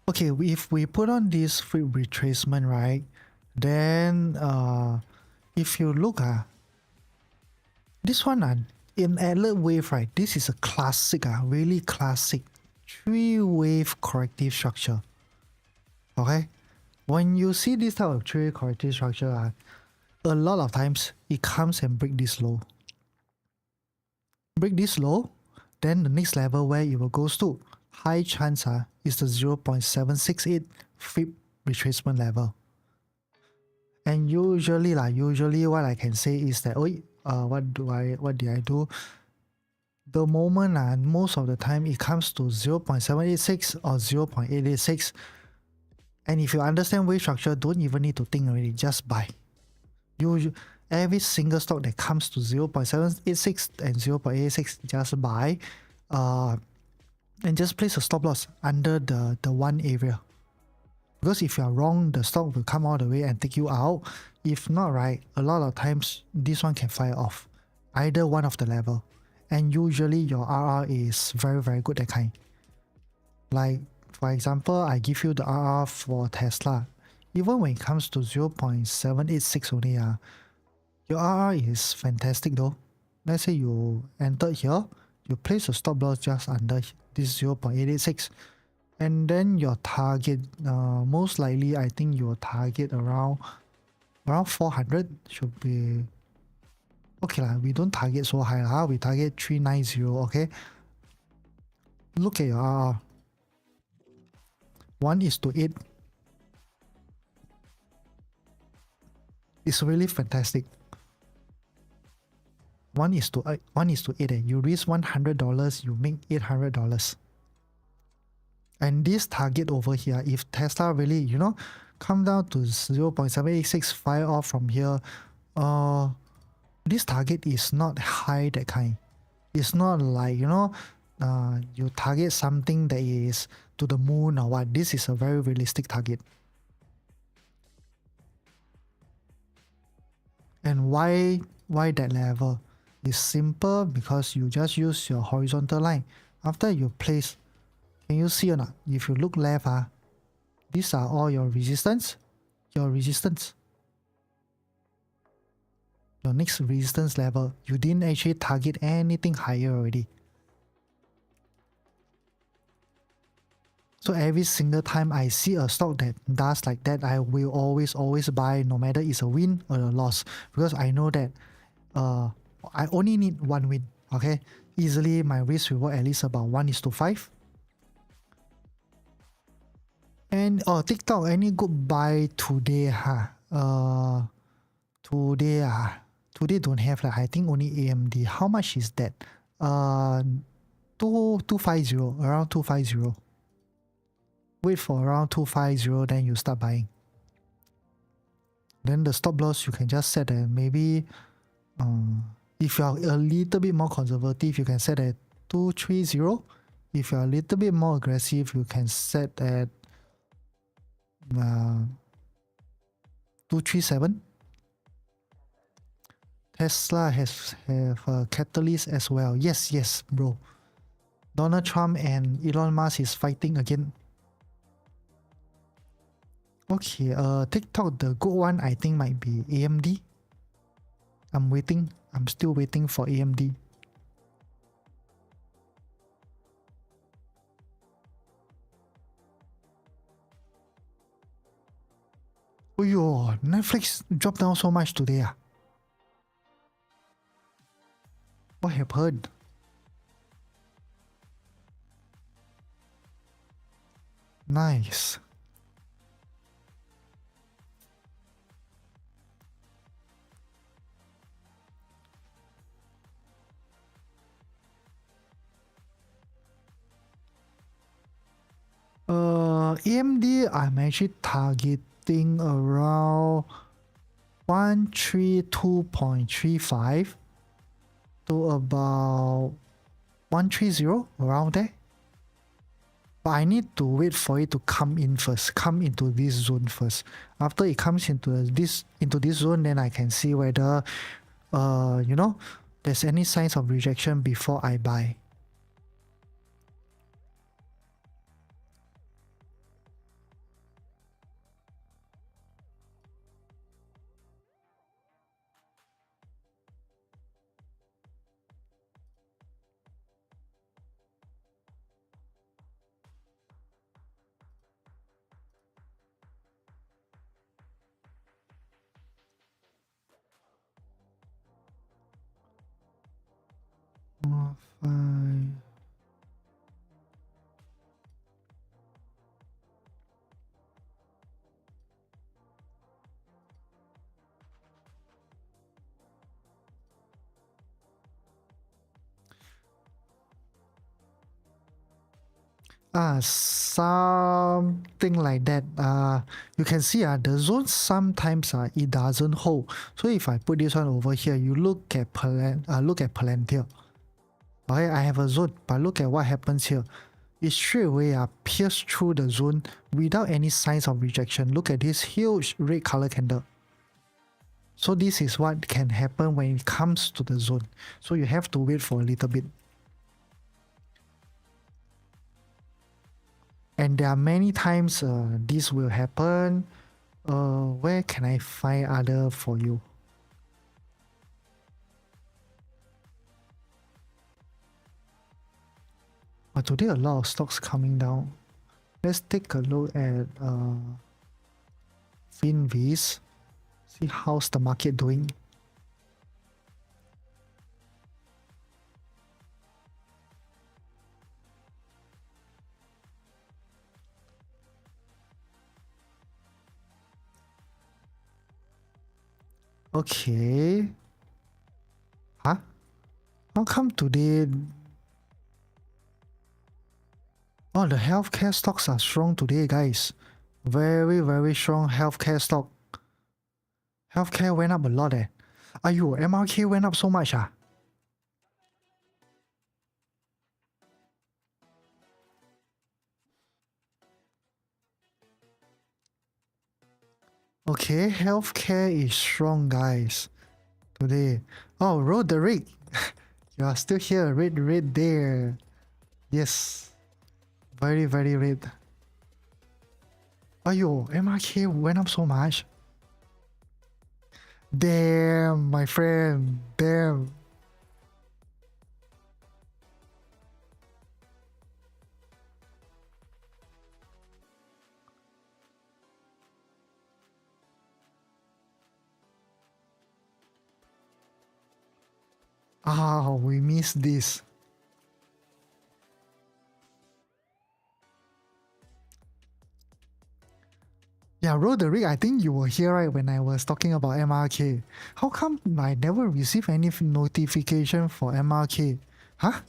okay, if we put on this free retracement, right, then if you look this one in alert wave, right, this is a classic, really classic 3-wave corrective structure. Okay, when you see this type of 3-wave corrective structure, a lot of times it comes and break this low. Break this low, then the next level where it will goes to, high chance is the 0.768 FIB retracement level. And usually what I can say is that what did I do? The moment most of the time it comes to 0.786 or 0.886, and if you understand wave structure, don't even need to think already, just buy. Every single stock that comes to 0.786 and 0.86, just buy, and just place a stop loss under the one area. Because if you are wrong, the stock will come all the way and take you out. If not, right, a lot of times this one can fire off either one of the level, and usually your RR is very, very good, that kind. Like for example, I give you the RR for Tesla. Even when it comes to 0.786 only, your RR is fantastic though. Let's say you entered here, you place a stop loss just under this 0.886, and then your target, most likely I think your target around 400 should be okay lah. We don't target so high lah. We target 390. Okay, look at your RR, 1:8. It's really fantastic. 1:8. You risk $100, you make $800. And this target over here, if Tesla really, come down to 0.786, fire off from here, this target is not high, that kind. It's not like, you target something that is to the moon or what. This is a very realistic target. And why that level? It's simple, because you just use your horizontal line. After you place, can you see or not? If you look left, these are all your resistance. Your next resistance level. You didn't actually target anything higher already. So every single time I see a stock that does like that, I will always buy, no matter it's a win or a loss, because I know that I only need one win. Okay, easily my risk reward at least about 1:5. And TikTok, any good buy today? Today don't have I think only AMD. How much is that? 250, around 250. Wait for around 250, then you start buying. Then the stop loss you can just set at maybe, if you are a little bit more conservative, you can set at 230. If you are a little bit more aggressive, you can set at 237. Tesla have a catalyst as well. Yes, bro. Donald Trump and Elon Musk is fighting again. Okay, TikTok, the good one I think might be AMD. I'm still waiting for AMD. Oh yo, Netflix dropped down so much today. What happened? Nice. AMD, I'm actually targeting around 132.35 to about 130, around there. But I need to wait for it to come in first, come into this zone first. After it comes into this zone, then I can see whether there's any signs of rejection before I buy. Fine. Something like that. You can see the zone sometimes it doesn't hold. So if I put this one over here, you look at Palantir. Okay, I have a zone, but look at what happens here. It straight away pierced through the zone without any signs of rejection. Look at this huge red color candle. So this is what can happen when it comes to the zone. So you have to wait for a little bit. And there are many times this will happen. Where can I find other for you? But today a lot of stocks coming down. Let's take a look at FinVis. See how's the market doing. Okay. Huh? How come today... Oh, the healthcare stocks are strong today, guys. Very, very strong healthcare stock. Healthcare went up a lot Ayo, MRK went up so much Okay, healthcare is strong, guys. Today. Oh, Roderick. You are still here. Red there. Yes. Very, very red. Ayo, MRK went up so much. Damn, my friend. Damn. We missed this. Yeah, Roderick, I think you were here right when I was talking about MRK. How come I never received any notification for MRK? Huh?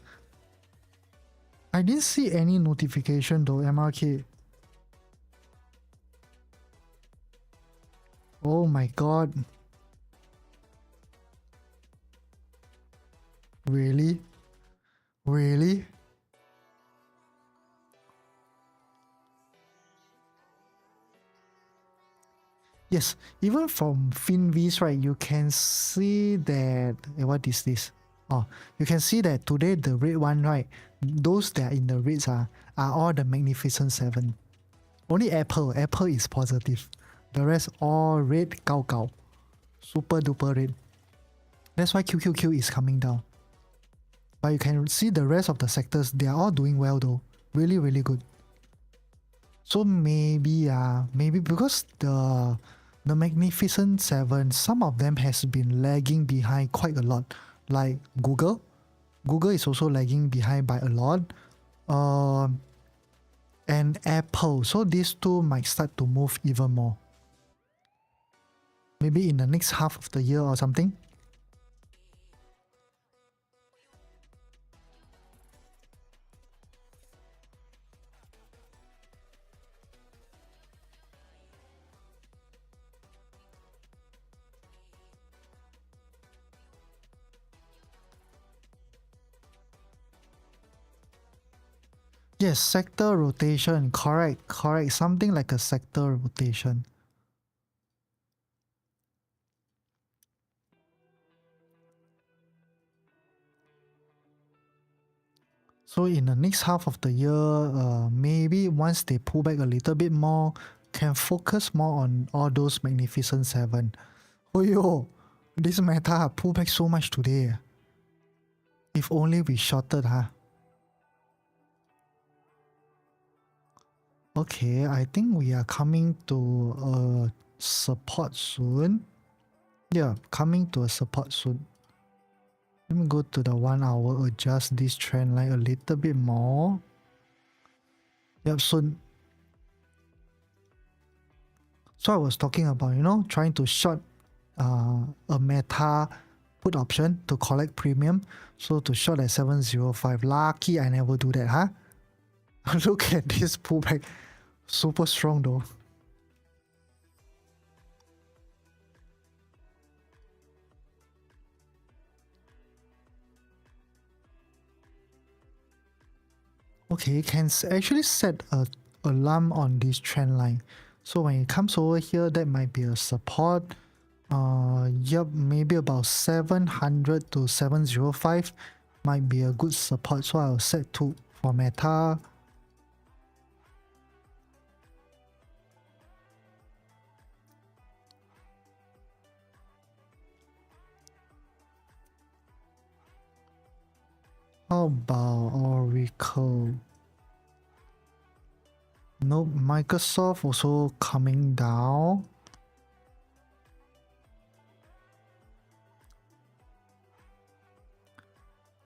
I didn't see any notification though, MRK. Oh my god. Really? Really? Yes, even from FinVis, right, you can see that... what is this? Oh, you can see that today the red one, right, those that are in the reds are all the Magnificent 7. Only Apple is positive. The rest all red, gao. Super duper red. That's why QQQ is coming down. But you can see the rest of the sectors, they are all doing well though. Really, really good. So maybe because the Magnificent 7, some of them has been lagging behind quite a lot. Like Google is also lagging behind by a lot. and Apple. So these two might start to move even more. Maybe in the next half of the year or something. Yes, sector rotation. Correct. Something like a sector rotation. So in the next half of the year, maybe once they pull back a little bit more, can focus more on all those Magnificent Seven. Oh yo, this meta pull back so much today. If only we shorted, huh? Okay, I think we are coming to a support soon. Yeah, coming to a support soon. Let me go to the 1 hour, adjust this trend line a little bit more. Yep, soon. So I was talking about, trying to short a meta put option to collect premium. So to short at 705. Lucky I never do that, huh? Look at this pullback. Super strong though. Okay, can actually set a alarm on this trend line. So when it comes over here, that might be a support. Yep, maybe about 700 to 705 might be a good support. So I'll set to for meta. How about Oracle? Nope, Microsoft also coming down.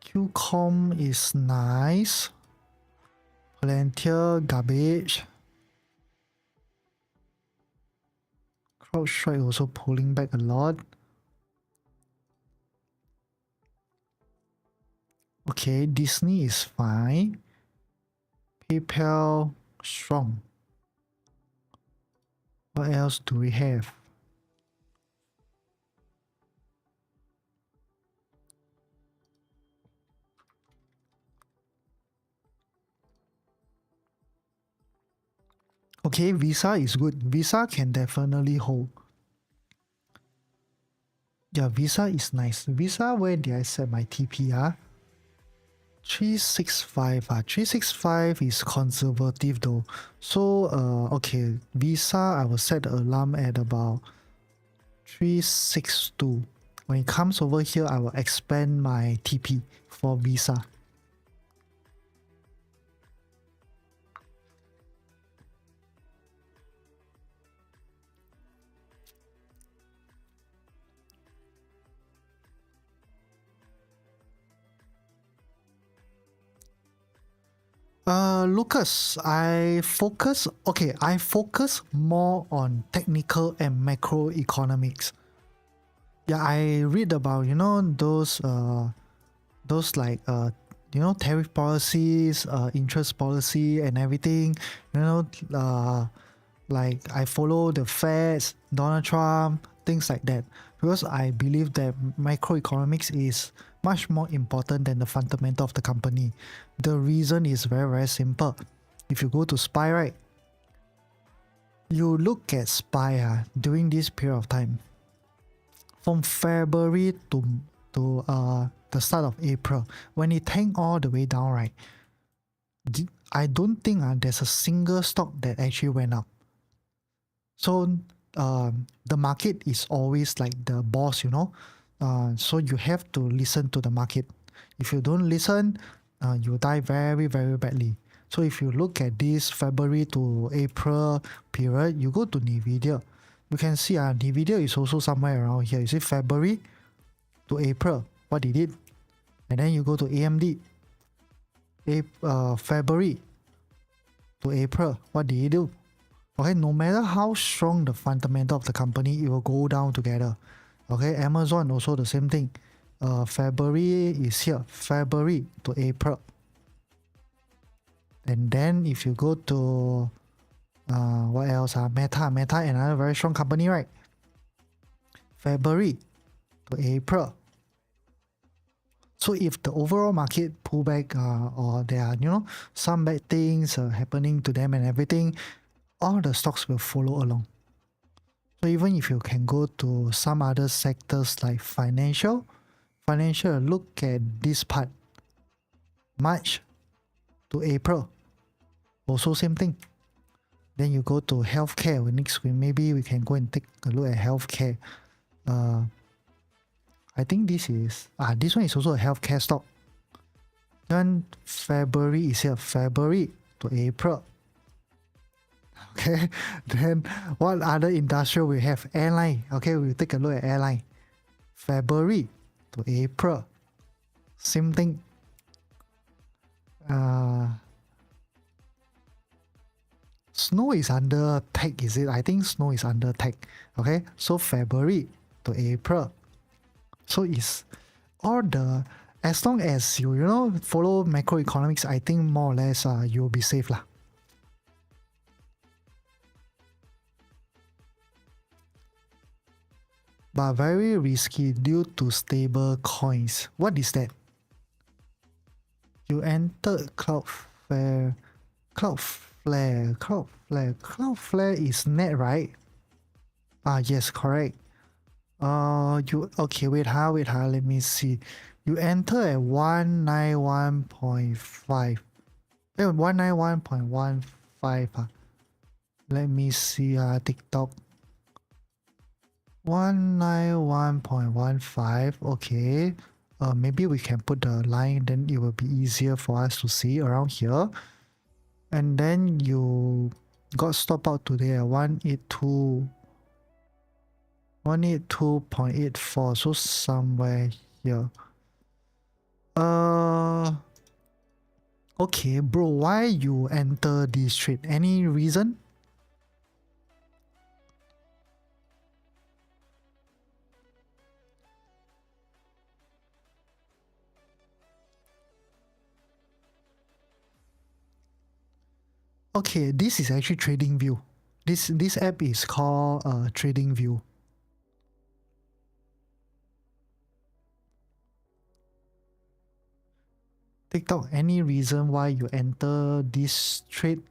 Qcom is nice. Palantir garbage. CrowdStrike also pulling back a lot. Okay, Disney is fine. PayPal strong. What else do we have? Okay, Visa is good. Visa can definitely hold. Yeah, Visa is nice. Visa, where did I set my TP? 365. 365 is conservative though. So, okay, Visa, I will set the alarm at about 362. When it comes over here, I will expand my TP for Visa. Lucas, I focus more on technical and macroeconomics. Yeah, I read about, those like, tariff policies, interest policy and everything, like I follow the Feds, Donald Trump, things like that. Because I believe that macroeconomics is much more important than the fundamental of the company. The reason is very, very simple. If you go to SPY, right, you look at SPY during this period of time. From February to the start of April, when it tanked all the way down, right, I don't think there's a single stock that actually went up. So the market is always like the boss, so you have to listen to the market. If you don't listen, you die very, very badly. So if you look at this February to April period, you go to NVIDIA. You can see NVIDIA is also somewhere around here. You see February to April, what it did. And then you go to AMD, February to April, what did it do? Okay, no matter how strong the fundamental of the company, it will go down together. Okay, Amazon also the same thing. February is here, February to April. And then if you go to what else? Meta, another very strong company, right? February to April. So if the overall market pullback or there are some bad things happening to them and everything, all the stocks will follow along. So even if you can go to some other sectors like financial, look at this part, March to April, also same thing. Then you go to healthcare. Next week maybe we can go and take a look at healthcare. I think this one is also a healthcare stock. Then February is here, February to April. Okay, then what other industrial we have? Airline. Okay, we'll take a look at airline. February to April. Same thing. Snow is under tech, is it? I think Snow is under tech. Okay, so February to April. So it's all as long as you follow macroeconomics, I think more or less you'll be safe lah. But very risky due to stable coins. What is that? You entered Cloudflare is net, right? Yes, correct. Okay, wait, let me see. You enter at 191.5. 191.15. Let me see, TikTok. 191.15. Okay. Maybe we can put the line, then it will be easier for us to see around here. And then you got stop out today at 182.84, so somewhere here. Okay, bro, why you enter this trade? Any reason? Okay, this is actually TradingView. This app is called TradingView. TikTok, any reason why you enter this trade?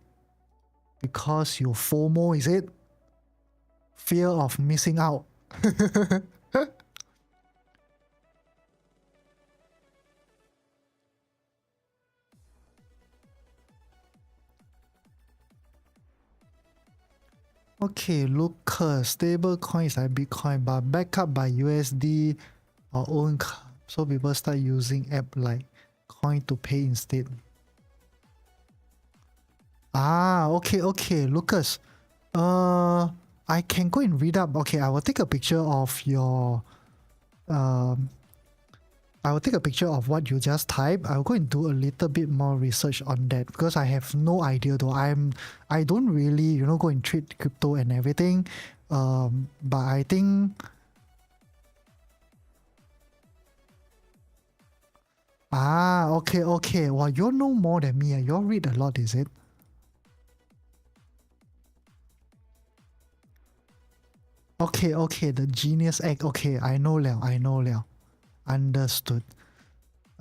Because you FOMO, is it? Fear of missing out. Okay, look, stable coins like Bitcoin, but backed up by USD or own. So people start using app like Coin to pay instead. Okay, Lucas. I can go and read up. Okay, I will take a picture of your. I will take a picture of what you just typed. I'll go and do a little bit more research on that because I have no idea though. I don't really go and trade crypto and everything. But I think. Okay. Well, you know more than me. You read a lot, is it? Okay, the Genius Act. Okay, I know liao. Understood.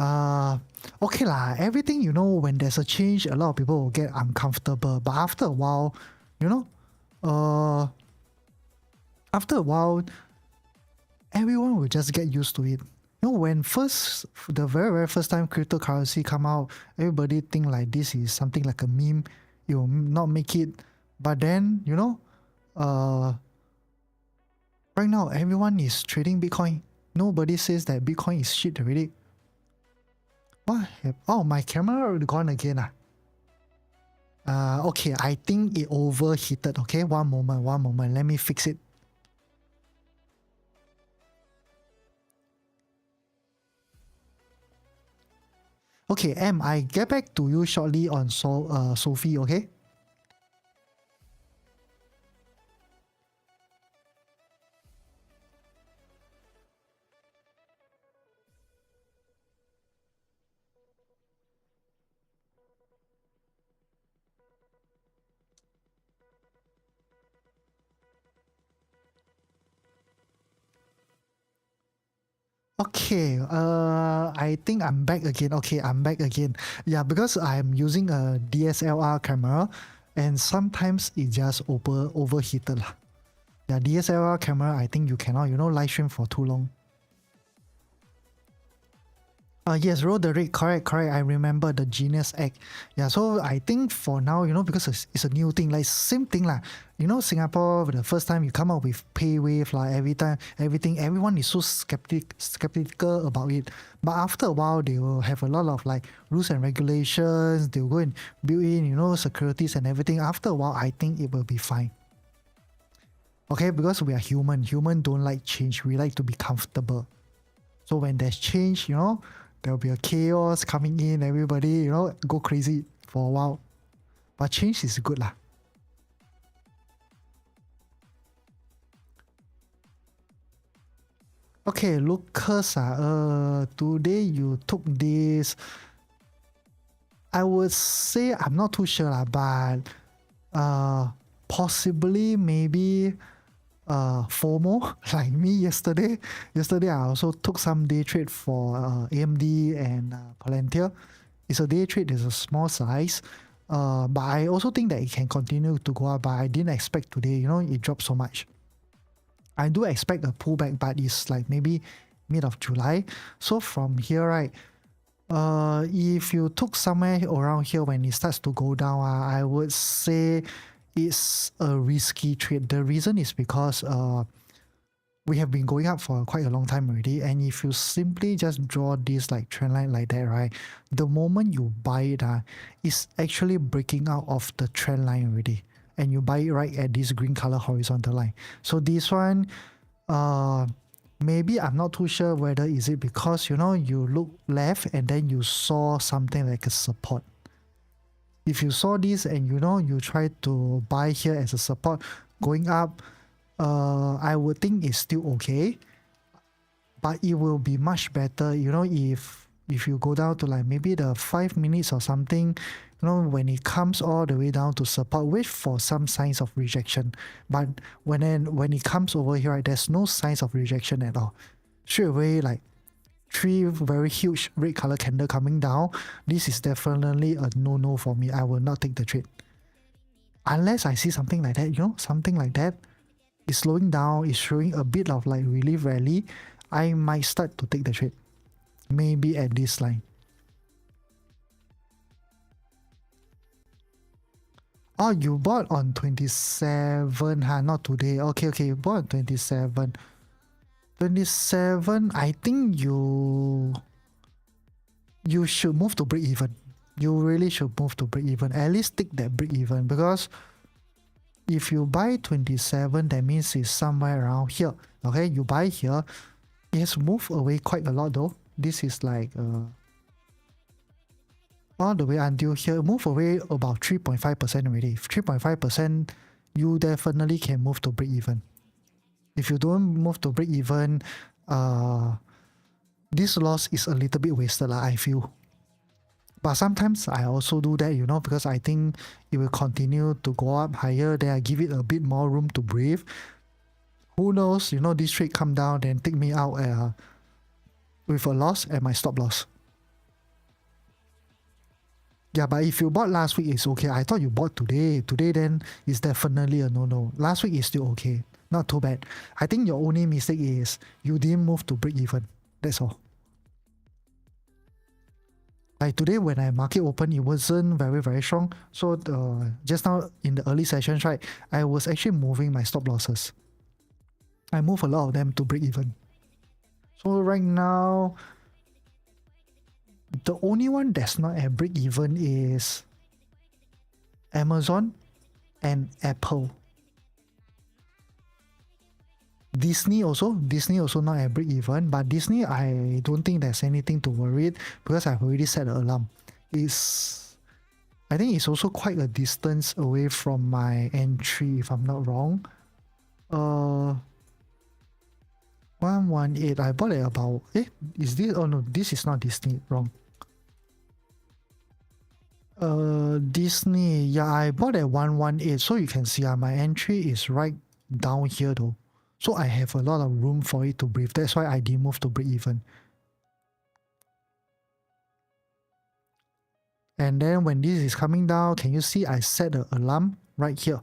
Okay lah. Everything when there's a change, a lot of people will get uncomfortable. But after a while, everyone will just get used to it. When the very, very first time cryptocurrency come out, everybody think like this is something like a meme. You will not make it. But then, right now everyone is trading Bitcoin. Nobody says that Bitcoin is shit already. What? Oh, my camera gone again. Okay, I think it overheated. Okay, one moment. Let me fix it. Okay, I get back to you shortly on Sophie, okay? Okay, I think I'm back again. Okay, I'm back again. Yeah, because I'm using a DSLR camera and sometimes it just overheated lah. Yeah, DSLR camera, I think you cannot, live stream for too long. Yes, Roderick, correct. I remember the Genius Act. Yeah, so I think for now, because it's a new thing, like same thing lah. Singapore, the first time you come up with PayWave, like everyone is so skeptical about it. But after a while, they will have a lot of like rules and regulations. They'll go and build in, securities and everything. After a while, I think it will be fine. Okay, because we are human. Human don't like change. We like to be comfortable. So when there's change, there'll be a chaos coming in, everybody, go crazy for a while. But change is good lah. Okay, Lucas, today you took this. I would say I'm not too sure lah, but possibly maybe FOMO like me yesterday. Yesterday I also took some day trade for AMD and Palantir. It's a day trade, it's a small size. But I also think that it can continue to go up, but I didn't expect today, it dropped so much. I do expect a pullback, but it's like maybe mid of July. So from here, right, if you took somewhere around here when it starts to go down, I would say it's a risky trade. The reason is because we have been going up for quite a long time already, and if you simply just draw this like trend line like that, right, the moment you buy it, it's actually breaking out of the trend line already, and you buy it right at this green color horizontal line. So this one, maybe I'm not too sure whether is it because you look left and then you saw something like a support. If you saw this and you try to buy here as a support going up, I would think it's still okay, but it will be much better, if you go down to like maybe the 5 minutes or something, when it comes all the way down to support, wait for some signs of rejection. But when it comes over here, right, there's no signs of rejection at all. Straight away, like 3 very huge red color candle coming down. This is definitely a no for me. I will not take the trade unless I see something like that. Something like that is slowing down, is showing a bit of like relief rally. I might start to take the trade, maybe at this line. Oh, you bought on 27, not today. Okay, you bought on 27. 27, I think you should move to break even. You really should move to break even. At least take that break even, because if you buy 27, that means it's somewhere around here. Okay, you buy here. It has moved away quite a lot though. This is like all the way until here. Move away about 3.5% already. 3.5%, you definitely can move to break even. If you don't move to break even, this loss is a little bit wasted, I feel. But sometimes I also do that, because I think it will continue to go up higher. Then I give it a bit more room to breathe. Who knows, this trade come down, then take me out with a loss at my stop loss. Yeah, but if you bought last week, it's okay. I thought you bought today. Today then is definitely a no. Last week is still okay. Not too bad. I think your only mistake is you didn't move to break even. That's all. Like today when I market open, it wasn't very strong. So just now in the early sessions, right, I was actually moving my stop losses. I move a lot of them to break even. So right now, the only one that's not at break even is Amazon and Apple. Disney also not at break even, but Disney I don't think there's anything to worry because I've already set an alarm. I think it's also quite a distance away from my entry if I'm not wrong. 118, I bought it about, is this, oh no, this is not Disney, wrong. Disney, yeah, I bought at 118, so you can see my entry is right down here though. So I have a lot of room for it to breathe. That's why I didn't move to break even. And then when this is coming down, can you see I set an alarm right here?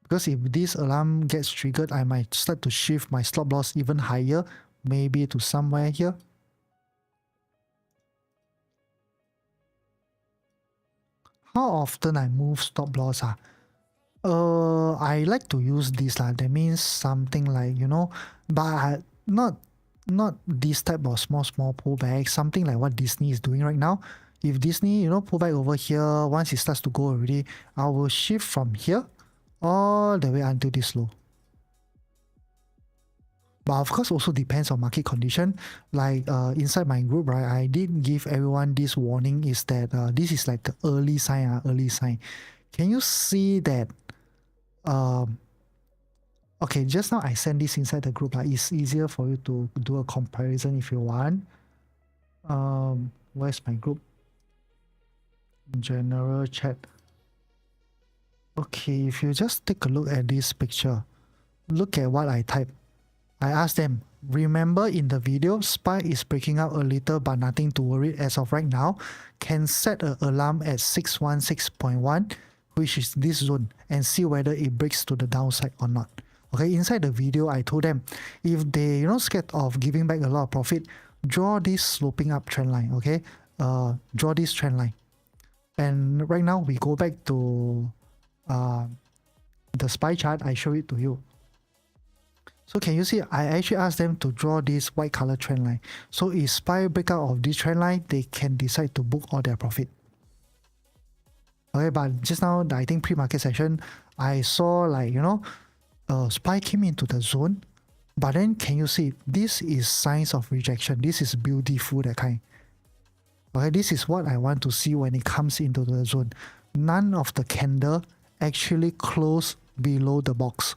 Because if this alarm gets triggered, I might start to shift my stop loss even higher, maybe to somewhere here. How often I move stop loss? I like to use this lah. That means something like, you know, but not this type of small pullback. Something like what Disney is doing right now. If Disney, you know, pull back over here, once it starts to go already, I will shift from here all the way until this low. But of course, also depends on market condition. Like inside my group, right, I did give everyone this warning is that this is like the early sign. Early sign. Can you see that? Okay, just now I sent this inside the group. It's easier for you to do a comparison if you want. Where's my group? General chat. Okay, if you just take a look at this picture, look at what I typed. I asked them, remember in the video, SPY is breaking out a little but nothing to worry as of right now. Can set an alarm at 616.1, which is this zone, and see whether it breaks to the downside or not. Okay, inside the video, I told them, if they, you know, scared of giving back a lot of profit, draw this sloping up trend line, okay? Draw this trend line. And right now, we go back to the SPY chart. I show it to you. So can you see, I actually asked them to draw this white color trend line. So if SPY break out of this trend line, they can decide to book all their profit. Okay, but just now, I think pre-market session, I saw like, you know, SPY came into the zone, but then can you see, this is signs of rejection. This is beautiful, that kind. Okay, this is what I want to see when it comes into the zone. None of the candle actually close below the box.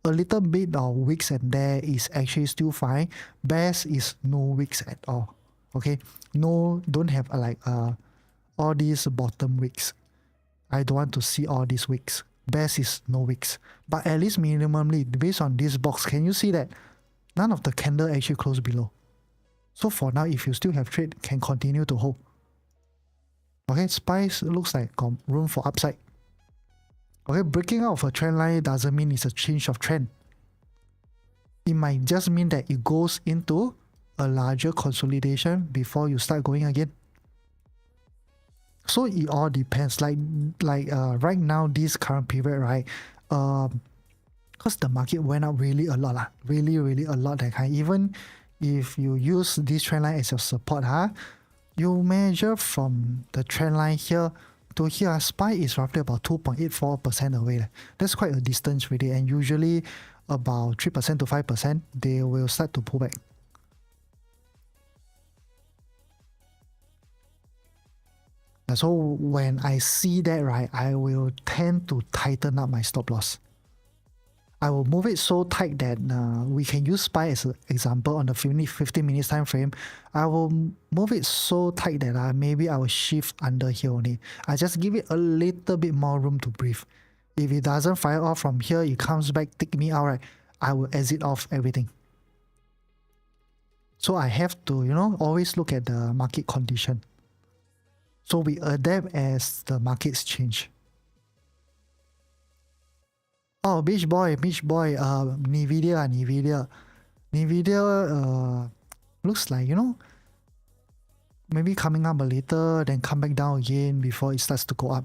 A little bit of wicks and there is actually still fine. Best is no wicks at all. Okay, no, don't have all these bottom wicks. I don't want to see all these wicks. Best is no wicks. But at least minimally, based on this box, can you see that none of the candle actually close below? So for now, if you still have trade, can continue to hold. Okay, SPY looks like room for upside. Okay, breaking out of a trend line doesn't mean it's a change of trend. It might just mean that it goes into a larger consolidation before you start going again. So it all depends. Like right now, this current period, right? Because the market went up really a lot, really a lot. That kind. Even if you use this trend line as your support, you measure from the trend line here to here, SPY is roughly about 2.84% away. That's quite a distance really, and usually about 3% to 5%, they will start to pull back. So when I see that, right, I will tend to tighten up my stop loss. I will move it so tight that we can use SPY as an example on the 15 minutes time frame. I will move it so tight that maybe I will shift under here only. I just give it a little bit more room to breathe. If it doesn't fire off from here, it comes back, take me out, right, I will exit off everything. So I have to, you know, always look at the market condition. So we adapt as the markets change. Oh, Beach Boy, Nvidia. Nvidia looks like, you know, maybe coming up a little, then come back down again before it starts to go up.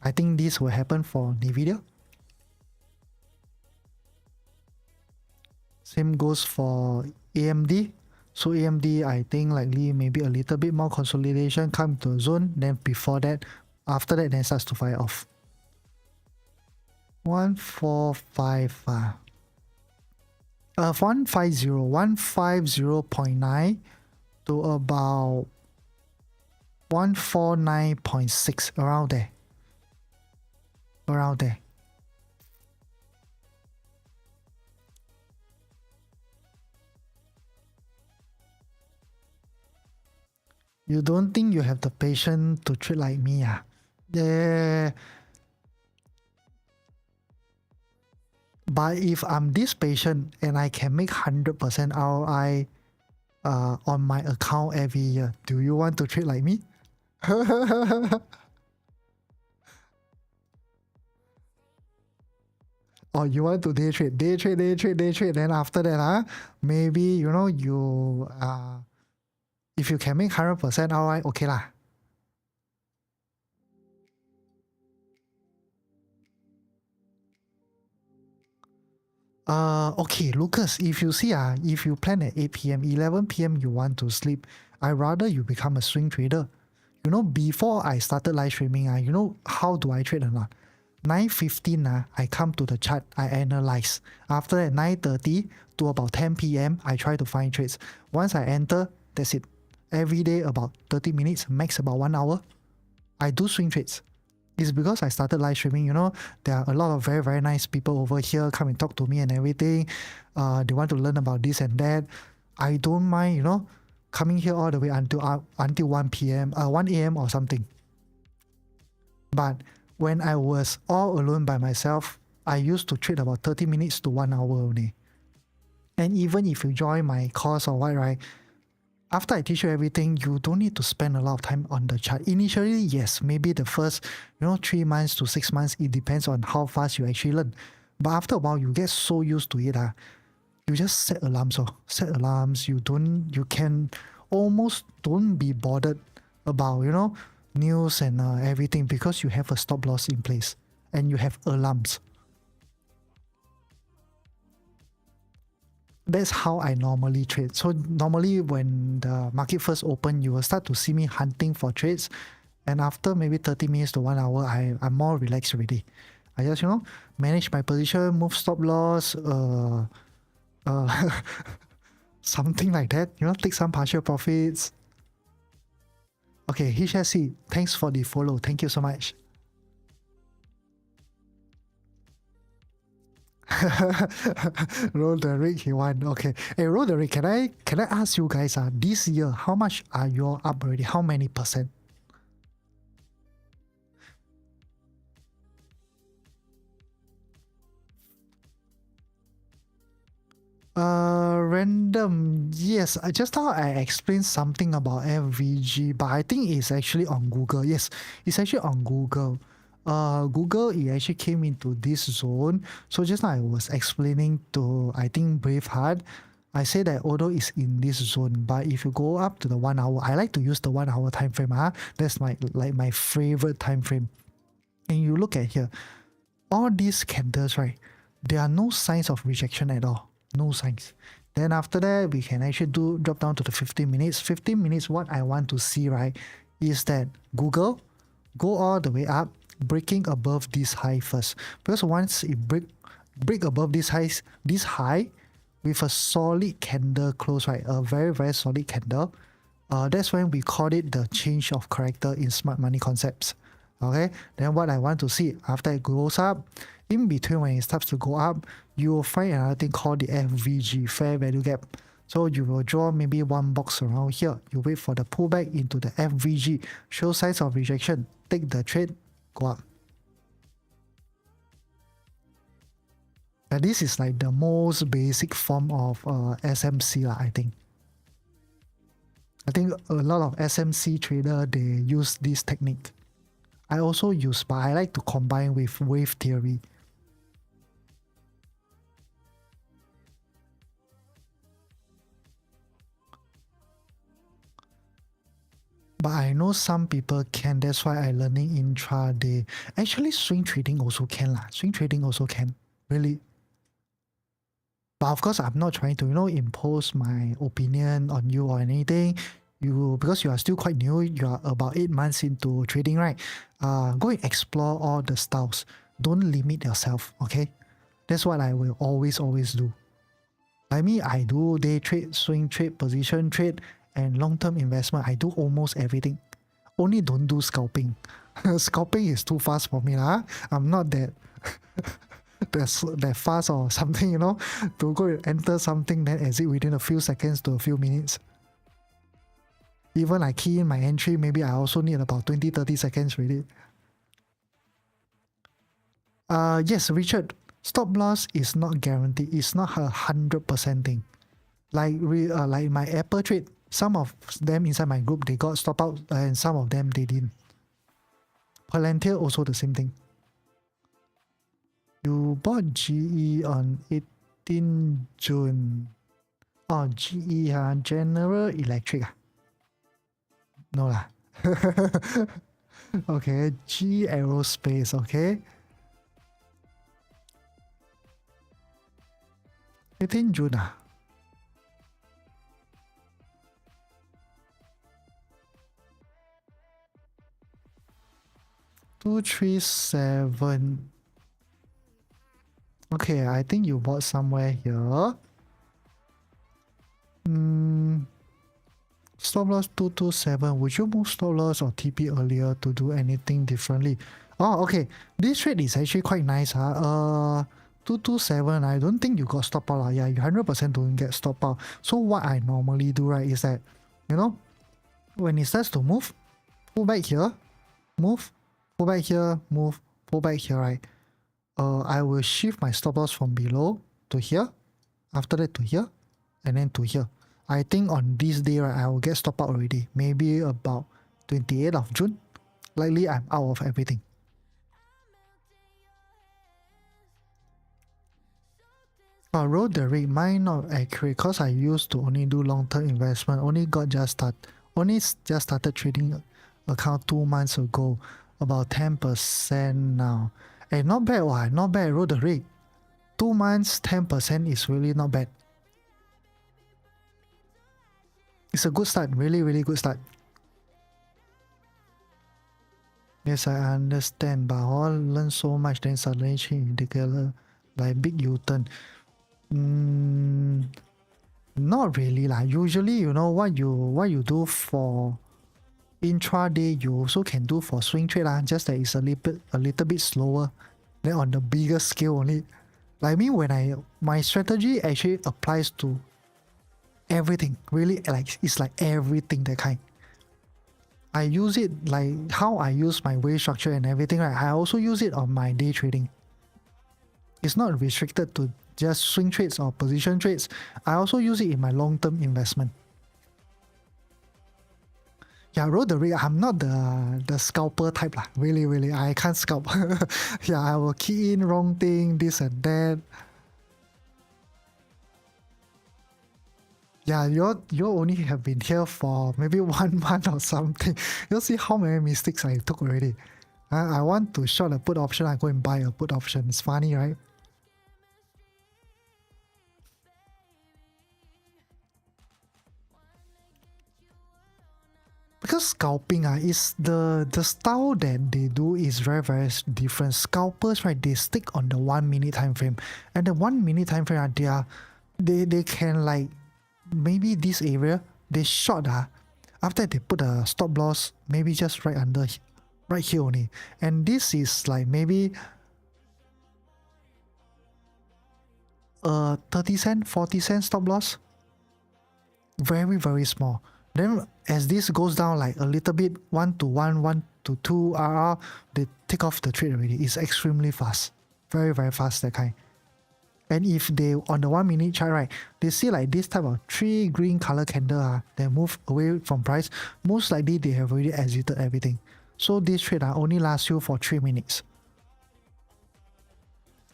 I think this will happen for Nvidia. Same goes for AMD. So AMD, I think likely maybe a little bit more consolidation come to a zone. Then before that, after that, then it starts to fire off. 145 150.9 to about 149.6, around there. You don't think you have the patience to trade like me, Yeah. But if I'm this patient and I can make 100% ROI on my account every year, do you want to trade like me? Or you want to day trade, day trade, day trade, day trade. Then after that, maybe you if you can make 100% ROI, okay lah. Okay, Lucas, if you see if you plan at 8 p.m., 11 p.m. you want to sleep, I rather you become a swing trader. Before I started live streaming, how do I trade or not? 9:15, I come to the chart, I analyze. After that, 9:30 to about 10 p.m., I try to find trades. Once I enter, that's it. Every day about 30 minutes, max about 1 hour, I do swing trades. It's because I started live streaming, there are a lot of very, very nice people over here come and talk to me and everything. They want to learn about this and that. I don't mind, coming here all the way until 1 p.m., 1 a.m. or something. But when I was all alone by myself, I used to trade about 30 minutes to 1 hour only. And even if you join my course or what, right, after I teach you everything, you don't need to spend a lot of time on the chart. Initially, yes, maybe the first 3 months to 6 months, it depends on how fast you actually learn. But after a while, you get so used to it, you just set alarms. Set alarms. You can almost don't be bothered about news and everything, because you have a stop loss in place and you have alarms. That's how I normally trade. So normally when the market first open, you will start to see me hunting for trades, and after maybe 30 minutes to 1 hour, I'm more relaxed already. I just manage my position, move stop loss, something like that, take some partial profits. Okay, HSC, thanks for the follow. Thank you so much. Roderick, he won. Okay. Hey, Roderick, can I ask you guys, this year, how much are you up already? How many percent? Random. Yes, just now I explained something about FVG, but I think it's actually on Google. Yes, it's actually on Google. Google, it actually came into this zone. So just now I was explaining to, I think, Braveheart, I say that although it's in this zone, but if you go up to the 1 hour, I like to use the 1 hour time frame. That's my favorite time frame. And you look at here, all these candles, right? There are no signs of rejection at all. No signs. Then after that, we can actually drop down to the 15 minutes. 15 minutes, what I want to see, right, is that Google go all the way up, breaking above this high first. Because once it break above this high with a solid candle close, right, a very, very solid candle, that's when we call it the change of character in smart money concepts. Okay, then what I want to see after it goes up, in between when it starts to go up, you will find another thing called the FVG, fair value gap. So you will draw maybe one box around here. You wait for the pullback into the FVG, show signs of rejection, take the trade, go up. And this is like the most basic form of SMC, I think. I think a lot of SMC trader, they use this technique. I also use, but I like to combine with wave theory. But I know some people can, that's why I'm learning intraday. Actually, swing trading also can lah. Swing trading also can, really. But of course, I'm not trying to, impose my opinion on you or anything. Because you are still quite new, you are about 8 months into trading, right? Go and explore all the styles. Don't limit yourself, okay? That's what I will always do. Like me, I do day trade, swing trade, position trade, and long-term investment. I do almost everything. Only don't do scalping. Scalping is too fast for me. I'm not that that fast or something, to go and enter something, then exit within a few seconds to a few minutes. Even I key in my entry, maybe I also need about 20-30 seconds really. Yes, Richard. Stop loss is not guaranteed. It's not 100% thing. Like my Apple trade, some of them inside my group they got stop out, and some of them they didn't. Palantir also the same thing. You bought GE on 18 June. Oh, GE General Electric. No lah. Okay, G Aerospace, okay. 18 June 237. Okay, I think you bought somewhere here. Stop loss 227. Would you move stop loss or TP earlier to do anything differently? Oh, okay. This trade is actually quite nice. 227. I don't think you got stop out. Yeah, you 100% don't get stop out. So what I normally do, right, is that, you know, when it starts to move, pull back here, move, pull back here, move, pull back here, right? I will shift my stop loss from below to here, after that to here, and then to here. I think on this day, right, I will get stop out already. Maybe about 28th of June. Likely I'm out of everything. Roll the rate, mine not accurate because I used to only do long-term investment. Only just started trading account 2 months ago. About 10% now. And not bad, not bad. Roll the rate. 2 months, 10% is really not bad. It's a good start, really, really good start. Yes, I understand, but all learn so much, then suddenly change indicator, like big U-turn. Not really lah. Usually, you know what you do for intraday, you also can do for swing trade lah. Just that it's a little bit slower. Then on the bigger scale only. Like me, my strategy actually applies to everything. Really, like it's like everything that kind. I use it like how I use my wave structure and everything, right? I also use it on my day trading. It's not restricted to just swing trades or position trades. I also use it in my long-term investment. Yeah, roll the rate. I'm not the scalper type lah. Really, I can't scalp. Yeah, I will key in wrong thing, this and that. Yeah, you only have been here for maybe 1 month or something. You'll see how many mistakes I took already. I want to short a put option, I go and buy a put option. It's funny, right? Because scalping is the style that they do is very different. Scalpers, right, they stick on the 1 minute time frame, and the 1 minute time frame, they can like maybe this area they short after they put a stop loss maybe just right here only, and this is like maybe 30 cent 40 cent stop loss, very small. Then as this goes down like a little bit, 1 to 1, 1 to 2 RR, they take off the trade already. It's extremely fast, very fast, that kind. And if they on the 1 minute chart, right, they see like this type of 3 green color candle they move away from price, most likely they have already exited everything. So this trade only lasts you for 3 minutes.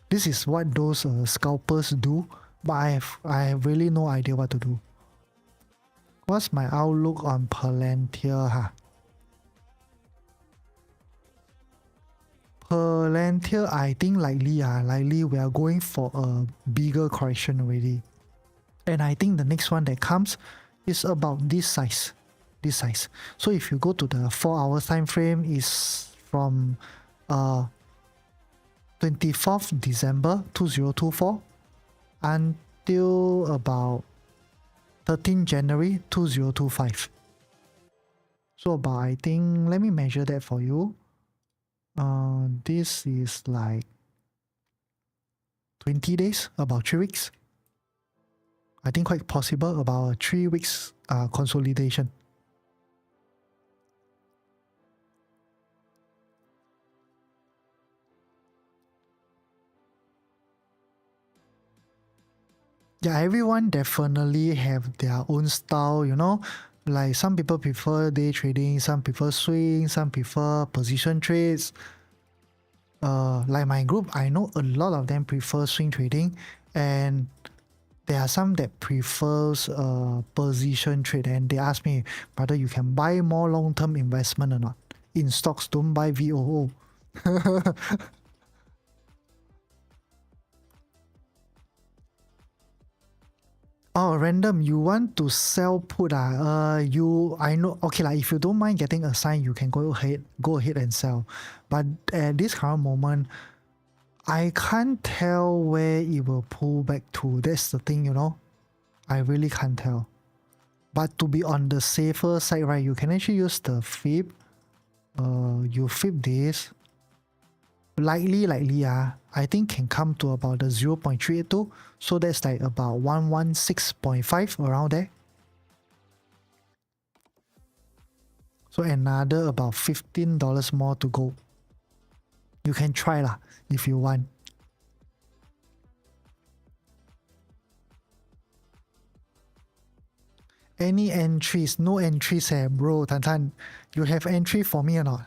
This is what those scalpers do, but I have really no idea what to do. What's my outlook on Palantir? Palantir, I think likely we are going for a bigger correction already. And I think the next one that comes is about this size. So if you go to the 4 hours time frame, is from 24th December 2024 until about 13 January 2025. So about, I think, let me measure that for you. This is like 20 days, about 3 weeks. I think quite possible, about 3 weeks consolidation. Yeah, everyone definitely have their own style, you know. Like some people prefer day trading, some prefer swing, some prefer position trades. Like my group, I know a lot of them prefer swing trading, and there are some that prefers position trade, and they ask me whether you can buy more long-term investment or not. In stocks, don't buy VOO. Oh, random. You want to sell put? I know. Okay, like if you don't mind getting a sign, you can go ahead and sell. But at this current moment, I can't tell where it will pull back to. That's the thing, you know. I really can't tell. But to be on the safer side, right, you can actually use the fib. You fib this. Likely, I think can come to about the 0.382. So that's like about 116.5 around there. So another about $15 more to go. You can try lah if you want. Any entries? No entries bro. Tan. You have entry for me or not?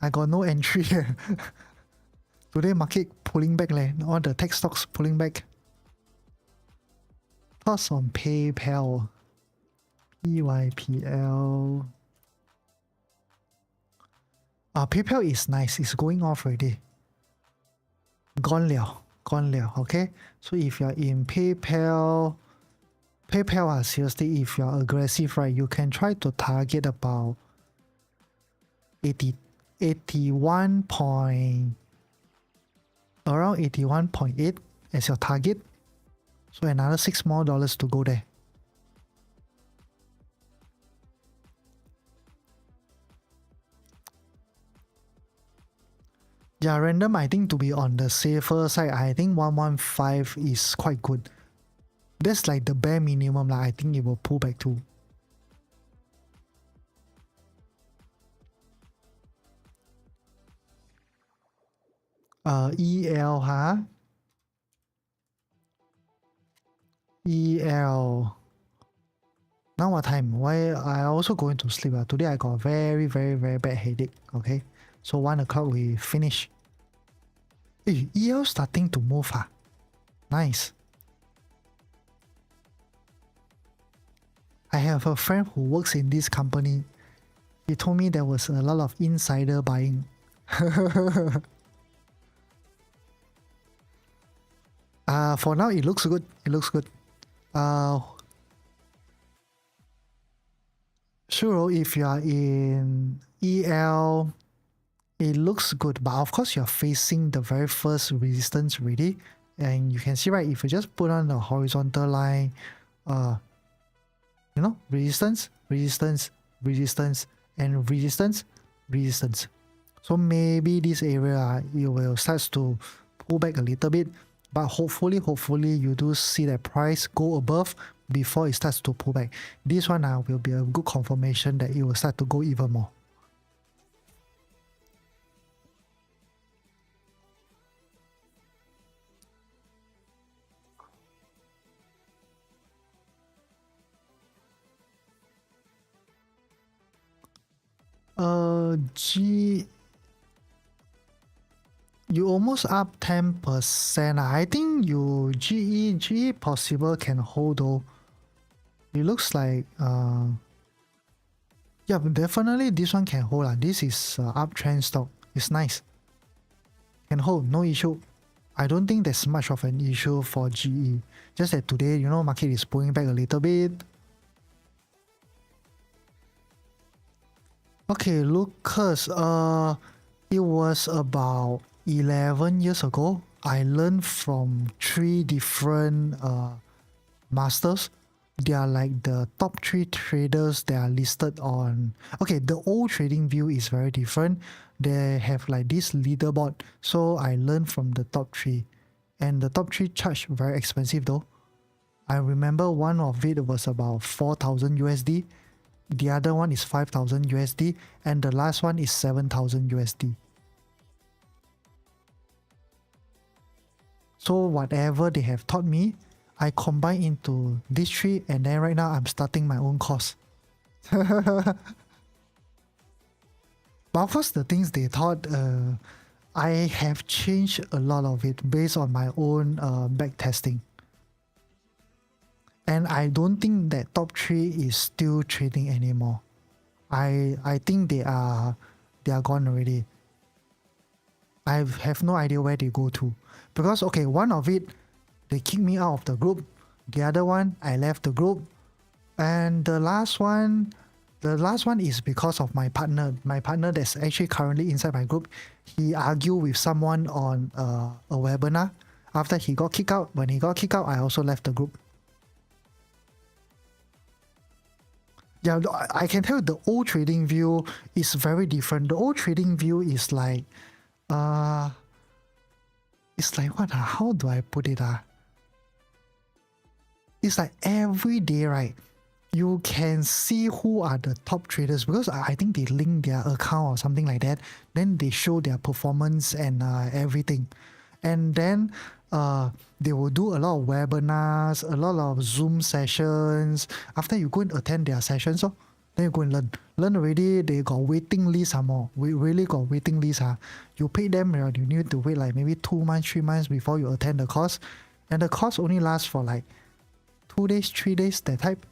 I got no entry here. Today market pulling back all the tech stocks pulling back. Thoughts on PayPal. PYPL. PayPal is nice. It's going off already. Gone liao. Okay. So if you're in PayPal, seriously, if you're aggressive, right, you can try to target about 81 point, around 81.8 as your target. So another $6 more to go there. Yeah, random, I think to be on the safer side, I think 115 is quite good. That's like the bare minimum. I think it will pull back too. EL, huh? EL. Now what time? Why I also going to sleep? Today I got very, very, very bad headache. Okay, so 1 o'clock we finish. EL starting to move. Nice. I have a friend who works in this company. He told me there was a lot of insider buying. For now it looks good. Sure, if you are in EL, it looks good, but of course you're facing the very first resistance already, and you can see, right, if you just put on the horizontal line, you know, resistance, and resistance. So maybe this area it will start to pull back a little bit, but hopefully you do see that price go above before it starts to pull back. This one will be a good confirmation that it will start to go even more. You almost up 10%. I think you GE possible can hold though. It looks like yeah, definitely this one can hold. This is uptrend stock. It's nice. Can hold, no issue. I don't think there's much of an issue for GE. Just that today, you know, market is pulling back a little bit. Okay, Lucas, it was about 11 years ago. I learned from 3 different masters. They are like the top 3 traders that are listed on. Okay, the old trading view is very different. They have like this leaderboard. So I learned from the top 3. And the top 3 charge very expensive though. I remember one of it was about 4,000 USD. The other one is 5,000 USD. And the last one is 7,000 USD. So whatever they have taught me, I combine into these three, and then right now I'm starting my own course. But of course, the things they taught, I have changed a lot of it based on my own back testing. And I don't think that top 3 is still trading anymore. I think they are gone already. I have no idea where they go to. Because okay, one of it, they kicked me out of the group. The other one, I left the group. And the last one is because of my partner. My partner that's actually currently inside my group. He argued with someone on a webinar. After he got kicked out, when he got kicked out, I also left the group. Yeah, I can tell the old trading view is very different. The old trading view is like, it's like what? How do I put it? It's like every day, right? You can see who are the top traders because I think they link their account or something like that. Then they show their performance and everything. And then they will do a lot of webinars, a lot of Zoom sessions. After you go and attend their sessions, then you go and learn. Learn already, they got waiting list more. We really got waiting list. You pay them, you need to wait like maybe 2 months, 3 months before you attend the course. And the course only lasts for like 2 days, 3 days, that type.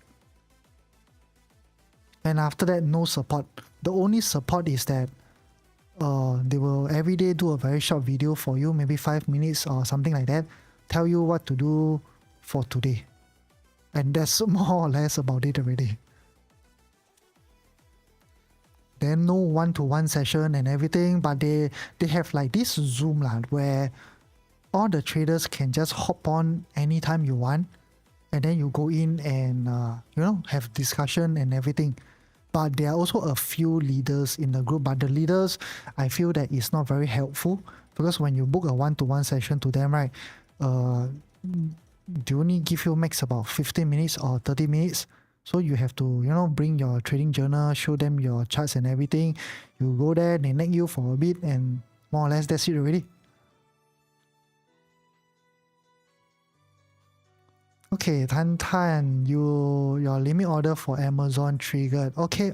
And after that, no support. The only support is that they will every day do a very short video for you, maybe 5 minutes or something like that, tell you what to do for today. And that's more or less about it already. Then no one-to-one session and everything, but they have like this Zoom where all the traders can just hop on anytime you want, and then you go in and have discussion and everything. But there are also a few leaders in the group, but the leaders, I feel that it's not very helpful because when you book a one-to-one session to them, right, they only give you max about 15 minutes or 30 minutes. So you have to, bring your trading journal, show them your charts and everything. You go there, they nag you for a bit, and more or less that's it already. Okay, Tan Tan, your limit order for Amazon triggered. Okay.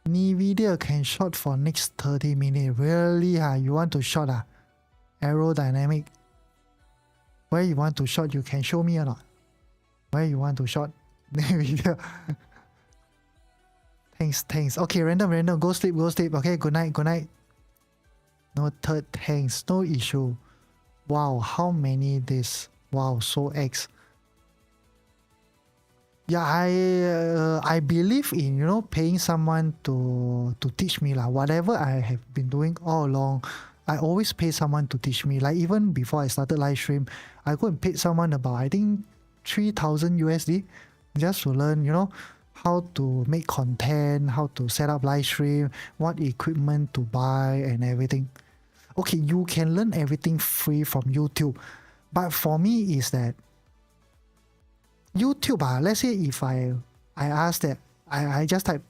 NVIDIA can short for next 30 minutes. Really? You want to short? Aerodynamic. Where you want to short? You can show me or not? Where you want to short? NVIDIA. Thanks. Okay, random. Go sleep. Okay, good night. Noted, thanks. No issue. Wow, how many days? Wow, so X. Yeah, I believe in paying someone to teach me whatever I have been doing all along. I always pay someone to teach me. Like even before I started live stream, I go and pay someone about I think 3,000 USD just to learn how to make content, how to set up live stream, what equipment to buy and everything. Okay, you can learn everything free from YouTube. But for me is that YouTube, let's say if I ask that, I just type,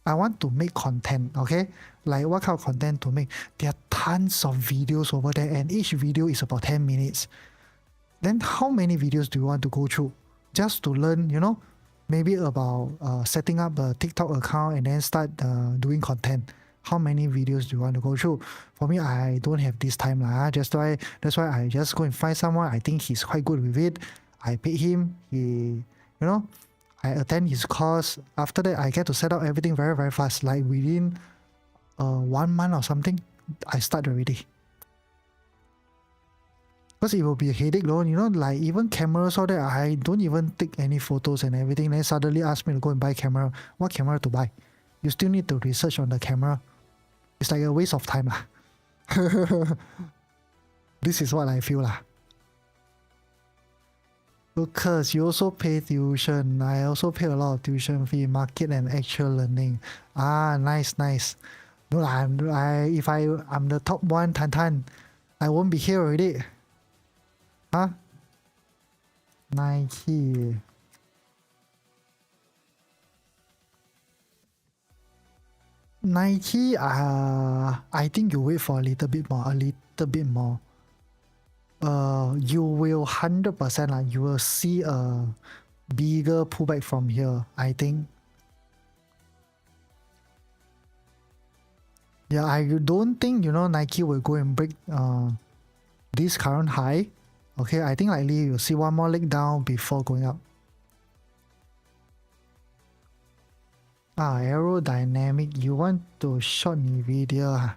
I want to make content, okay? Like what kind of content to make? There are tons of videos over there and each video is about 10 minutes. Then how many videos do you want to go through? Just to learn, maybe about setting up a TikTok account and then start doing content. How many videos do you want to go through? For me, I don't have this time. That's why I just go and find someone. I think he's quite good with it. I pay him. I attend his course. After that, I get to set up everything very, very fast. Like within 1 month or something, I start already. Because it will be a headache, like even cameras all that, I don't even take any photos and everything. Then suddenly ask me to go and buy camera. What camera to buy? You still need to research on the camera. It's like a waste of time. This is what I feel. Lucas, you also pay tuition. I also pay a lot of tuition fee, market and actual learning. Nice. No, if I'm the top one, Tan, I won't be here already. Nike. Nike, I think you wait for a little bit more. you will 100% like you will see a bigger pullback from here, I think. Yeah, I don't think, you know, Nike will go and break this current high. Okay, I think likely you'll see one more leg down before going up. Aerodynamic, you want to short Nvidia.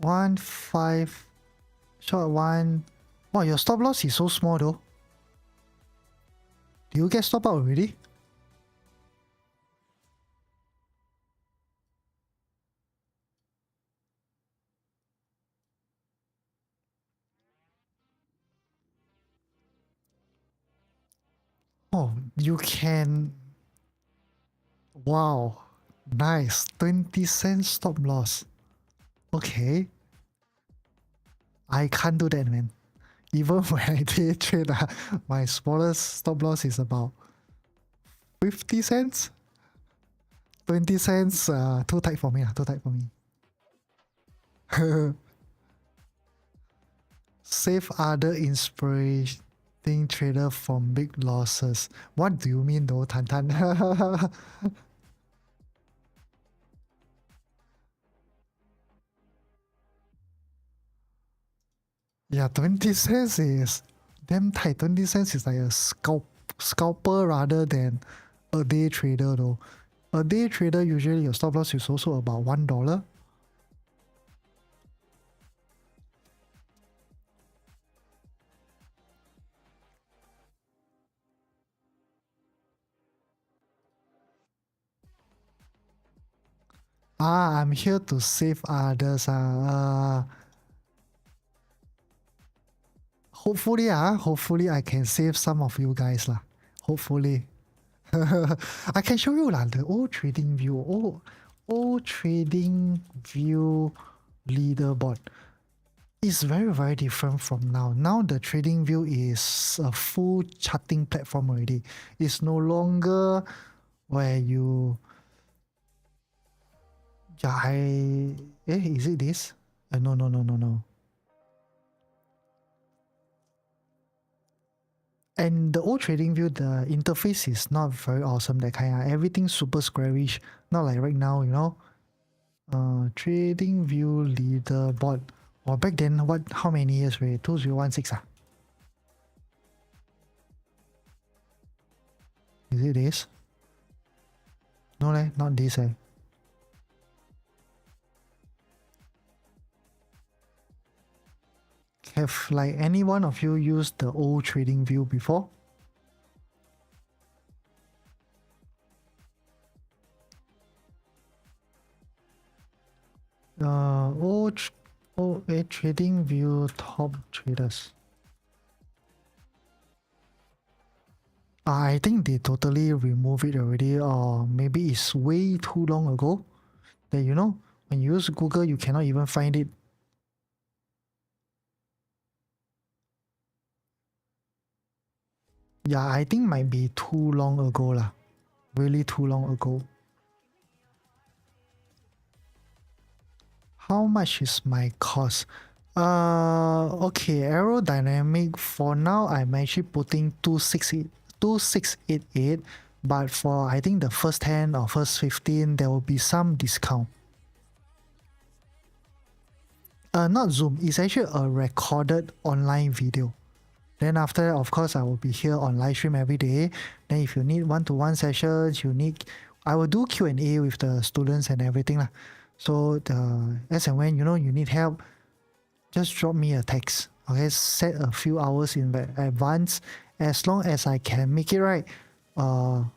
1-5 short one. Wow, your stop loss is so small though. Do you get stop out already? Oh, you can. Wow, nice. 20 cents stop loss. Okay. I can't do that, man. Even when I day trade, my smallest stop loss is about 50 cents. 20 cents, too tight for me. Too tight for me. Save other inspiring trader from big losses. What do you mean though, Tan Tan? Yeah, 20 cents is damn tight. 20 cents is like a scalper rather than a day trader though. A day trader, usually your stop loss is also about $1. I'm here to save others. Hopefully I can save some of you guys lah. Hopefully. I can show you lah, the old trading view. Old trading view leaderboard. It's very, very different from now. Now the trading view is a full charting platform already. It's no longer where you... Yeah, is it this? No. And the old trading view, the interface is not very awesome, that kind. Everything super squarish. Not like right now, you know. Trading view leaderboard. Or back then, how many years already? 2016 Is it this? No not this Have like any one of you used the old trading view before? Trading view top traders. I think they totally removed it already, or maybe it's way too long ago that, you know, when you use Google you cannot even find it. Yeah, I think might be too long ago lah. Really too long ago. How much is my cost? Okay, aerodynamic for now I'm actually putting 2688, but for I think the first 10 or first 15 there will be some discount. Not Zoom, it's actually a recorded online video. Then after that, of course, I will be here on live stream every day. Then if you need one-to-one sessions, I will do Q&A with the students and everything lah. So as and when, you know, you need help, just drop me a text. Okay, set a few hours in advance. As long as I can make it right, how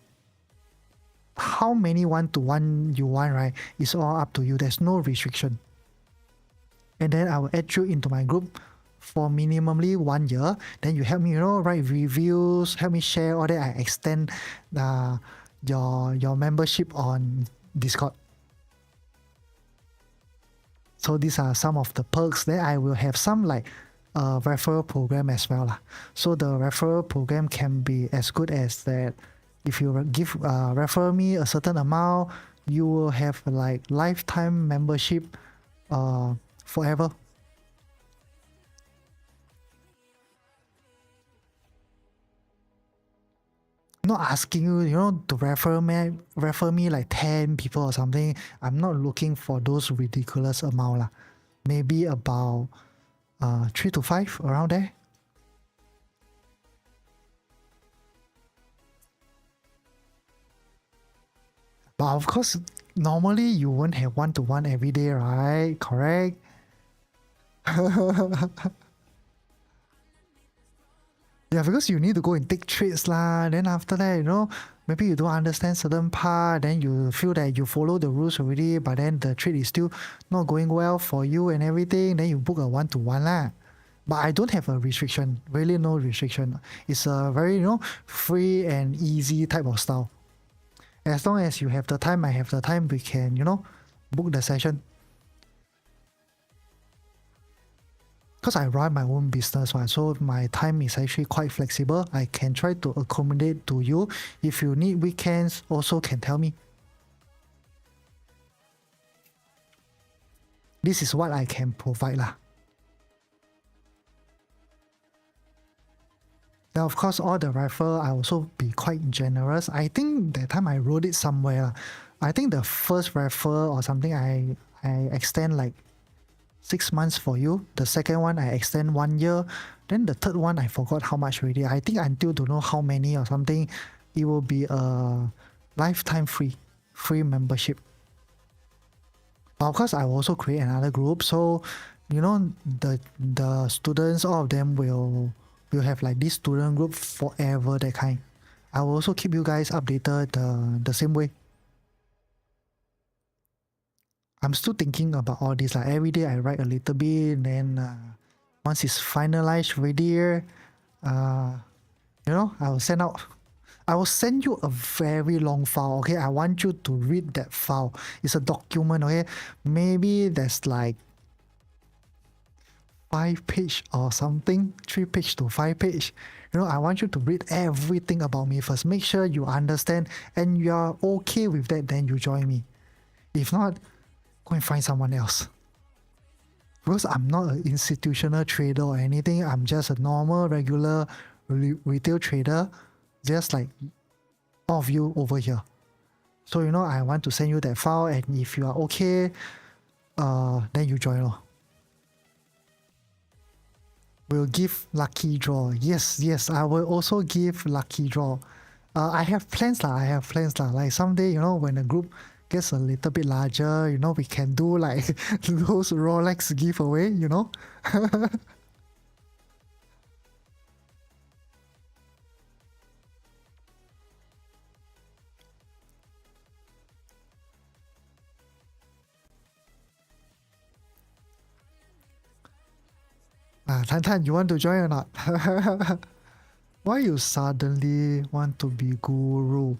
many one-to-one you want, right? It's all up to you. There's no restriction. And then I will add you into my group for minimally 1 year. Then you help me, you know, write reviews, help me share all that. I extend your membership on Discord. So these are some of the perks. Then I will have some like referral program as well lah. So the referral program can be as good as that. If you refer me a certain amount, you will have like lifetime membership forever. Not asking you, to refer me like 10 people or something. I'm not looking for those ridiculous amount lah. Maybe about 3 to 5 around there. But of course, normally you won't have one-to-one every day, right? Correct? Yeah, because you need to go and take trades lah. Then after that, maybe you don't understand certain part. Then you feel that you follow the rules already, but then the trade is still not going well for you and everything. Then you book a one-to-one lah. But I don't have a restriction. Really no restriction. It's a very, free and easy type of style. As long as you have the time, I have the time, we can, book the session. Because I run my own business, right? So my time is actually quite flexible. I can try to accommodate to you. If you need weekends, also can tell me. This is what I can provide lah. Now, of course, all the referral, I also be quite generous. I think that time I wrote it somewhere. I think the first referral or something, I extend like 6 months for you. The second one, I extend 1 year. Then the third one, I forgot how much already. I think until don't know how many or something, it will be a lifetime free membership. But of course, I will also create another group. So, the students, all of them will have like this student group forever, that kind. I will also keep you guys updated the same way. I'm still thinking about all this. Like every day I write a little bit, then once it's finalized ready, I will send you a very long file. Okay, I want you to read that file. It's a document. Okay, maybe there's like 5 page or something, 3 page to 5 page. I want you to read everything about me first. Make sure you understand and you are okay with that, then you join me. If not, go and find someone else. Because I'm not an institutional trader or anything. I'm just a normal, regular retail trader, just like all of you over here. So, I want to send you that file, and if you are okay, then you join. We'll give lucky draw. Yes, I will also give lucky draw. I have plans lah. Like someday, when the group gets a little bit larger, we can do like those Rolex giveaway, Tan, you want to join or not? Why you suddenly want to be guru?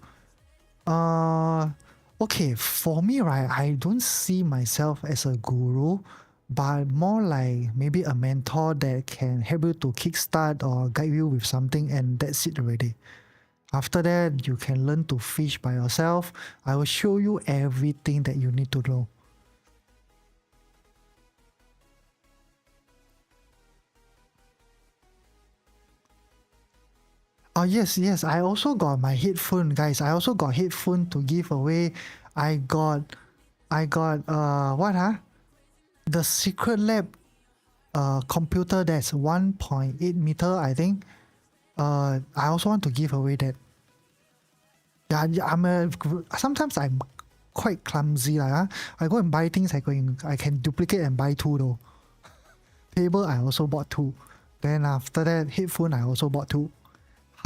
Okay, for me, right, I don't see myself as a guru, but more like maybe a mentor that can help you to kickstart or guide you with something, and that's it already. After that, you can learn to fish by yourself. I will show you everything that you need to know. Oh yes, I also got my headphone, guys. I also got headphone to give away. I got what the Secret Lab computer that's 1.8 meter, I think. I also want to give away that. Yeah, sometimes I'm quite clumsy lah. I go and buy things, I can duplicate and buy 2 though. Table I also bought 2. Then after that, headphone I also bought 2.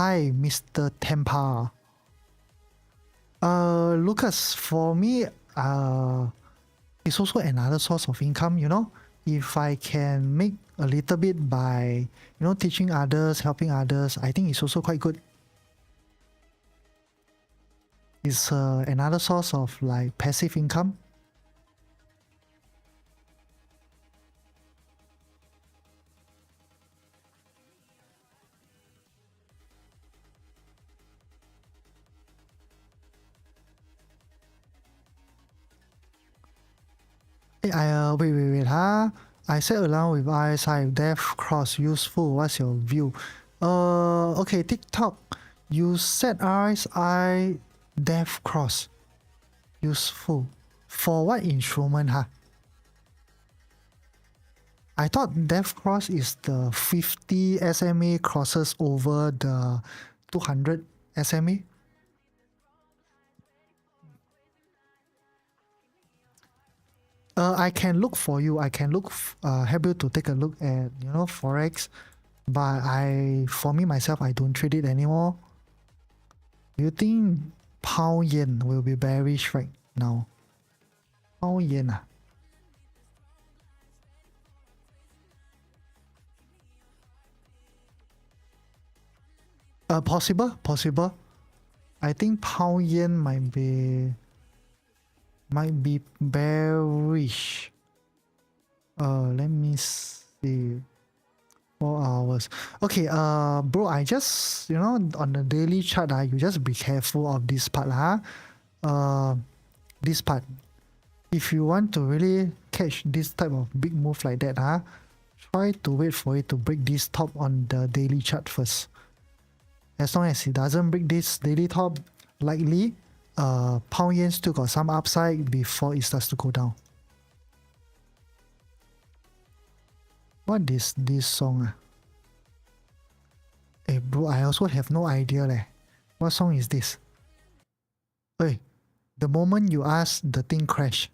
Hi, Mr. Tempa. Lucas, for me, it's also another source of income, If I can make a little bit by, teaching others, helping others, I think it's also quite good. It's another source of like passive income. Wait, I said along with RSI, death cross useful. What's your view? Okay, TikTok. You said RSI Death Cross. Useful. For what instrument, huh? I thought Death Cross is the 50 SMA crosses over the 200 SMA. I can look for you. I can help you to take a look at, Forex. But for me myself, I don't trade it anymore. Do you think pound yen will be bearish right now? Pound yen, ah. Possible. I think pound yen might be bearish. Let me see. 4 hours. Okay, bro, I just, on the daily chart, you just be careful of this part, huh? This part. If you want to really catch this type of big move like that, try to wait for it to break this top on the daily chart first. As long as it doesn't break this daily top, likely, pound yen still got some upside before it starts to go down. What is this song? Hey bro, I also have no idea leh. What song is this? Hey, the moment you ask, the thing crash.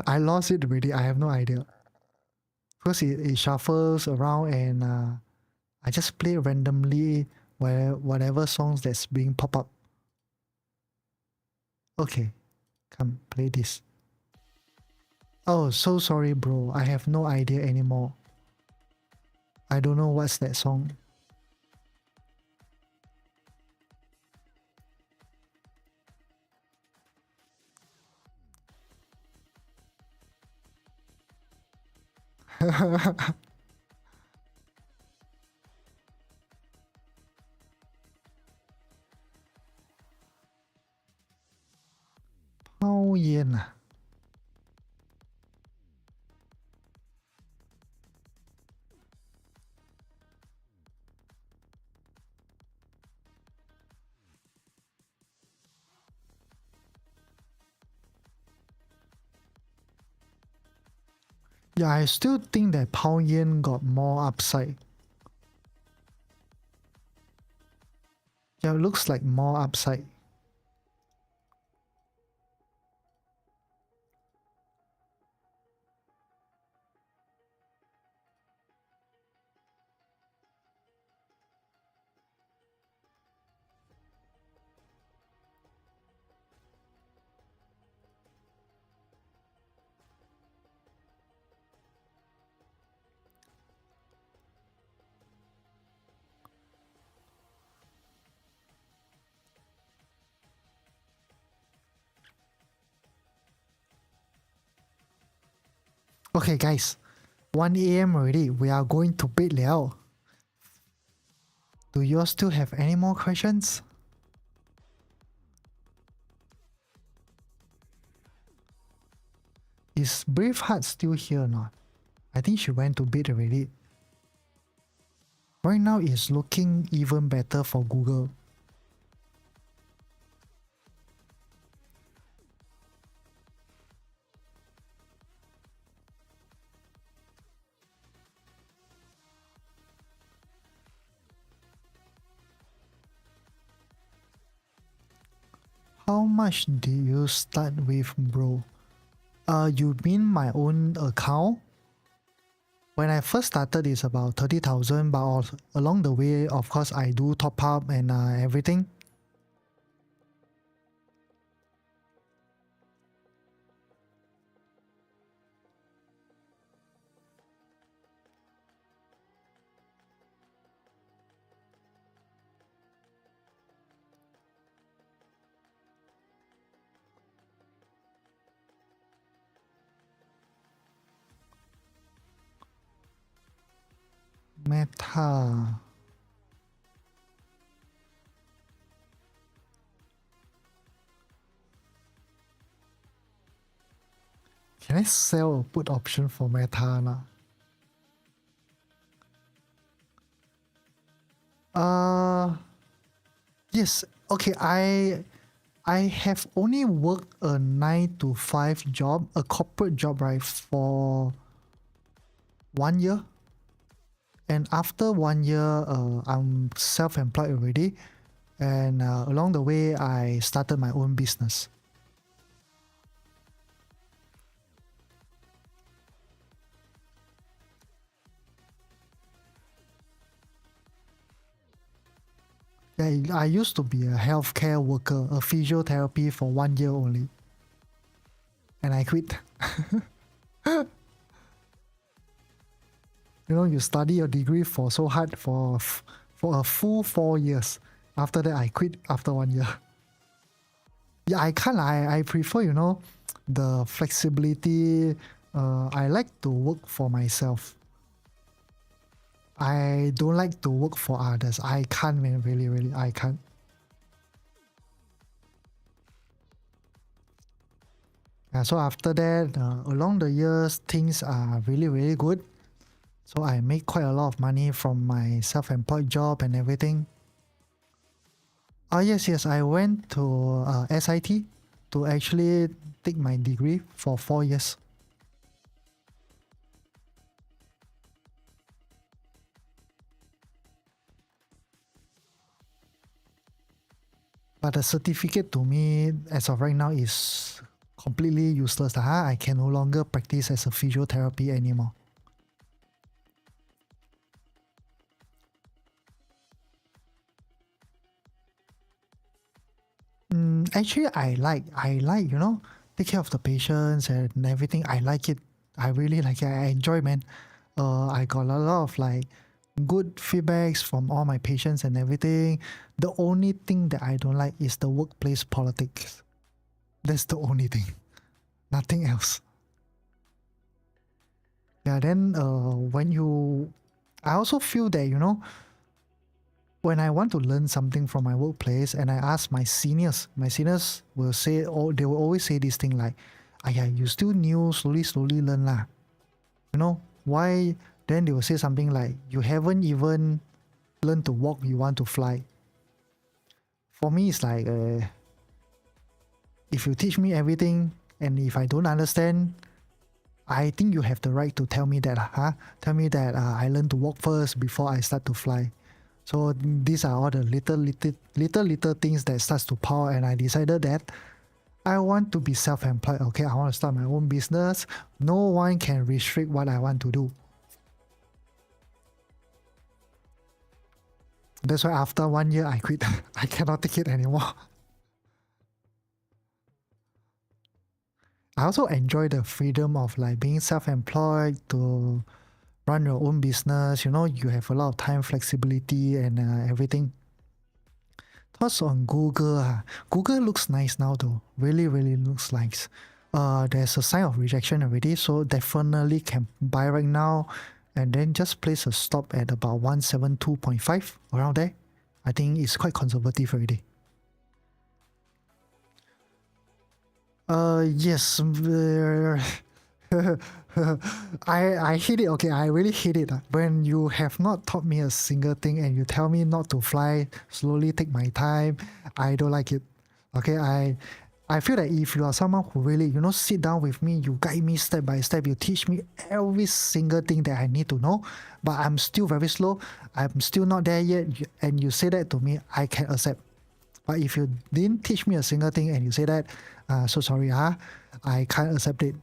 I lost it already. I have no idea. Because it shuffles around and I just play randomly whatever songs that's being pop up. Okay, come play this. Oh, so sorry bro. I have no idea anymore. I don't know what's that song. Pound yen. Yeah, I still think that pound yen got more upside. Yeah, it looks like more upside. Okay, guys, 1 a.m. already. We are going to bed liao. Do you all still have any more questions? Is Braveheart still here or not? I think she went to bed already. Right now it's looking even better for Google. How much did you start with, bro? You mean my own account? When I first started, it's about 30,000, but along the way, of course, I do top up and everything. Meta. Can I sell a put option for Meta now? Uh, yes. Okay, I have only worked a 9 to 5 job, a corporate job, right, for 1 year. And after 1 year, I'm self-employed already. And along the way, I started my own business. Yeah, I used to be a healthcare worker, a physiotherapy for 1 year only. And I quit. You study your degree for so hard for a full 4 years. After that, I quit after 1 year. Yeah, I can't. I prefer, the flexibility. I like to work for myself. I don't like to work for others. I can't, man. Really, really, I can't. Yeah, so after that, along the years, things are really, really good. So I make quite a lot of money from my self-employed job and everything. Yes, yes. I went to SIT to actually take my degree for 4 years. But the certificate to me, as of right now, is completely useless. I can no longer practice as a physiotherapy anymore. Actually, I like, take care of the patients and everything. I like it. I really like it. I enjoy, man. I got a lot of like good feedbacks from all my patients and everything. The only thing that I don't like is the workplace politics. That's the only thing. Nothing else. Yeah, then I also feel that, when I want to learn something from my workplace and I ask my seniors will say, oh, they will always say this thing like, yeah, you still new, slowly learn lah. Why? Then they will say something like, you haven't even learned to walk, you want to fly. For me, it's like, if you teach me everything and if I don't understand, I think you have the right to tell me that, Tell me that I learn to walk first before I start to fly. So these are all the little things that starts to pile, and I decided that I want to be self-employed. Okay, I want to start my own business. No one can restrict what I want to do. That's why after 1 year I quit. I cannot take it anymore. I also enjoy the freedom of like being self-employed to run your own business. You have a lot of time flexibility and everything. Thoughts on Google. Google looks nice now though. Really, really looks nice. There's a sign of rejection already, so definitely can buy right now and then just place a stop at about 172.5 around there. I think it's quite conservative already. Yes. I hate it. Okay, I really hate it. When you have not taught me a single thing and you tell me not to fly, slowly take my time, I don't like it. Okay, I feel that if you are someone who really, sit down with me, you guide me step by step, you teach me every single thing that I need to know, but I'm still very slow, I'm still not there yet, and you say that to me, I can accept. But if you didn't teach me a single thing and you say that, so sorry, I can't accept it.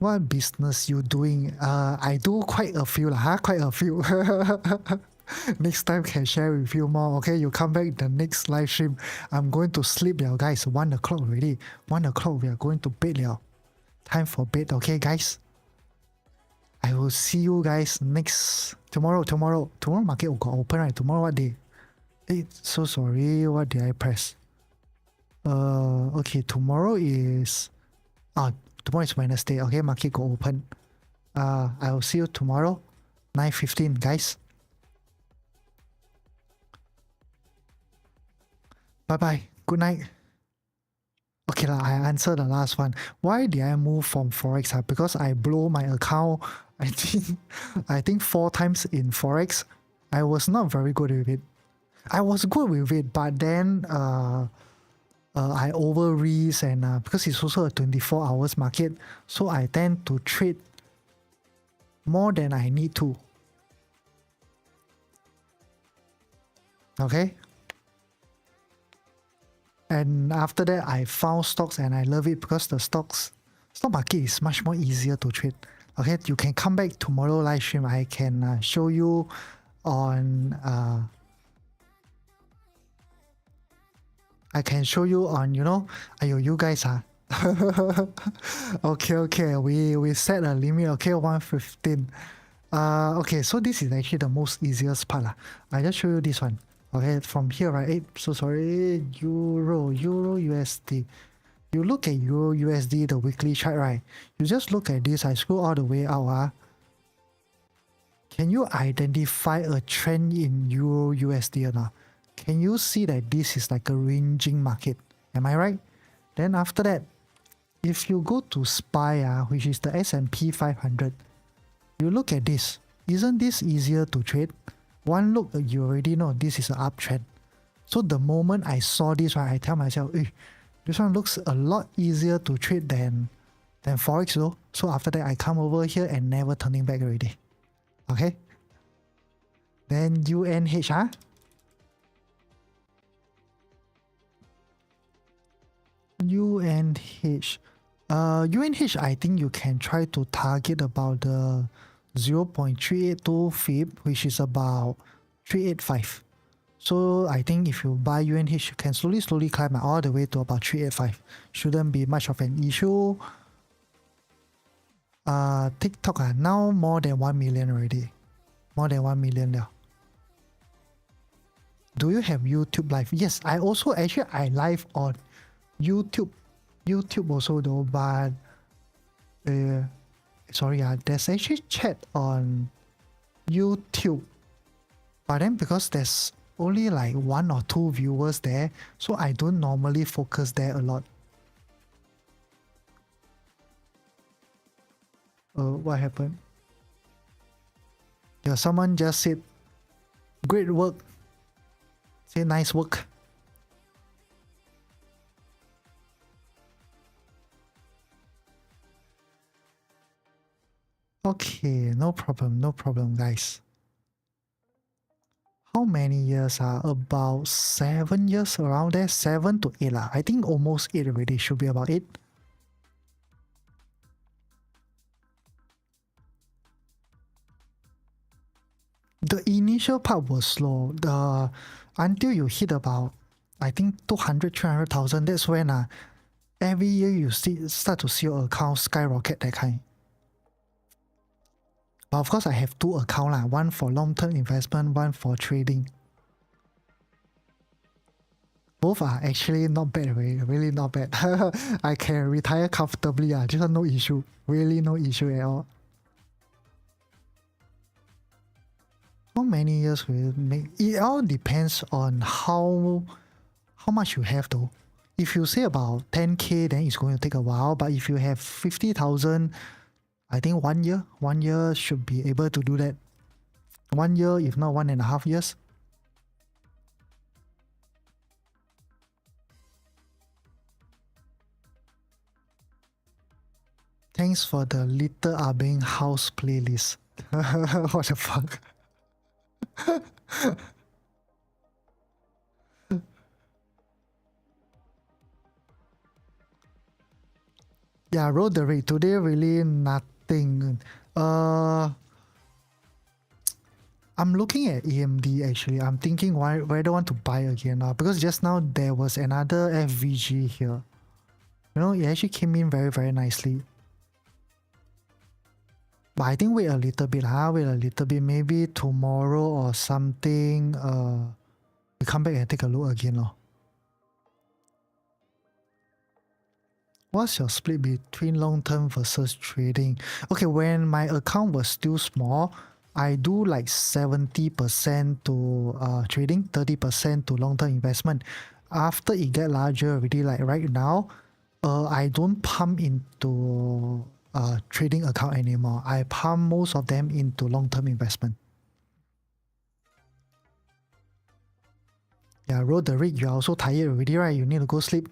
What business you doing? I do quite a few quite a few. Next time can share with you more. Okay, you come back the next live stream. I'm going to sleep now, guys. 1 o'clock already. 1 o'clock we are going to bed now. Time for bed, okay, guys. I will see you guys next tomorrow. Tomorrow market will go open, right? Tomorrow what day? So sorry. What did I press? Okay. Tomorrow is Wednesday. Okay, market go open. I will see you tomorrow, 9:15, guys. Bye bye. Good night. Okay. Okay lah, I answer the last one. Why did I move from Forex? Because I blow my account, I think 4 times in Forex. I was not very good with it. I was good with it, but then I over risk, and because it's also a 24 hours market, so I tend to trade more than I need to. Okay. And after that, I found stocks and I love it because the stock market is much more easier to trade. Okay, you can come back tomorrow live stream. I can show you on you guys okay, we set a limit, okay, 115. Okay, so this is actually the most easiest part lah. I just show you this one. Okay, from here, right? So sorry, Euro USD. You look at Euro USD, the weekly chart, right? You just look at this. I scroll all the way out. Can you identify a trend in Euro USD or not? Can you see that this is like a ranging market? Am I right? Then after that, if you go to SPY, which is the S&P 500, you look at this. Isn't this easier to trade? One look, you already know this is an uptrend. So the moment I saw this, right, I tell myself, this one looks a lot easier to trade than Forex though. So after that, I come over here and never turning back already. Okay. Then UNH, UNH. UNH, I think you can try to target about the 0.382 FIB, which is about 385. So I think if you buy UNH, you can slowly climb all the way to about 385. Shouldn't be much of an issue. TikTok now more than 1 million already. More than 1 million now. Do you have YouTube live? Yes, I also I live on YouTube also though, but sorry, there's actually chat on YouTube, but then because there's only like 1 or 2 viewers there, so I don't normally focus there a lot. What happened? Yeah, someone just said great work. Say nice work. Okay, no problem, guys. How many years? About 7 years, around there, 7 to 8 I think almost 8 already. Should be about 8. The initial part was slow. Until you hit about, I think 200,000-300,000. That's when every year you start to see your account skyrocket, that kind. But of course, I have 2 accounts, one for long-term investment, one for trading. Both are actually not bad, really not bad. I can retire comfortably. This one no issue. Really no issue at all. How many years will it make? It all depends on how much you have though. If you say about 10k, then it's going to take a while. But if you have 50,000, I think 1 year. 1 year should be able to do that. 1 year, if not 1.5 years. Thanks for the Little Abeng house playlist. What the fuck? Yeah, Roderick, today really nothing. I'm looking at AMD actually. I'm thinking whether I want to buy again because just now there was another FVG here. You know, it actually came in very, very nicely. But I think wait a little bit, maybe tomorrow or something, we come back and take a look again. What's your split between long-term versus trading? Okay, when my account was still small, I do like 70% to trading, 30% to long-term investment. After it get larger already, like right now, I don't pump into trading account anymore. I pump most of them into long-term investment. Yeah, roll the rig. You're also tired already, right? You need to go sleep.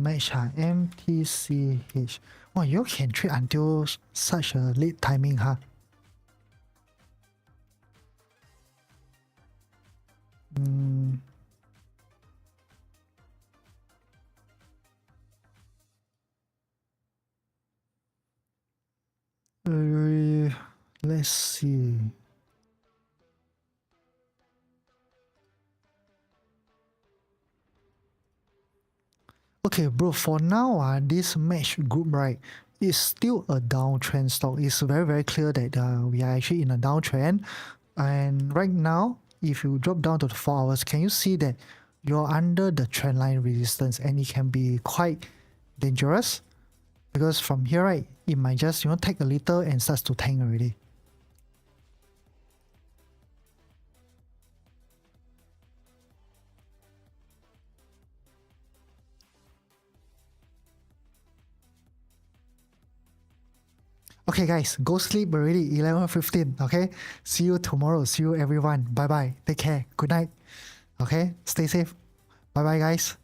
Match MTCH. Oh, you can trade until such a late timing, huh? Let's see. Okay, bro, for now, this match group, right, is still a downtrend stock. It's very, very clear that we are actually in a downtrend. And right now, if you drop down to the 4 hours, can you see that you're under the trend line resistance and it can be quite dangerous? Because from here, right, it might just, take a little and starts to tank already. Okay, guys, go sleep already. 11:15. Okay, see you tomorrow. See you everyone. Bye bye. Take care. Good night. Okay, stay safe. Bye bye, guys.